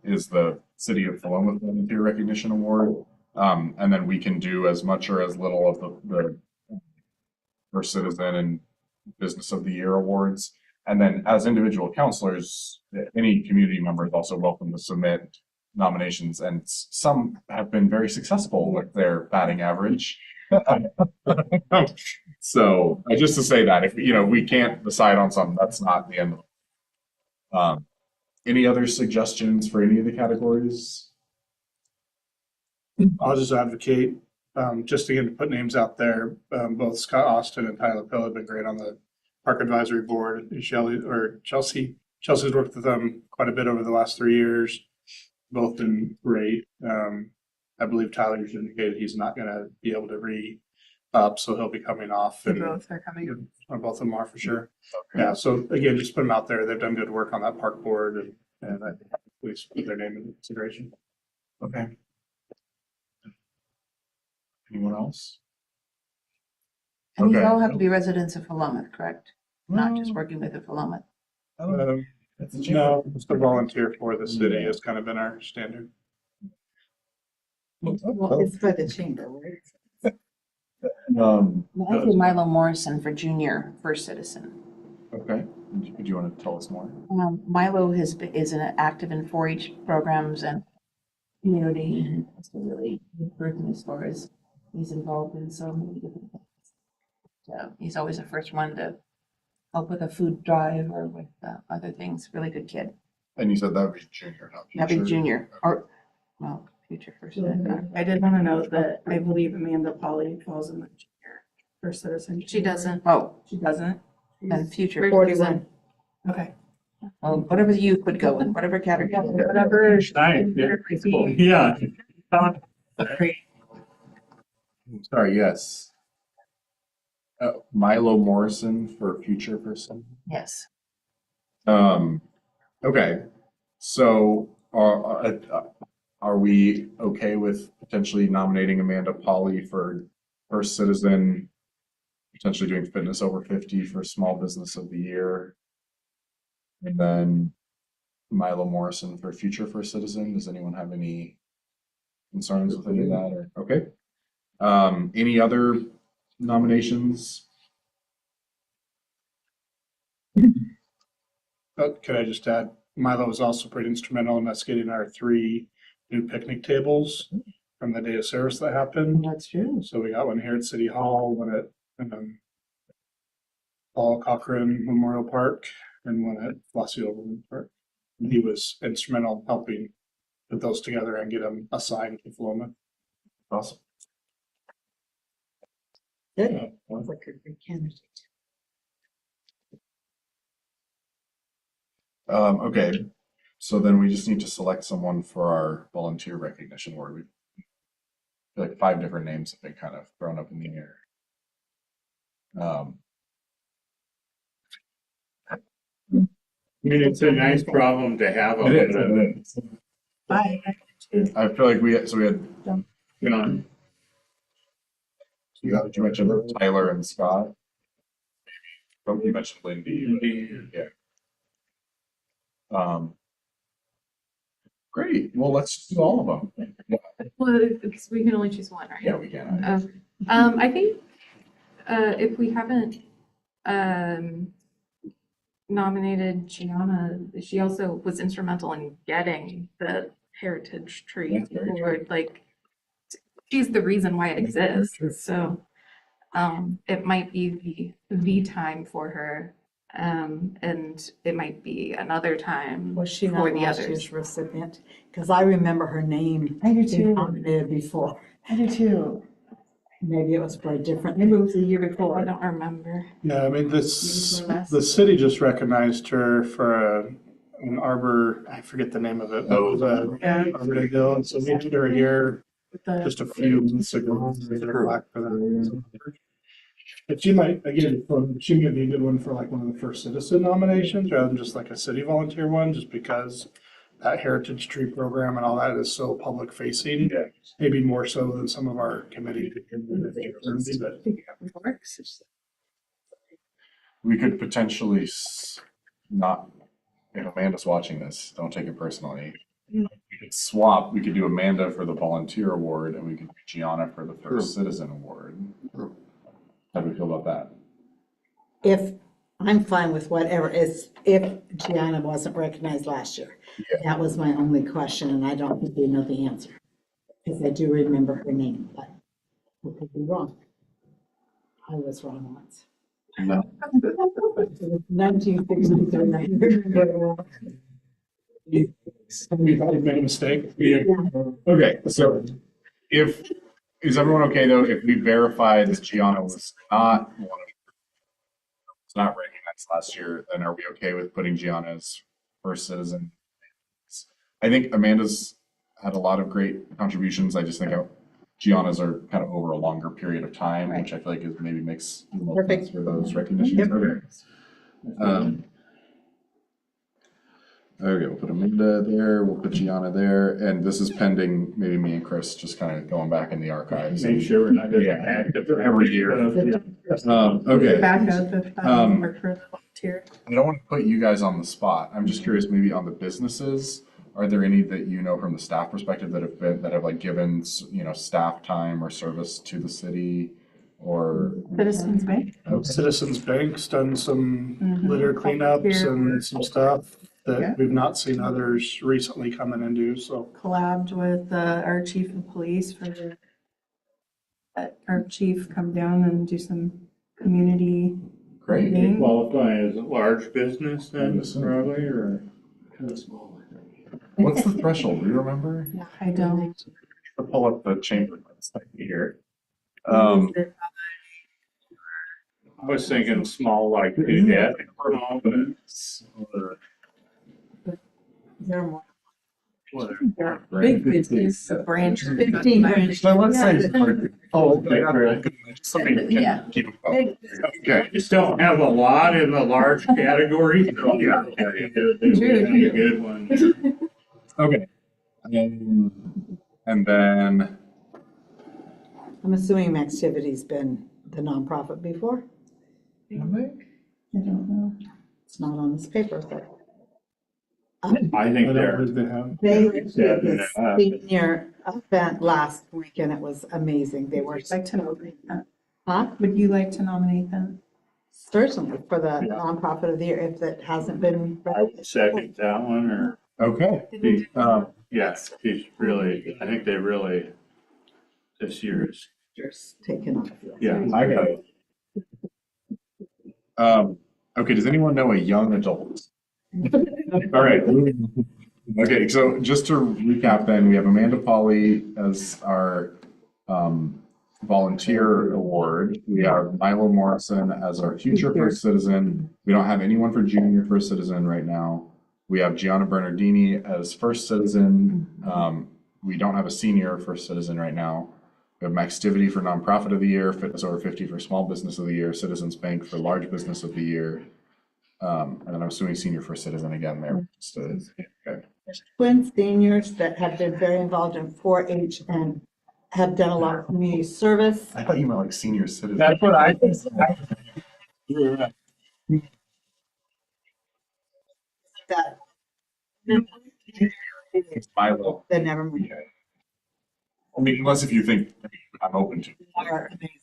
is the City of Philomath Volunteer Recognition Award. And then we can do as much or as little of the First Citizen and Business of the Year awards. And then as individual counselors, any community member is also welcome to submit nominations, and some have been very successful with their batting average. So just to say that if we can't decide on something, that's not the end of it. Any other suggestions for any of the categories? I'll just advocate, just again, to put names out there. Both Scott Austin and Tyler Pill have been great on the Park Advisory Board. Chelsea's worked with them quite a bit over the last 3 years. Both been great. I believe Tyler's indicated he's not going to be able to re-up, so he'll be coming off. They And both are coming up. or both of them are for sure. Okay. Yeah, so again, just put them out there. They've done good work on that park board, and I think we should put their name in consideration. Okay. Anyone else? And these Okay. all have to be residents of Philomath, correct? Not just working with the Philomath. No, just to volunteer for the city has kind of been our standard. Well, it's by the chamber, right? I say Milo Morrison for junior first citizen. Okay. Do you want to tell us more? Milo is active in 4-H programs and community, and it's a really good person as far as he's involved in so many different things. So he's always the first one to help with a food drive or with other things. Really good kid. And you said that would be junior, not future. That'd be junior or, well, future first. I did want to note that I believe Amanda Polly falls in the junior first citizen. She doesn't. Oh, She doesn't? then future. First 41. Okay. Well, whatever the youth would go in, whatever category. Whatever. Nice, yeah. Sorry, yes. Milo Morrison for future person. Yes. Okay. So are we okay with potentially nominating Amanda Polly for First Citizen, potentially doing Fitness Over 50 for Small Business of the Year, and then Milo Morrison for Future First Citizen? Does anyone have any concerns with any of that? Or okay. Any other nominations? Could I just add, Milo was also pretty instrumental in us getting our 3 new picnic tables from the day of service that happened. That's true. So we got one here at City Hall, one at Paul Cochran Memorial Park, and one at Flossie Overland Park. And he was instrumental in helping put those together and get them assigned to Philomath. Awesome. Good. Sounds like a great candidate. Okay, so then we just need to select someone for our volunteer recognition award. We feel like 5 different names have been kind of thrown up in the air. I mean, it's a nice problem to have. It is. Bye. I feel like we had, You know, you mentioned Tyler and Scott. Oh, you mentioned Lindy. Yeah. Great. Well, let's do all of them. Well, because we can only choose one, right? Yeah, we can. I think if we haven't nominated Gianna, she also was instrumental in getting the heritage tree That's very true. forward. Like, she's the reason why it exists. So it might be the time for her. And it might be another time Was she for not the last others. year's recipient? Because I remember her name I do being too. nominated before. I do too. Maybe it was for a different. Maybe it was the year I before. don't remember. Yeah, I mean, Maybe for less. the city just recognized her for an arbor, I forget the name of it. But it was a Arbor Day Deal, and so we had her here just a few months ago. We did her plaque for that. But she might, again, she might be a good one for like one of the first citizen nominations rather than just like a city volunteer one, just because that heritage tree program and all that is so public facing. Yeah. Maybe more so than some of our committee. We could potentially not, if Amanda's watching this, don't take it personally. We could swap, we could do Amanda for the volunteer award and we could do Gianna for the first citizen award. How do we feel about that? If, I'm fine with whatever, is if Gianna wasn't recognized last year. Yeah. That was my only question, and I don't think we know the answer. Because I do remember her name, but I could be wrong. I was wrong once. No. 1963. We thought we made a mistake. Okay, so is everyone okay though, if we verify that Gianna was not one of, was not recognized last year, then are we okay with putting Gianna as first citizen? I think Amanda's had a lot of great contributions. I just think Gianna's are kind of over a longer period of time, which I feel like maybe makes the most sense for those recognitions. Yep. Okay. Okay, we'll put Amanda there, we'll put Gianna there, and this is pending, maybe me and Chris just kind of going back in the archives. make sure we're not just Yeah. active Every year. Okay. Back up if work for the volunteer. I don't want to put you guys on the spot. I'm just curious, maybe on the businesses, are there any that you know from the staff perspective that have like given, staff time or service to the city or? Citizens Bank. Citizens Bank's done some litter cleanups and some stuff that we've not seen others recently come in and do, so. Collabed with our chief of police for our chief come down and do some community. Great. thing. Qualify as a large business then, probably, or? Kind of small. What's the threshold? Do you remember? I don't. Pull up the chamber here. I was thinking small, like that, small, but They're more. whatever. Big business, branch. 15 branches. So let's say. Oh, okay. Somebody Yeah. can keep up. Okay. You still have a lot in the large category. So yeah. True. Good one. Okay. And then, I'm assuming Activity's been the nonprofit before. I don't know. It's not on this paper, but I think I don't they're. believe they have. they Yeah, did the senior event last week and it was amazing. They were, Would you like to nominate them? huh? Would you like to nominate them? Certainly for the Yeah. nonprofit of the year, if it hasn't been. I would second that one, or, Okay. yes, she's really, I think they really, this year's, Just taken off. Yeah, I got it. Okay, does anyone know a young adult? All right. Okay, so just to recap then, we have Amanda Polly as our volunteer award. We have Milo Morrison as our future first citizen. We don't have anyone for junior first citizen right now. We have Gianna Bernardini as first citizen. We don't have a senior first citizen right now. We have Maxtivity for nonprofit of the year, Fitness Over 50 for small business of the year, Citizens Bank for large business of the year. And then I'm assuming senior first citizen again there. Okay. There's twin seniors that have been very involved in 4-H and have done a lot of community service. I thought you meant like senior citizen. that's what I think. Yeah. That It's Milo. they never mind. I mean, unless if you think I'm open to. Are amazing.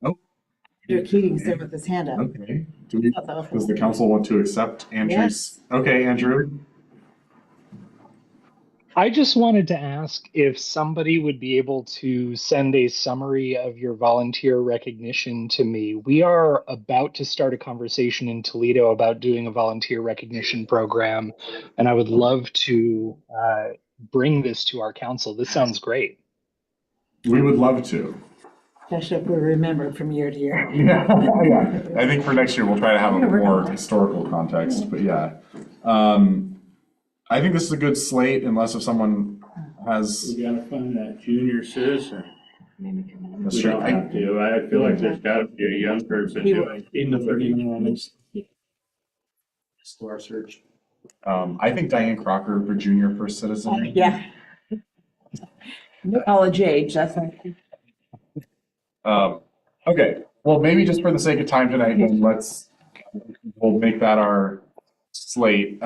Oh. Drew Keating's there with his hand up. Okay. Does the council want to accept Andrew's? Okay, Andrew. I just wanted to ask if somebody would be able to send a summary of your volunteer recognition to me. We are about to start a conversation in Toledo about doing a volunteer recognition program, and I would love to bring this to our council. This sounds great. We would love to. Especially if we remember from year to year. Yeah, yeah. I think for next year, we'll try to have a more historical context, but yeah. I think this is a good slate unless if someone has. We gotta find that junior citizen. That's We true. don't have to, I feel like there's gotta be a young person doing. In the 30 minutes. To our search. I think Diane Crocker for junior first citizen. Yeah. No college age, that's like. Okay, well, maybe just for the sake of time tonight, then we'll make that our slate.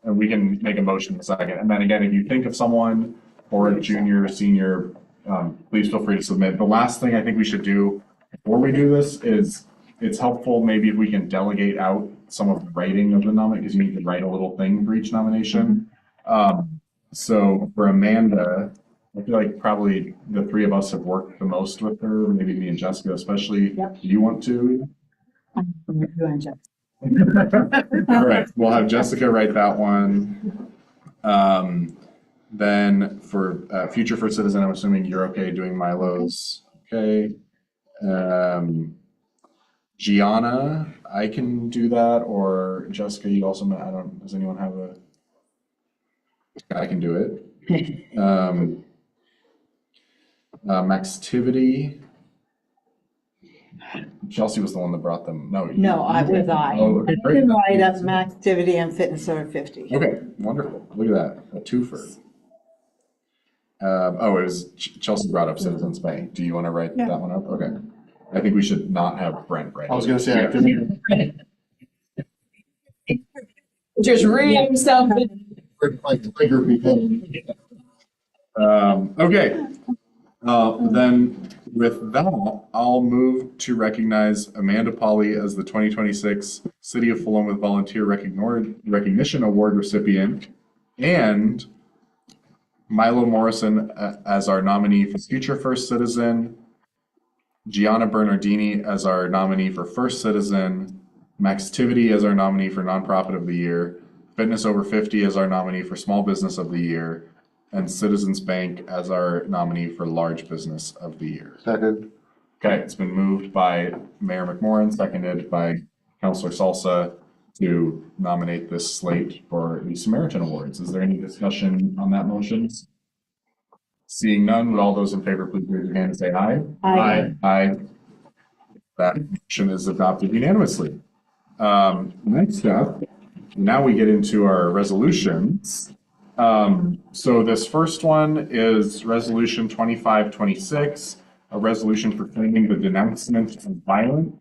And we can make a motion in a second. And then again, if you think of someone or a junior or senior, please feel free to submit. The last thing I think we should do before we do this is it's helpful maybe if we can delegate out some of the writing of the nomination, because you need to write a little thing for each nomination. So for Amanda, I feel like probably the three of us have worked the most with her, maybe me and Jessica especially. Yep. Do you want to? Doing just- All right, we'll have Jessica write that one. Then for future first citizen, I'm assuming you're okay doing Milo's. Okay. Gianna, I can do that, or Jessica, you also, I don't, does anyone have a? I can do it. Maxtivity. Chelsea was the one that brought them. No, I was I. Oh, okay, I great. can write up Maxtivity and Fitness Over 50. Okay, wonderful. Look at that, a twofer. It was Chelsea brought up Citizens Bank. Do you want to write that one up? Okay. I think we should not have Brent write it. I was gonna say, I couldn't. Just read something. Like trigger because. Okay. Then with that, I'll move to recognize Amanda Polly as the 2026 City of Philomath Volunteer Recognition Award recipient, and Milo Morrison as our nominee for Future First Citizen, Gianna Bernardini as our nominee for First Citizen, Maxtivity as our nominee for Nonprofit of the Year, Fitness Over 50 as our nominee for Small Business of the Year, and Citizens Bank as our nominee for Large Business of the Year. Second. Okay, it's been moved by Mayor McMorrin, seconded by Councilor Salsa to nominate this slate for the Samaritan Awards. Is there any discussion on that motion? Seeing none, would all those in favor please raise your hand and say aye? Aye. Aye. That motion is adopted unanimously. Next up, now we get into our resolutions. So this first one is Resolution 2526, a resolution proclaiming the denouncement of violence.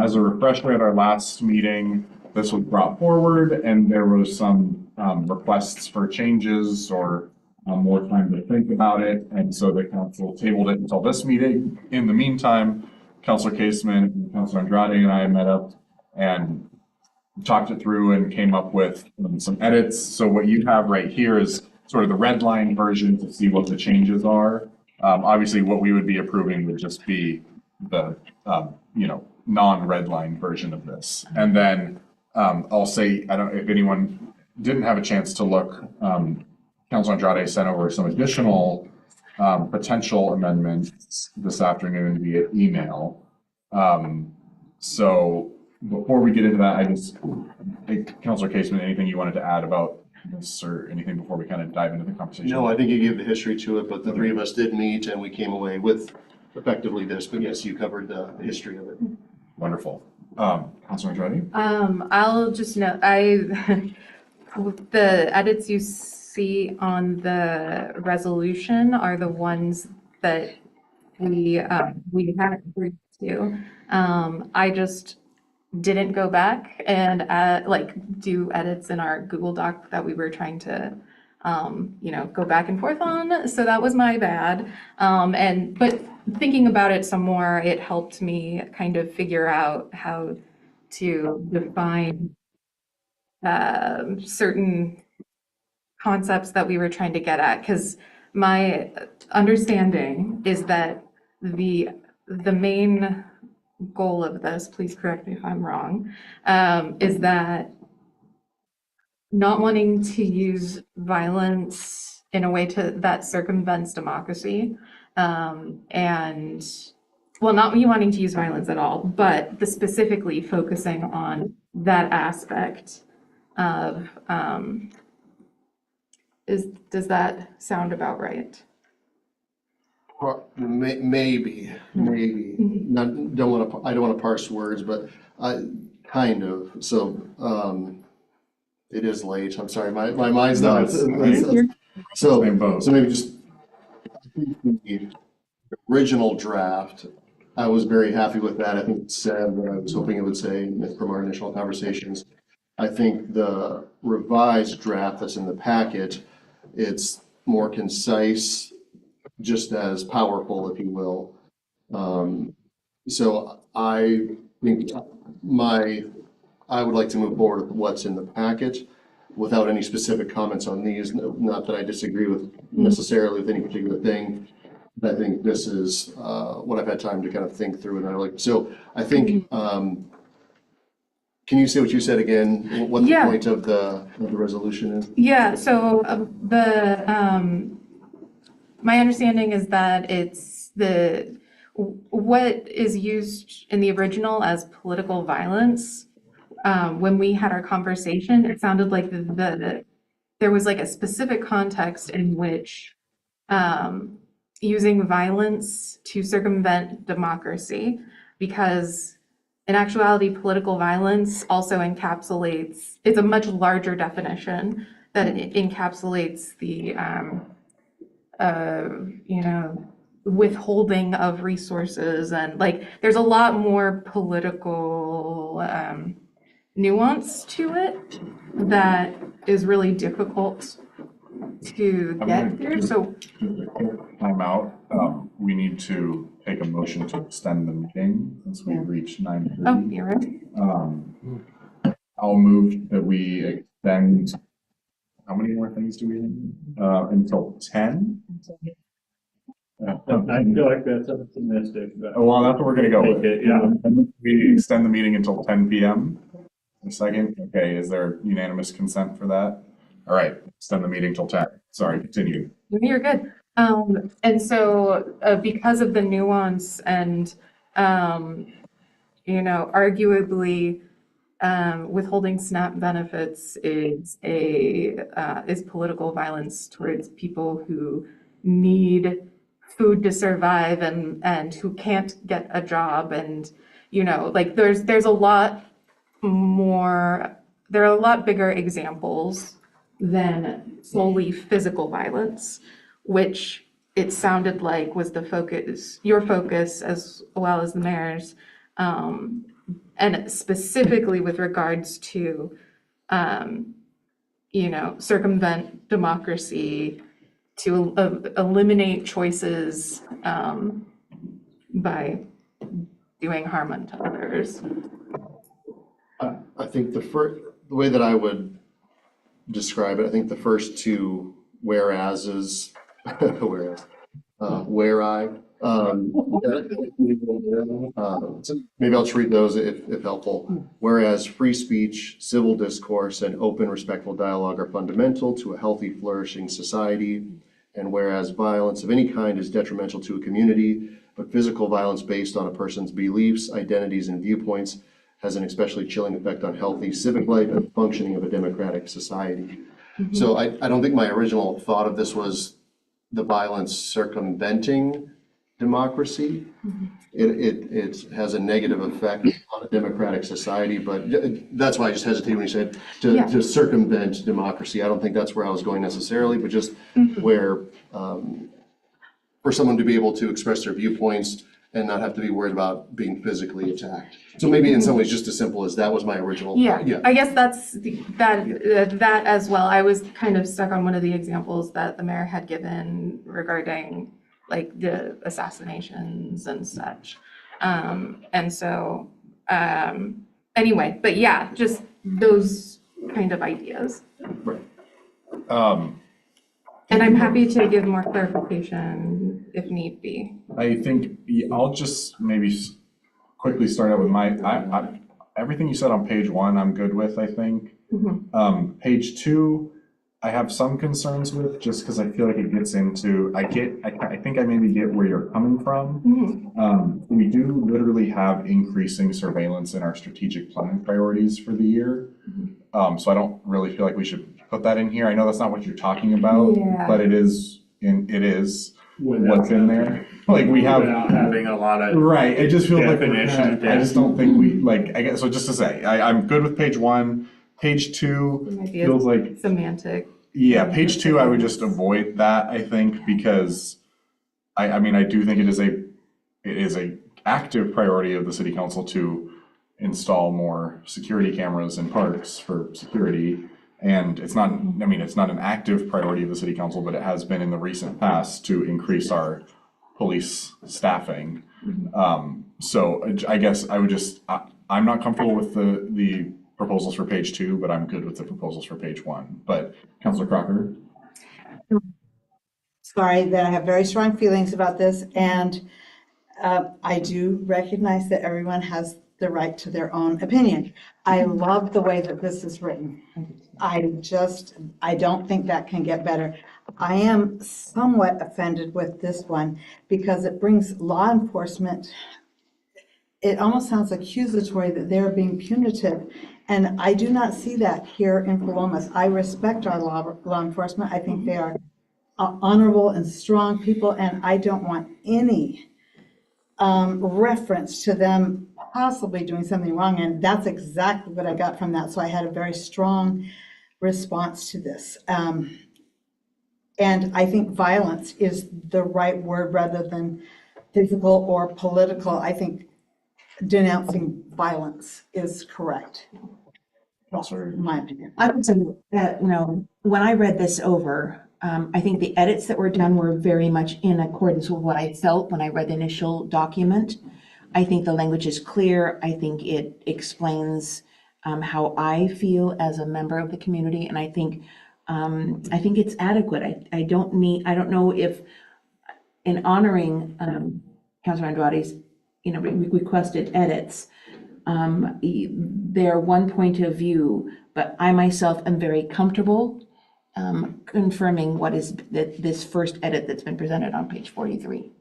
As a refresher, at our last meeting, this was brought forward and there was some requests for changes or more time to think about it, and so the council tabled it until this meeting. In the meantime, Councilor Caseman and Councilor Andrade and I met up and talked it through and came up with some edits. So what you have right here is sort of the red line version to see what the changes are. Obviously, what we would be approving would just be the, non-red line version of this. And then I'll say, I don't, if anyone didn't have a chance to look, Councilor Andrade sent over some additional potential amendments this afternoon via email. So before we get into that, Councilor Caseman, anything you wanted to add about this or anything before we kind of dive into the conversation? No, I think you gave the history to it, but the three of us did meet and we came away with effectively this, but yes, you covered the history of it. Wonderful. Councilor Andrade? I'll just note, the edits you see on the resolution are the ones that we had agreed to. I just didn't go back and do edits in our Google Doc that we were trying to go back and forth on. So that was my bad. But thinking about it some more, it helped me kind of figure out how to define certain concepts that we were trying to get at. Because my understanding is that the main goal of this, please correct me if I'm wrong, is that not wanting to use violence in a way that circumvents democracy, and well, not me wanting to use violence at all, but specifically focusing on that aspect of, does that sound about right? Maybe, not, I don't want to parse words, but kind of, so, it is late, I'm sorry, my mind's No, not. it's- So Same boat. maybe just, I think the original draft, I was very happy with that, I think it said what I was hoping it would say from our initial conversations. I think the revised draft that's in the packet, it's more concise, just as powerful, if you will. So I think I would like to move forward with what's in the packet without any specific comments on these. Not that I disagree with necessarily with any particular thing, but I think this is what I've had time to kind of think through, and I like. So I think. Can you say what you said again? What the point of the resolution is? Yeah. So my understanding is that it's what is used in the original as political violence. When we had our conversation, it sounded like there was like a specific context in which using violence to circumvent democracy, because in actuality, political violence also encapsulates, it's a much larger definition that it encapsulates the withholding of resources, and there's a lot more political nuance to it that is really difficult to get through. So Time out. We need to take a motion to extend the meeting since we've reached 9:30. oh, you're right. I'll move that we extend, how many more things do we need? Until 10? I feel like that's optimistic, but. Well, that's what we're gonna go with. Take it, yeah. We extend the meeting until 10 p.m. A second, okay, is there unanimous consent for that? All right, extend the meeting till 10. Sorry, continue. You're good. And so because of the nuance and, arguably, withholding SNAP benefits is political violence towards people who need food to survive and who can't get a job. And, there's a lot more, there are a lot bigger examples than solely physical violence, which it sounded like was the focus, your focus as well as the mayor's, and specifically with regards to, circumvent democracy eliminate choices by doing harm unto others. I think the way that I would describe it, I think the first two whereases, maybe I'll just read those if helpful. Whereas free speech, civil discourse, and open, respectful dialogue are fundamental to a healthy, flourishing society. And whereas violence of any kind is detrimental to a community, but physical violence based on a person's beliefs, identities, and viewpoints has an especially chilling effect on healthy civic life and functioning of a democratic society. So I don't think my original thought of this was the violence circumventing democracy. It has a negative effect on a democratic society, but that's why I just hesitated when you said to circumvent democracy. I don't think that's where I was going necessarily, but just where for someone to be able to express their viewpoints and not have to be worried about being physically attacked. So maybe in some ways just as simple as that was my original. Yeah. I guess that's that as well. I was kind of stuck on one of the examples that the mayor had given regarding like the assassinations and such. And so anyway, but yeah, just those kind of ideas. Right. And I'm happy to give more clarification if need be. I think I'll just maybe quickly start out with I everything you said on page 1, I'm good with, I think. Page 2, I have some concerns with, just because I feel like it gets into, I think I maybe get where you're coming from. We do literally have increasing surveillance in our strategic planning priorities for the year. So I don't really feel like we should put that in here. I know that's not what you're talking about, but it is what's in there. Like we have without having a lot of right. It just feels like definition. I just don't think we like. I guess so. Just to say, I'm good with page 1. Page 2 feels like semantic. Yeah, page 2, I would just avoid that. I think because I mean I do think it is a active priority of the city council to install more security cameras in parks for security. And it's not, I mean, it's not an active priority of the city council, but it has been in the recent past to increase our police staffing. So I guess I would just, I'm not comfortable with the proposals for page 2, but I'm good with the proposals for page 1. But Councilor Crocker? Sorry that I have very strong feelings about this, and I do recognize that everyone has the right to their own opinion. I love the way that this is written. I don't think that can get better. I am somewhat offended with this one because it brings law enforcement, it almost sounds accusatory that they're being punitive. And I do not see that here in Philomath. I respect our law enforcement. I think they are honorable and strong people, and I don't want any reference to them possibly doing something wrong, and that's exactly what I got from that. So I had a very strong response to this. And I think violence is the right word rather than physical or political. I think denouncing violence is correct. Also, in my opinion. I would say that, when I read this over, I think the edits that were done were very much in accordance with what I felt when I read the initial document. I think the language is clear. I think it explains how I feel as a member of the community, and I think it's adequate. I don't know if in honoring Councilor Andrade's requested edits, they're one point of view, but I myself am very comfortable confirming what is this first edit that's been presented on page 43.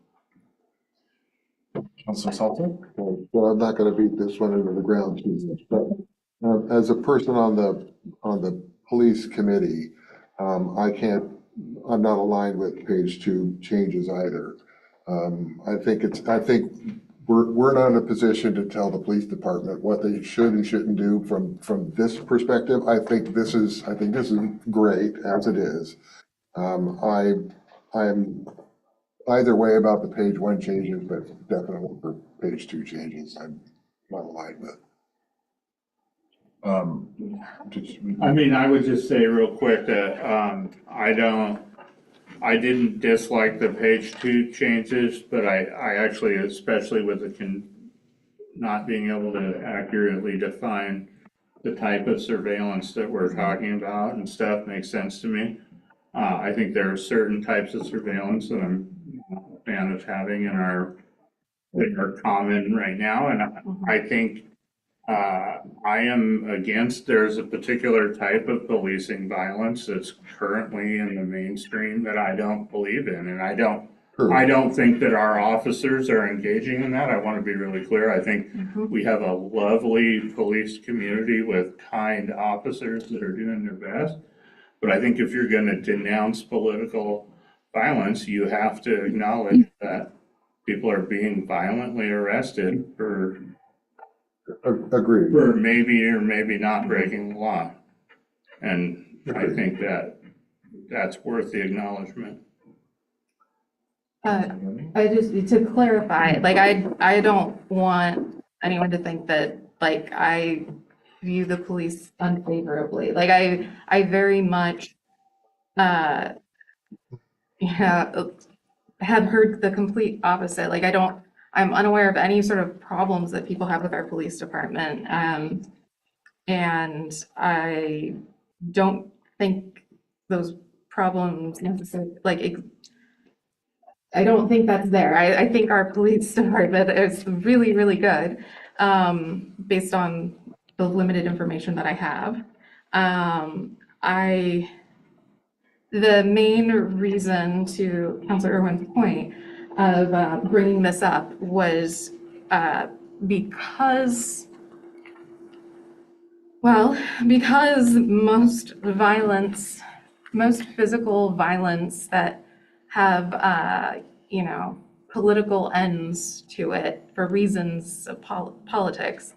Councilor Salter? Well, I'm not going to beat this one into the ground too much, but as a person on the police committee, I'm not aligned with page 2 changes either. I think we're not in a position to tell the police department what they should and shouldn't do from this perspective. I think this is great as it is. I'm either way about the page 1 changes, but definitely for page 2 changes, I'm not aligned with. I mean, I would just say real quick that I don't I didn't dislike the page 2 changes, but I actually, especially with the not being able to accurately define the type of surveillance that we're talking about and stuff makes sense to me. I think there are certain types of surveillance that I'm not a fan of having that are common right now, and I think I am against, there's a particular type of policing violence that's currently in the mainstream that I don't believe in, and I don't think that our officers are engaging in that. I want to be really clear. I think we have a lovely police community with kind officers that are doing their best. But I think if you're going to denounce political violence, you have to acknowledge that people are being violently arrested for Agreed. maybe or maybe not breaking the law. And I think that that's worth the acknowledgement. I just, to clarify, like, I don't want anyone to think that, like, I view the police unfavorably. Like, I very much, yeah, have heard the complete opposite. Like, I'm unaware of any sort of problems that people have with our police department. And I don't think those problems necessarily, like, I don't think that's there. I think our police department is really, really good, based on the limited information that I have. The main reason, to Councilor Irwin's point of bringing this up, was because most violence, most physical violence that have, political ends to it for reasons of politics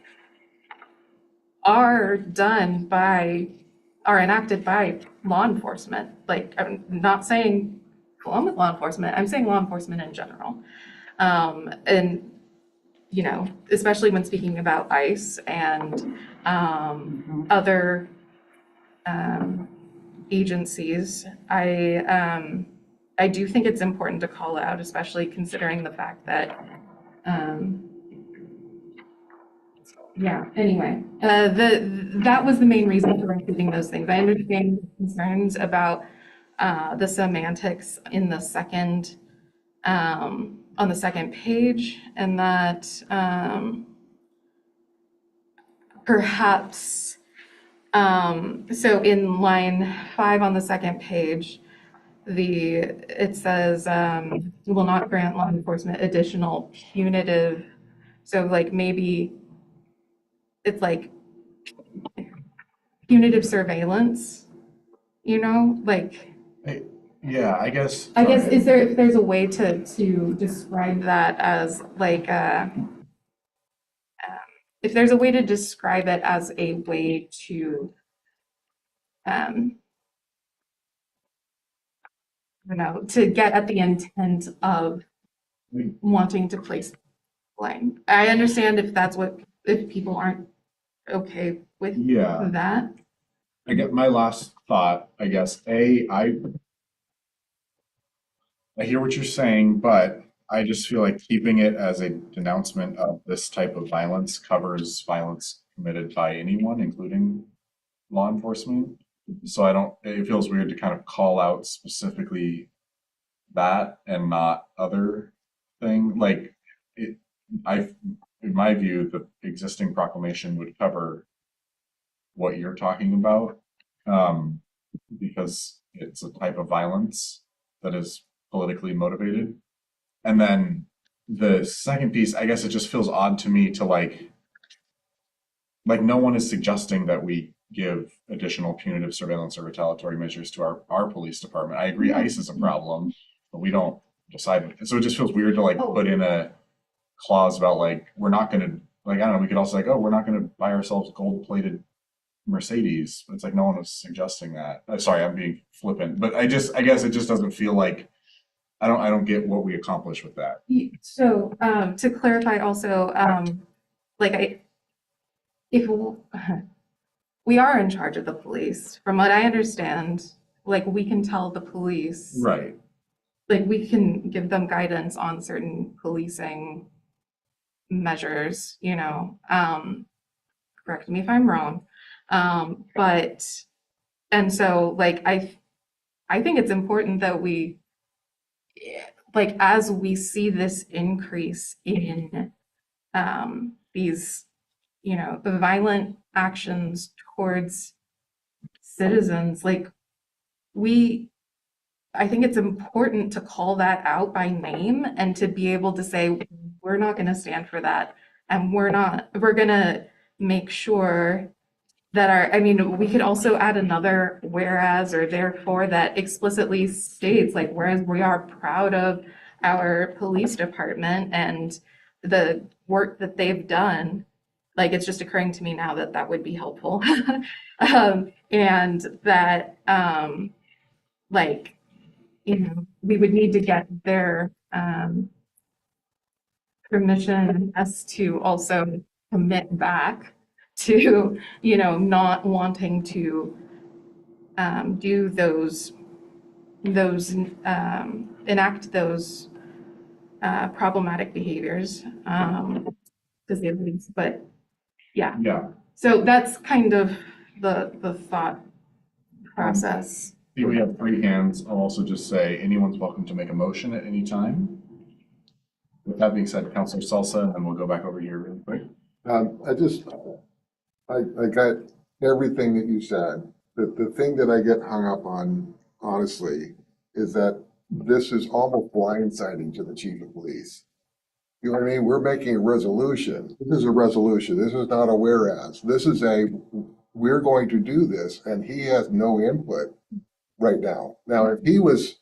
are enacted by law enforcement. Like, I'm not saying Philomath law enforcement, I'm saying law enforcement in general. And, especially when speaking about ICE and other agencies, I do think it's important to call out, especially considering the fact that, anyway, that was the main reason for including those things. I understand concerns about the semantics in the second, on the second page, and that perhaps, so in line 5 on the second page, it says, will not grant law enforcement additional punitive, so like maybe it's like punitive surveillance, like. Yeah, I guess. If there's a way to describe that as like, if there's a way to describe it as a way to, to get at the intent of wanting to place blame. I understand if people aren't okay with that. I get my last thought, I guess. I hear what you're saying, but I just feel like keeping it as a denouncement of this type of violence covers violence committed by anyone, including law enforcement. So it feels weird to kind of call out specifically that and not other thing. Like it, in my view, the existing proclamation would cover what you're talking about, because it's a type of violence that is politically motivated. And then the second piece, I guess it just feels odd to me to like no one is suggesting that we give additional punitive surveillance or retaliatory measures to our police department. I agree ICE is a problem, but we don't decide. So it just feels weird to like put in a clause about like, we're not going to, like, I don't know, we could also like, oh, we're not going to buy ourselves gold plated Mercedes. It's like no one was suggesting that. Sorry, I'm being flippant, but I guess it just doesn't feel like I don't get what we accomplish with that. So, to clarify also, if we are in charge of the police, from what I understand, like we can tell the police Right. like, we can give them guidance on certain policing measures, you know, correct me if I'm wrong. But, and so like, I think it's important that we, like, as we see this increase in these, you know, the violent actions towards citizens, like, I think it's important to call that out by name and to be able to say, we're not going to stand for that. And we're going to make sure that I mean, we could also add another whereas or therefore that explicitly states, like, whereas we are proud of our police department and the work that they've done, like, it's just occurring to me now that that would be helpful. And that, like, you know, we would need to get their permission as to also commit back to, you know, not wanting to do those enact those problematic behaviors, to say the least. But yeah, Yeah. so that's kind of the thought process. See, we have 3 hands. I'll also just say anyone's welcome to make a motion at any time. With that being said, Councilor Salsa, and then we'll go back over here really quick. I got everything that you said. The thing that I get hung up on, honestly, is that this is almost blindsiding to the chief of police. You know what I mean? We're making a resolution. This is a resolution. This is not a whereas. This is we're going to do this, and he has no input right now. Now, if he was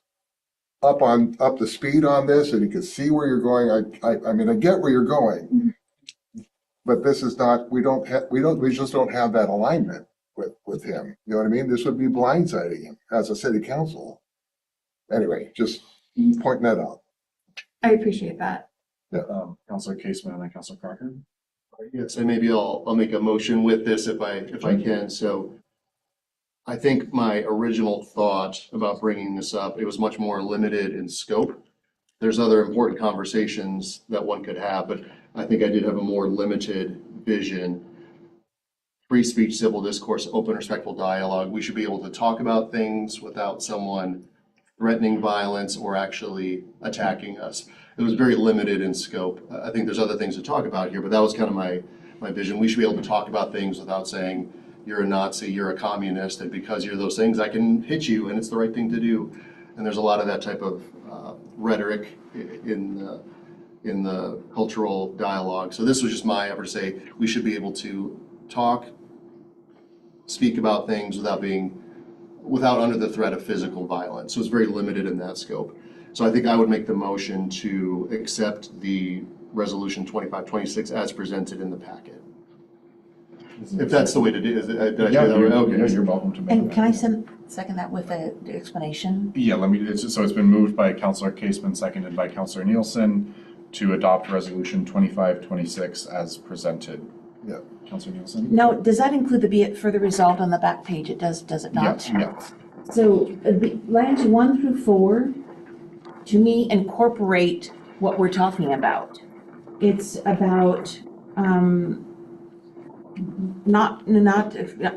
up to speed on this and he could see where you're going, I mean, I get where you're going. But this is not, we just don't have that alignment with him. You know what I mean? This would be blindsiding him as a city council. Anyway, just pointing that out. I appreciate that. Yeah. Councilor Caseman and then Councilor Crocker. Yes, and maybe I'll make a motion with this if I can. So I think my original thought about bringing this up, it was much more limited in scope. There's other important conversations that one could have, but I think I did have a more limited vision. Free speech, civil discourse, open, respectful dialogue. We should be able to talk about things without someone threatening violence or actually attacking us. It was very limited in scope. I think there's other things to talk about here, but that was kind of my vision. We should be able to talk about things without saying, you're a Nazi, you're a communist, and because you're those things, I can hit you, and it's the right thing to do. And there's a lot of that type of rhetoric in the cultural dialogue. So this was just my effort to say we should be able to talk, speak about things without under the threat of physical violence. So it's very limited in that scope. So I think I would make the motion to accept the resolution 2526 as presented in the packet. If that's the way to do it, did I do that right? Okay. You're welcome to make And that. can I second that with an explanation? Yeah, so it's been moved by Councilor Caseman, seconded by Councilor Nielsen to adopt resolution 2526 as presented. Yeah. Councilor Nielsen? Now, does that include the be it further resolved on the back page? It does it not? Yes, yes. So the lines 1 through 4, to me, incorporate what we're talking about. It's about not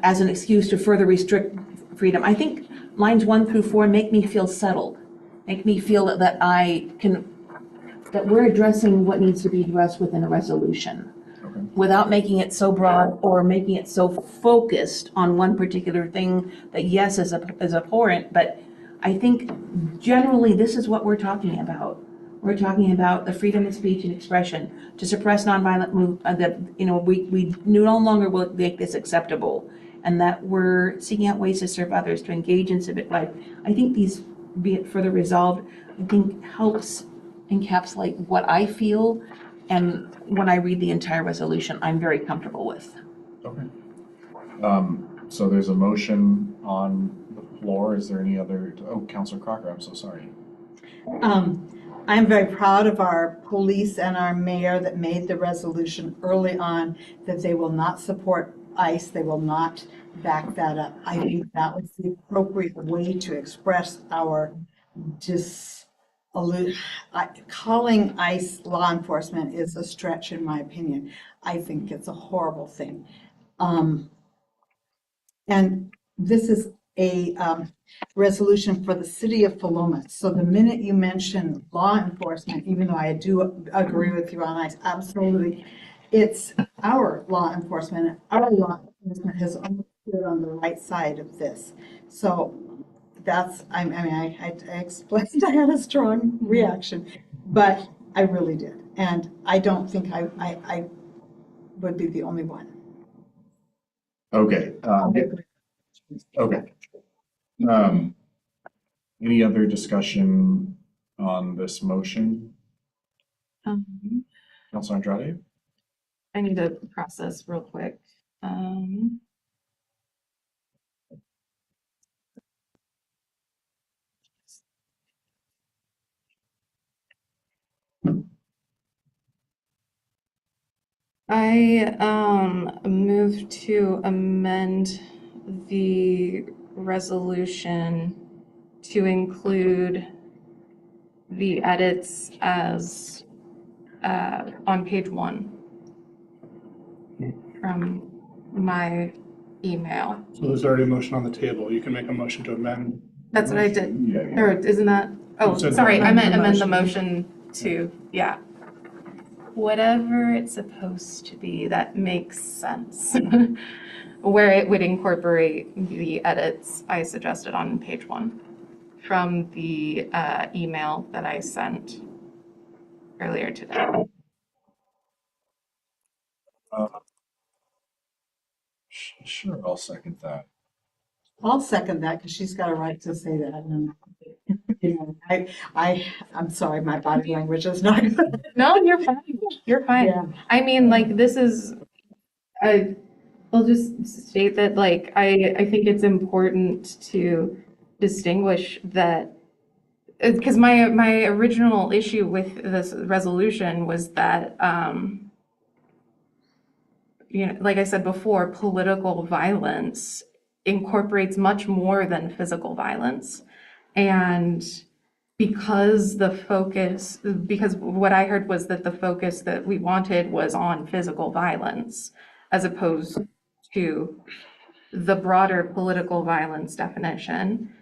as an excuse to further restrict freedom. I think lines 1 through 4 make me feel settled, make me feel that we're addressing what needs to be addressed within a resolution. Okay. Without making it so broad or making it so focused on one particular thing that, yes, is abhorrent, but I think generally this is what we're talking about. We're talking about the freedom of speech and expression to suppress nonviolent we no longer will make this acceptable, and that we're seeking out ways to serve others, to engage in civic life. I think these, be it further resolved, I think helps encapsulate what I feel, and when I read the entire resolution, I'm very comfortable with. Okay. So there's a motion on the floor. Is there any other? Oh, Councilor Crocker, I'm so sorry. I'm very proud of our police and our mayor that made the resolution early on that they will not support ICE. They will not back that up. I think that was the appropriate way to express our calling ICE law enforcement is a stretch in my opinion. I think it's a horrible thing. And this is a resolution for the city of Philomath. So the minute you mention law enforcement, even though I do agree with you on ICE, absolutely, it's our law enforcement. Our law enforcement has almost stood on the right side of this. So that's, I mean, I explained I had a strong reaction, but I really did. And I don't think I would be the only one. Okay. Okay. Any other discussion on this motion? Councilor Andrade? I need to process real quick. I move to amend the resolution to include the edits as on page 1 from my email. So there's already a motion on the table. You can make a motion to amend. That's what I did. Yeah. Or isn't that? Oh, You said sorry, I amend meant the amend the motion. motion to, yeah. Whatever it's supposed to be, that makes sense. Where it would incorporate the edits I suggested on page 1 from the email that I sent earlier today. Sure, I'll second that. I'll second that because she's got a right to say that. And, you know, I'm sorry, my body language is not good. No, you're fine. You're fine. Yeah. I mean, like, this is, I'll just state that, like, I think it's important to distinguish that, because my original issue with this resolution was that, you know, like I said before, political violence incorporates much more than physical violence. And because what I heard was that the focus that we wanted was on physical violence as opposed to the broader political violence definition.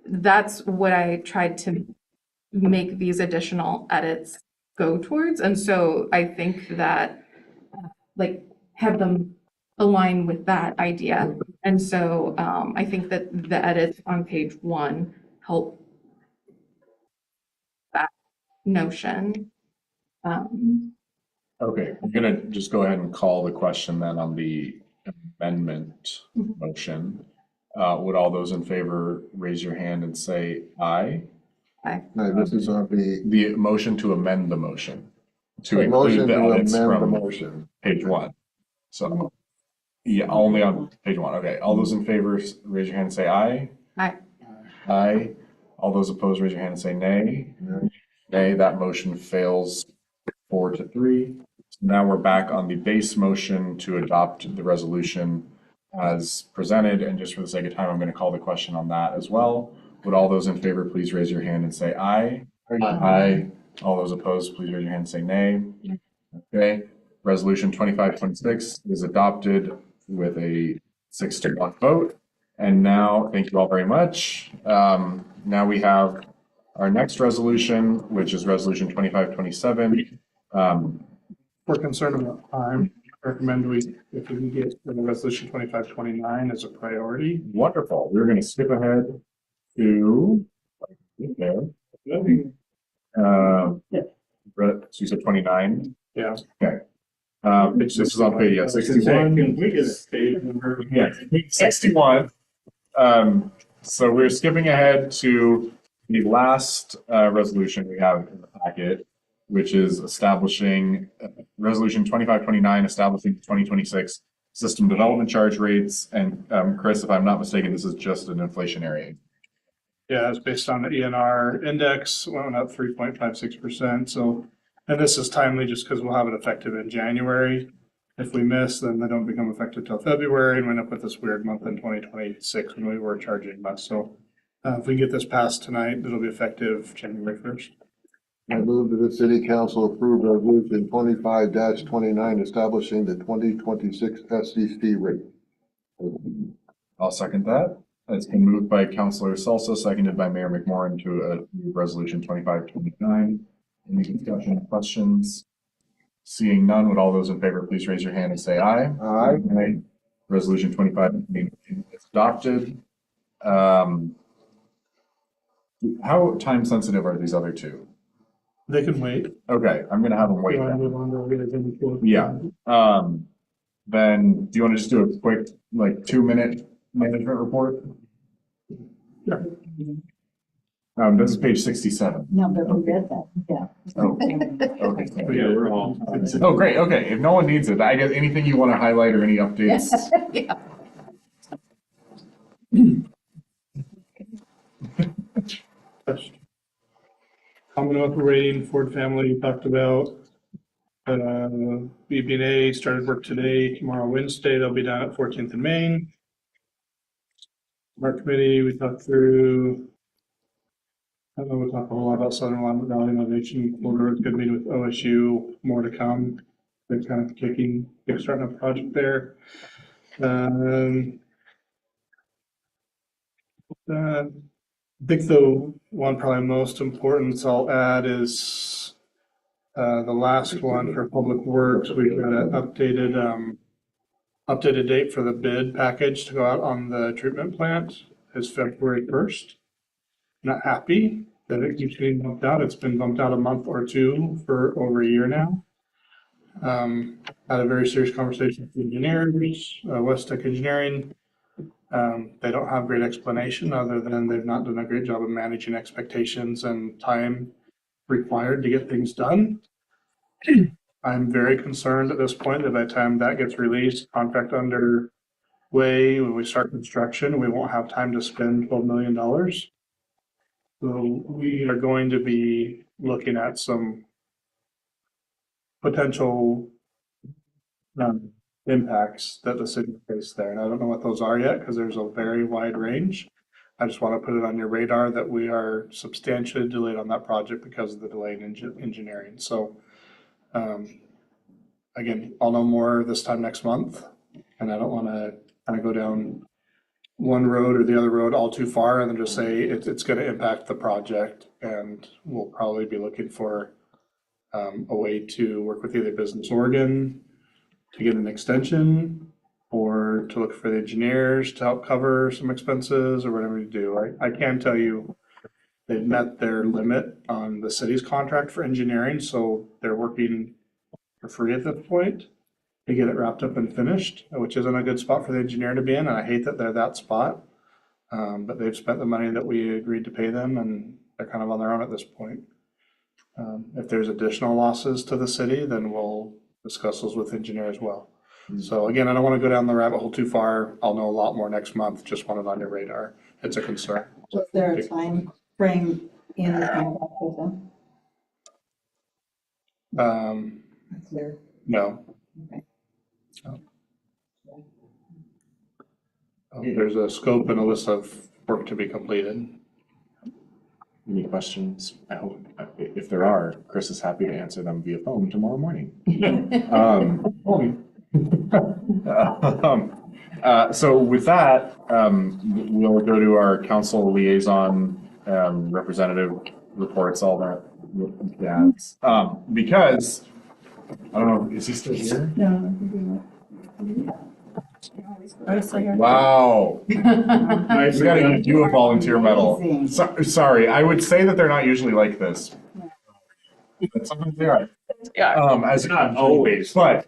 That's what I tried to make these additional edits go towards. And so I think that, like, have them align with that idea. And so I think that the edits on page 1 help that notion. Okay, I'm gonna just go ahead and call the question then on the amendment motion. Would all those in favor raise your hand and say aye? Aye. No, this is on The motion to amend the motion, to the include motion the to edits amend the from motion. page 1. So, yeah, only on page 1. Okay, all those in favor, raise your hand and say aye. Aye. Aye. All those opposed, raise your hand and say nay. Nay, that motion fails 4-3. So now we're back on the base motion to adopt the resolution as presented, and just for the sake of time, I'm going to call the question on that as well. Would all those in favor please raise your hand and say aye? Aye. All those opposed, please raise your hand and say nay. Okay, resolution 2526 is adopted with a 6-1 vote. And now, thank you all very much. Now we have our next resolution, which is resolution 2527. We're concerned about time. I recommend if we can get the resolution 2529 as a priority. Wonderful. We're going to skip ahead to, so you said 29? Yeah. Okay. This is on page 61. Can we get a stage number? Yeah, 61. So we're skipping ahead to the last resolution we have in the packet, which is establishing resolution 2529, establishing the 2026 system development charge rates. And Chris, if I'm not mistaken, this is just an inflationary. Yeah, it's based on the ENR index, went up 3.56%. So, and this is timely just because we'll have it effective in January. If we miss, then they don't become effective till February, and we end up with this weird month in 2026 when we were charging less. So if we get this passed tonight, it'll be effective January 1st. I move that the city council approve resolution 25-29 establishing the 2026 SEC rate. I'll second that. It's been moved by Councilor Salsa, seconded by Mayor McMorrin to approve resolution 25-29. Any discussion, questions? Seeing none, would all those in favor please raise your hand and say aye? Aye. Aye. Resolution 25-29 is adopted. How time sensitive are these other two? They can wait. Okay, I'm gonna have them wait You want to then. move on to organization four? Yeah. Then do you want to just do a quick, like, 2-minute management report? Sure. This is page 67. No, but we read that, yeah. Oh, okay. Yeah, we're all. Oh, great, okay. If no one needs it, I guess anything you want to highlight or any updates? Yeah. Commonwealth rating, Ford family, you talked about. BB&A started work today, tomorrow, Wednesday, they'll be down at 14th and Main. Smart committee, we talked through. I don't know, we talked a whole lot about Southern Willamette Valley Innovation Corridor, good meeting with OSU, more to come. They're kind of starting a project there. I think the one probably most important I'll add is the last one for Public Works. We've got an updated date for the bid package to go out on the treatment plant is February 1st. Not happy that it keeps getting bumped out. It's been bumped out a month or two for over a year now. Had a very serious conversation with the engineers, West Tech Engineering. They don't have great explanation other than they've not done a great job of managing expectations and time required to get things done. I'm very concerned at this point that by the time that gets released, contract underway, when we start construction, we won't have time to spend $12 million. So we are going to be looking at some potential impacts that the city faced there. And I don't know what those are yet because there's a very wide range. I just want to put it on your radar that we are substantially delayed on that project because of the delay in engineering. So again, I'll know more this time next month. And I don't want to kind of go down one road or the other road all too far and then just say it's going to impact the project. And we'll probably be looking for a way to work with either Business Oregon to get an extension or to look for the engineers to help cover some expenses or whatever to do. I can tell you they've met their limit on the city's contract for engineering, so they're working for free at this point to get it wrapped up and finished, which isn't a good spot for the engineer to be in, and I hate that they're that spot. But they've spent the money that we agreed to pay them, and they're kind of on their own at this point. If there's additional losses to the city, then we'll discuss those with engineer as well. So again, I don't want to go down the rabbit hole too far. I'll know a lot more next month. Just want it on your radar. It's a concern. Was there a time frame in the contract with them? That's there. No. Okay. There's a scope and a list of work to be completed. Any questions? I hope, if there are, Chris is happy to answer them via phone tomorrow morning. So with that, we'll go to our council liaison representative reports, all that. Because, I don't know, is he still here? Wow. We gotta do a volunteer medal. Sorry, I would say that they're not usually like this. But sometimes they are. As Not always. But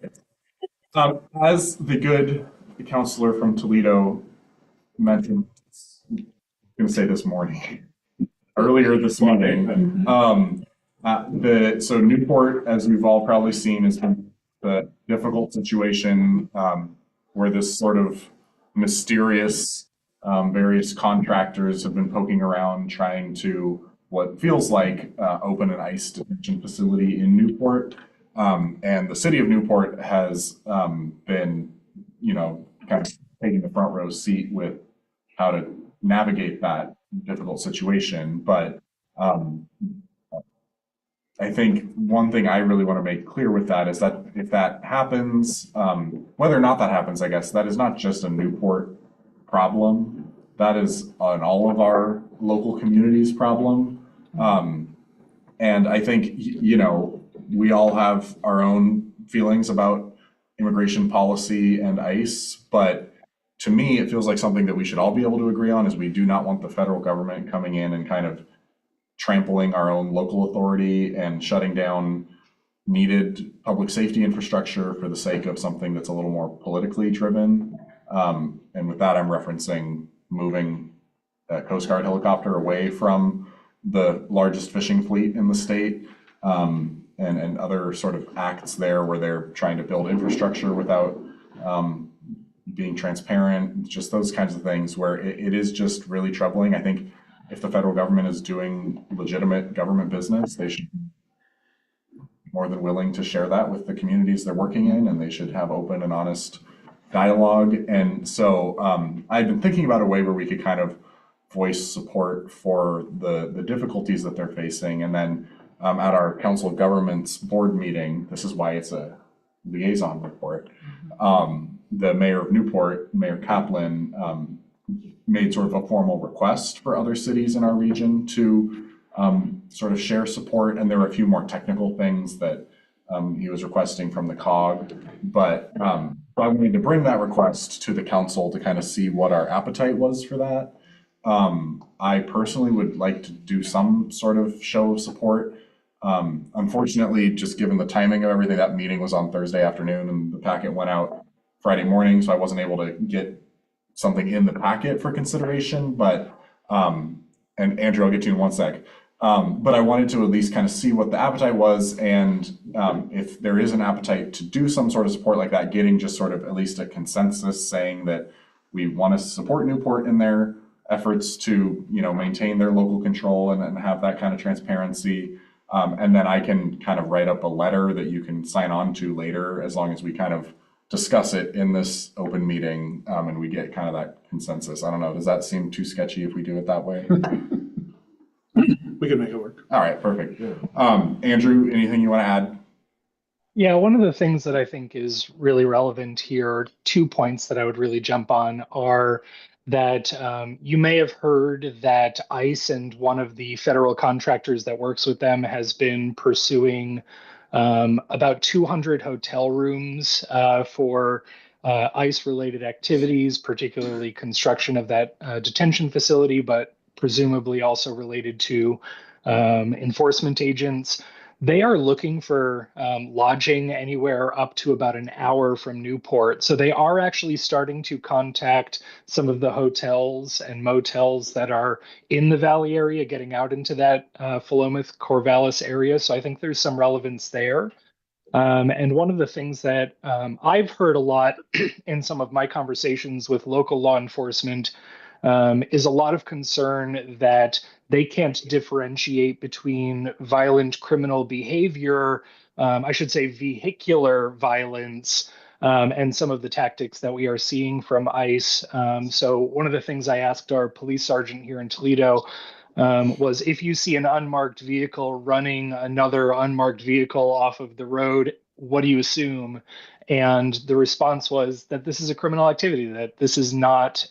as the good counselor from Toledo mentioned, I'm gonna say this morning, earlier this morning, so Newport, as we've all probably seen, is the difficult situation where this sort of mysterious various contractors have been poking around trying to what feels like open an ICE detention facility in Newport. And the city of Newport has been, kind of taking the front row seat with how to navigate that difficult situation. But I think one thing I really want to make clear with that is that if that happens, whether or not that happens, I guess, that is not just a Newport problem. That is an all of our local communities problem. And I think, we all have our own feelings about immigration policy and ICE, but to me, it feels like something that we should all be able to agree on is we do not want the federal government coming in and kind of trampling our own local authority and shutting down needed public safety infrastructure for the sake of something that's a little more politically driven. And with that, I'm referencing moving a Coast Guard helicopter away from the largest fishing fleet in the state, and other sort of acts there where they're trying to build infrastructure without being transparent, just those kinds of things where it is just really troubling. I think if the federal government is doing legitimate government business, they should be more than willing to share that with the communities they're working in, and they should have open and honest dialogue. And so I've been thinking about a way where we could kind of voice support for the difficulties that they're facing. And then at our Council of Governments board meeting, this is why it's a liaison report, the mayor of Newport, Mayor Kaplan, made sort of a formal request for other cities in our region to sort of share support. And there were a few more technical things that he was requesting from the COG. But I wanted to bring that request to the council to kind of see what our appetite was for that. I personally would like to do some sort of show of support. Unfortunately, just given the timing of everything, that meeting was on Thursday afternoon and the packet went out Friday morning, so I wasn't able to get something in the packet for consideration, but, and Andrew, I'll get to you in one sec. But I wanted to at least kind of see what the appetite was, and if there is an appetite to do some sort of support like that, getting just sort of at least a consensus saying that we want to support Newport in their efforts to, maintain their local control and have that kind of transparency. And then I can kind of write up a letter that you can sign on to later, as long as we kind of discuss it in this open meeting, and we get kind of that consensus. I don't know, does that seem too sketchy if we do it that way? We can make it work. All right, perfect. Andrew, anything you want to add? Yeah, one of the things that I think is really relevant here, 2 points that I would really jump on are that you may have heard that ICE and one of the federal contractors that works with them has been pursuing about 200 hotel rooms for ICE-related activities, particularly construction of that detention facility, but presumably also related to enforcement agents. They are looking for lodging anywhere up to about an hour from Newport. So they are actually starting to contact some of the hotels and motels that are in the Valley area, getting out into that Philomath Corvallis area. So I think there's some relevance there. And one of the things that I've heard a lot in some of my conversations with local law enforcement is a lot of concern that they can't differentiate between violent criminal behavior, I should say vehicular violence, and some of the tactics that we are seeing from ICE. So one of the things I asked our police sergeant here in Toledo was, if you see an unmarked vehicle running another unmarked vehicle off of the road, what do you assume? And the response was that this is a criminal activity, that this is not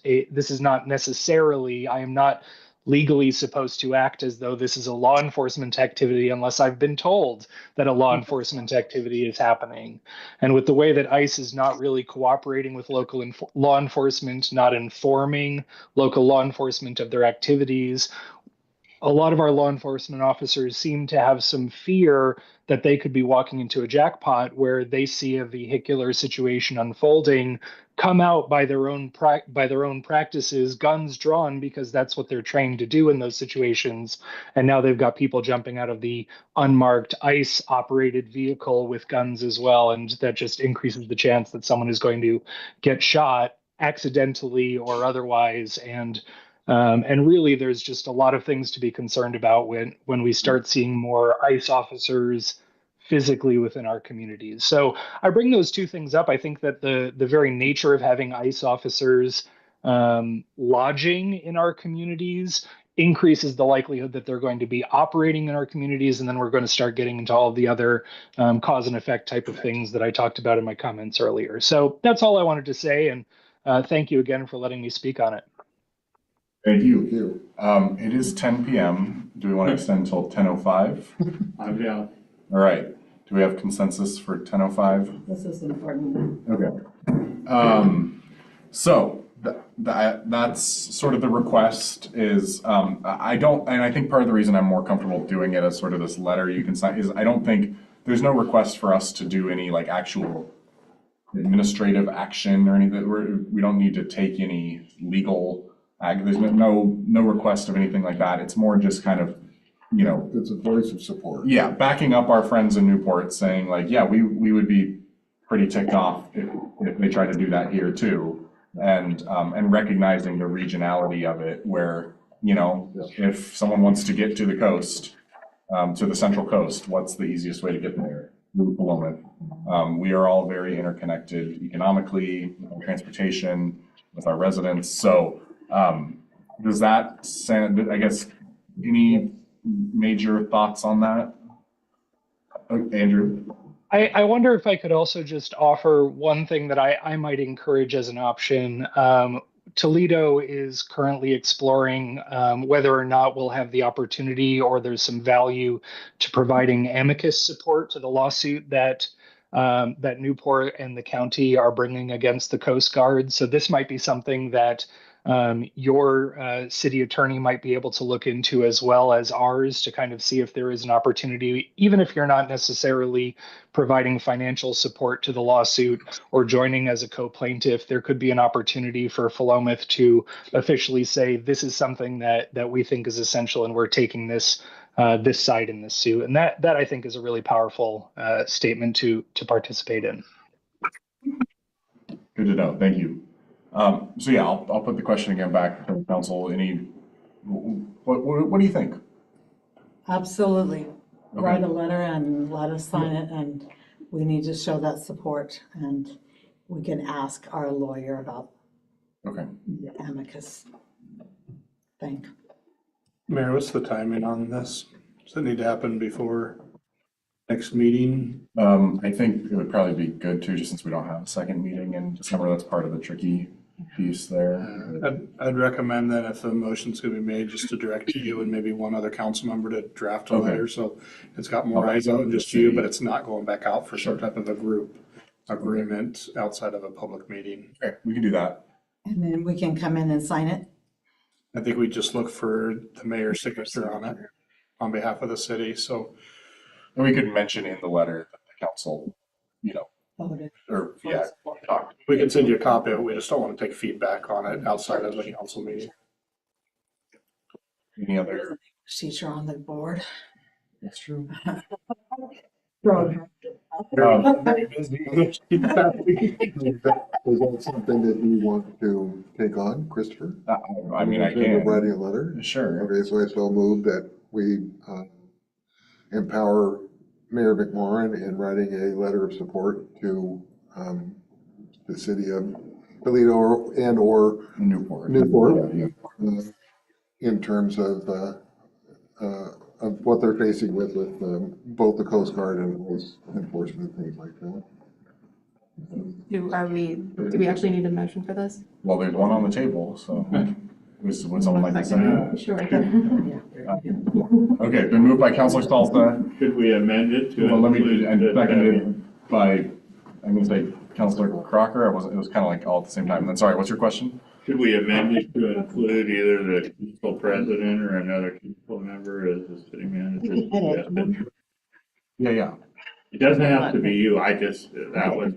necessarily, I am not legally supposed to act as though this is a law enforcement activity unless I've been told that a law enforcement activity is happening. And with the way that ICE is not really cooperating with local law enforcement, not informing local law enforcement of their activities, a lot of our law enforcement officers seem to have some fear that they could be walking into a jackpot where they see a vehicular situation unfolding, come out by their own practices, guns drawn, because that's what they're trained to do in those situations. And now they've got people jumping out of the unmarked ICE operated vehicle with guns as well, and that just increases the chance that someone is going to get shot accidentally or otherwise. And really, there's just a lot of things to be concerned about when we start seeing more ICE officers physically within our communities. So I bring those two things up. I think that the very nature of having ICE officers lodging in our communities increases the likelihood that they're going to be operating in our communities. And then we're going to start getting into all of the other cause and effect type of things that I talked about in my comments earlier. So that's all I wanted to say. And thank you again for letting me speak on it. Thank you. It is 10 p.m. Do we want to extend until 10:05? I'm down. All right. Do we have consensus for 10:05? This is important. Okay. So that's sort of the request is, I don't, and I think part of the reason I'm more comfortable doing it as sort of this letter you can sign is I don't think, there's no request for us to do any like actual administrative action or anything. We don't need to take any legal, there's no request of anything like that. It's more just kind of, you know. It's a voice of support. Yeah, backing up our friends in Newport saying like, yeah, we would be pretty ticked off if they try to do that here too. And recognizing the regionality of it where, you know, if someone wants to get to the coast, to the Central Coast, what's the easiest way to get there? Through Philomath. We are all very interconnected economically, with our transportation, with our residents. So does that sound, I guess, any major thoughts on that? Andrew? I wonder if I could also just offer one thing that I might encourage as an option. Toledo is currently exploring whether or not we'll have the opportunity or there's some value to providing amicus support to the lawsuit that that Newport and the county are bringing against the Coast Guard. So this might be something that your city attorney might be able to look into as well as ours to kind of see if there is an opportunity, even if you're not necessarily providing financial support to the lawsuit or joining as a co-plaintiff, there could be an opportunity for Philomath to officially say this is something that we think is essential and we're taking this this side in this suit. And that I think is a really powerful statement to participate in. Good to know. Thank you. So yeah, I'll put the question again back to council. What do you think? Absolutely. Okay. Write a letter and let us sign it, and we need to show that support, and we can ask our lawyer about Okay. the amicus thing. Mayor, what's the timing on this? Does it need to happen before next meeting? I think it would probably be good too, just since we don't have a second meeting in December. That's part of the tricky piece there. I'd recommend that if a motion's gonna be made, just to direct you and maybe one other council member to draft a Okay. letter, so it's got more eyes out than just you, but it's not going back out for some type of a group agreement outside of a public meeting. Okay, we can do that. And then we can come in and sign it. I think we just look for the mayor's signature on it on behalf of the city, so. And we could mention in the letter that the council, you know, or yeah, talk. We can send you a copy of it, we just don't want to take feedback on it outside of the council meeting. Any other? Teacher on the board. That's true. Is that something that you want to take on, Christopher? I mean, I can. Writing a letter? Sure. Okay, so I still move that we empower Mayor McMorrin in writing a letter of support to the city of Toledo and or Newport. In terms of what they're facing with both the Coast Guard and police enforcement, things like that. Do we actually need a motion for this? Well, there's one on the table, so would someone like to say? Sure. Okay, been moved by Councilor Salsa. Should we amend it to? Well, let me, include and the- seconded by, I'm gonna say Councilor Crocker. It was kind of like all at the same time. And then, sorry, what's your question? Should we amend it to include either the council president or another council member as the city manager? Yeah. It doesn't have to be you, that was.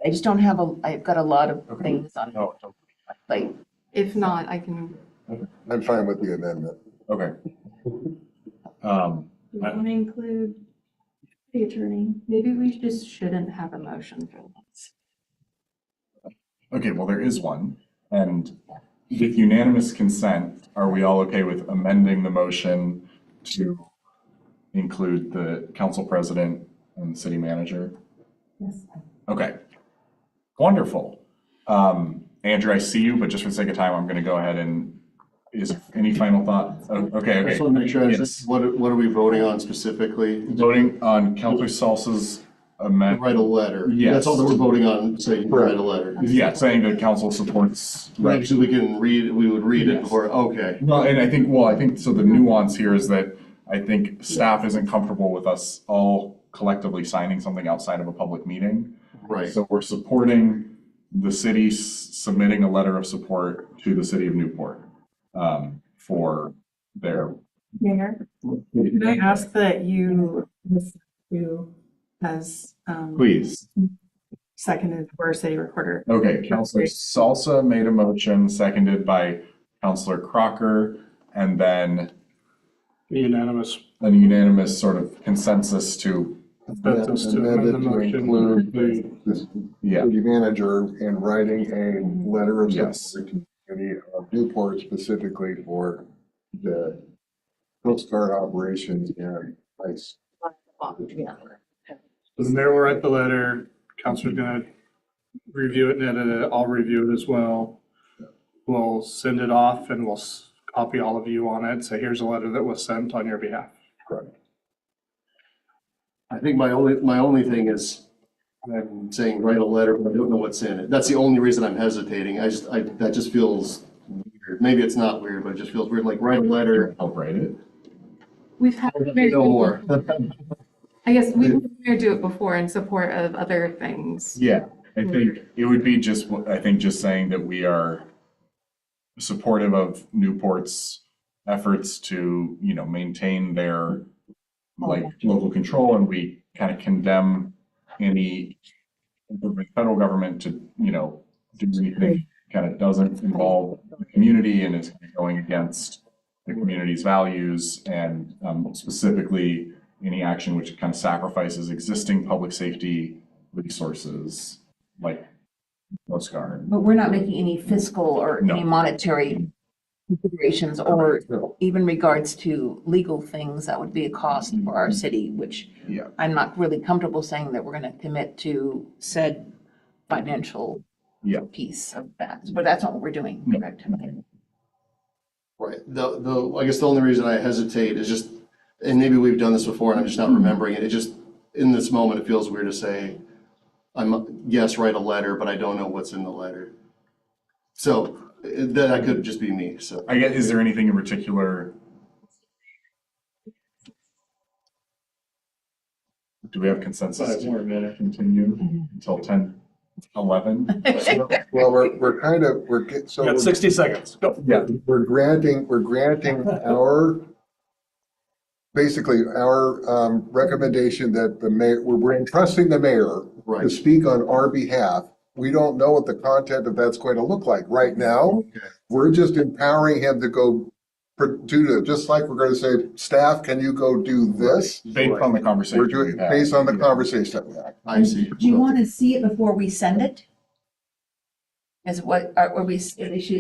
I just don't have I've got a lot of things on No, my plate. If not, I can. I'm fine with the amendment. okay. We want to include the attorney. Maybe we just shouldn't have a motion for this. Okay, well, there is one. And with unanimous consent, are we all okay with amending the motion to include the council president and the city manager? Yes. Okay, wonderful. Andrew, I see you, but just for the sake of time, I'm going to go ahead and is any final thought? Oh, okay, I okay. just want to make sure, Yes. what are we voting on specifically? Voting on Counselor Salsa's amendment. Write a letter. Yes. That's all that we're voting on, so you can write a letter. Yeah, saying that council supports. Right, so we can read, we would read it Yes. before, okay. Well, and I think, so the nuance here is that I think staff isn't comfortable with us all collectively signing something outside of a public meeting. Right. So we're supporting the city submitting a letter of support to the city of Newport for their. Mayor, can I ask that you as Please. seconded for city recorder? Okay, Counselor Salsa made a motion, seconded by Counselor Crocker, and then Unanimous. a unanimous sort of consensus to, Consensus to amend the motion. Include the yeah, city manager in writing a letter of Yes. support to the community of Newport specifically for the Coast Guard operations and ice. So the mayor will write the letter, councilor's gonna review it and edit it, I'll review it as well. We'll send it off and we'll copy all of you on it, say here's a letter that was sent on your behalf. Correct. I think my only thing is, I'm saying write a letter, but I don't know what's in it. That's the only reason I'm hesitating. That just feels weird. Maybe it's not weird, but it just feels weird, like write a letter. I'll write it. We've had No more. I guess we would do it before in support of other things. Yeah, I think it would be just, I think just saying that we are supportive of Newport's efforts to, maintain their local control, and we kind of condemn any federal government to, do anything kind of doesn't involve the community and is going against the community's values, and specifically any action which kind of sacrifices existing public safety resources like Coast Guard. But we're not making any fiscal or No. any monetary considerations or even regards to legal things that would be a cost for our city, which Yeah. I'm not really comfortable saying that we're going to commit to said financial Yeah. piece of that. But that's not what we're doing, No. correct? Right. I guess the only reason I hesitate is just, and maybe we've done this before and I'm just not remembering it. It just, in this moment, it feels weird to say, yes, write a letter, but I don't know what's in the letter. So that could just be me, so. I guess, is there anything in particular? Do we have consensus? 5 more minutes. Continue until 10:11? Well, we're You got 60 seconds, go. Yeah. we're granting basically our recommendation that the mayor, we're entrusting the mayor to Right. speak on our behalf. We don't know what the content of that's going to look like right now. We're just empowering him to go do it, just like we're going to say, staff, can you go do this? Based on the conversation. We're doing we've had. based on the conversation we had. I see. Do you want to see it before we send it? Is what, are we, so they see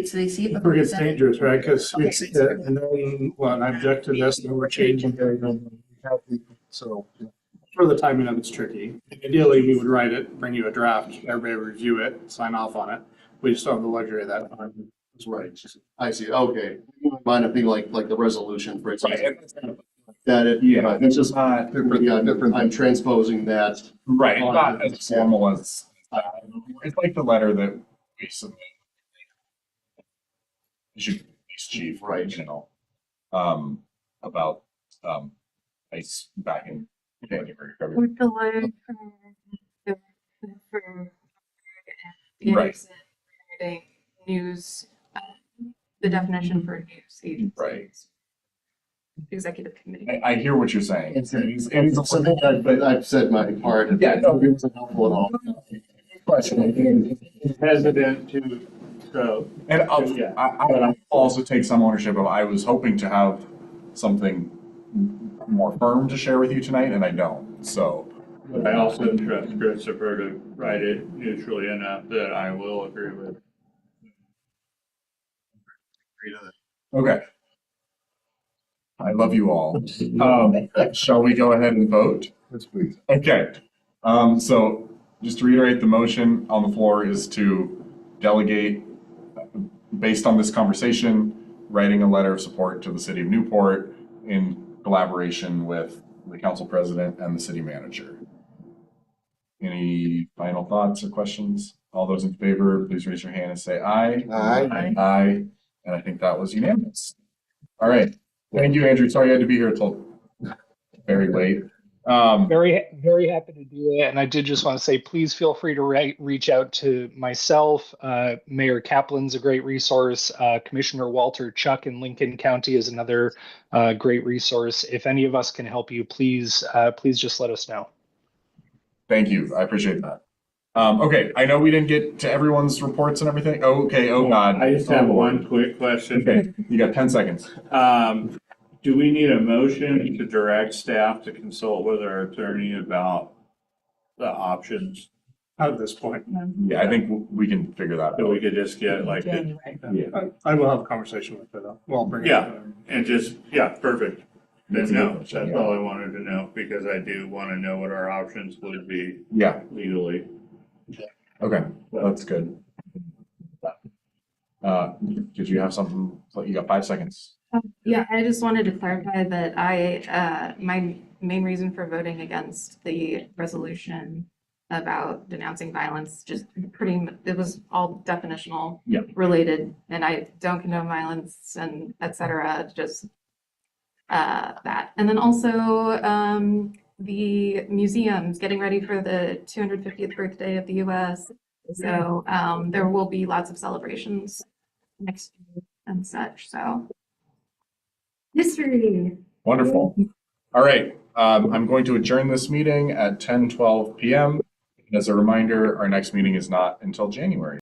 it before It we gets send it? dangerous, right? Because Okay. it's, and then, well, I object to this, and we're changing it. So For the timing of it's tricky. Ideally, we would write it, bring you a draft, everybody review it, sign off on it. We just don't have the luxury of that time. That's right. I see, okay. Mine, I think like the resolution, for example. That it, Yeah, it's just, not, different. I'm transposing that. right, not as formal as, it's like the letter that we submit. Police chief, Right. About, ice back in January, February. With the letter for Right. regarding news, the definition for news agencies. Right. Executive committee. I hear what you're saying. It's something I've said my part. Yeah, no. It wasn't helpful at all. Hesitant to go. And Yeah. I also take some ownership of, I was hoping to have something more firm to share with you tonight, and I don't, so. But I also trust Christopher to write it neutrally enough that I will agree with. Okay. I love you all. Shall we go ahead and vote? Yes, please. Okay. So just to reiterate, the motion on the floor is to delegate, based on this conversation, writing a letter of support to the city of Newport in collaboration with the council president and the city manager. Any final thoughts or questions? All those in favor, please raise your hand and say aye. Aye. Aye. And I think that was unanimous. All right. Thank you, Andrew. Sorry you had to be here till very late. Very, very happy to do it. And I did just want to say, please feel free to reach out to myself. Mayor Kaplan's a great resource. Commissioner Walter Chuck in Lincoln County is another great resource. If any of us can help you, please just let us know. Thank you. I appreciate that. Okay, I know we didn't get to everyone's reports and everything. Okay, oh God. I just have one quick question. Okay, you got 10 seconds. Do we need a motion to direct staff to consult with our attorney about the options At this point, Yeah, I think we can figure that that out. we could just get like, I will have a conversation with her. Well, bring it yeah, up. and just, yeah, perfect. That's Then a good no, question, that's yeah. all I wanted to know, because I do want to know what our options would be Yeah, legally. okay, that's good. Did you have something? You got 5 seconds. Yeah, I just wanted to clarify that my main reason for voting against the resolution about denouncing violence, it was all definitional Yeah. related, and I don't condone violence and et cetera, just that. And then also, the museum's getting ready for the 250th birthday of the US. So, there will be lots of celebrations next year and such, so. History. Wonderful. All right, I'm going to adjourn this meeting at 10:12 p.m. As a reminder, our next meeting is not until January.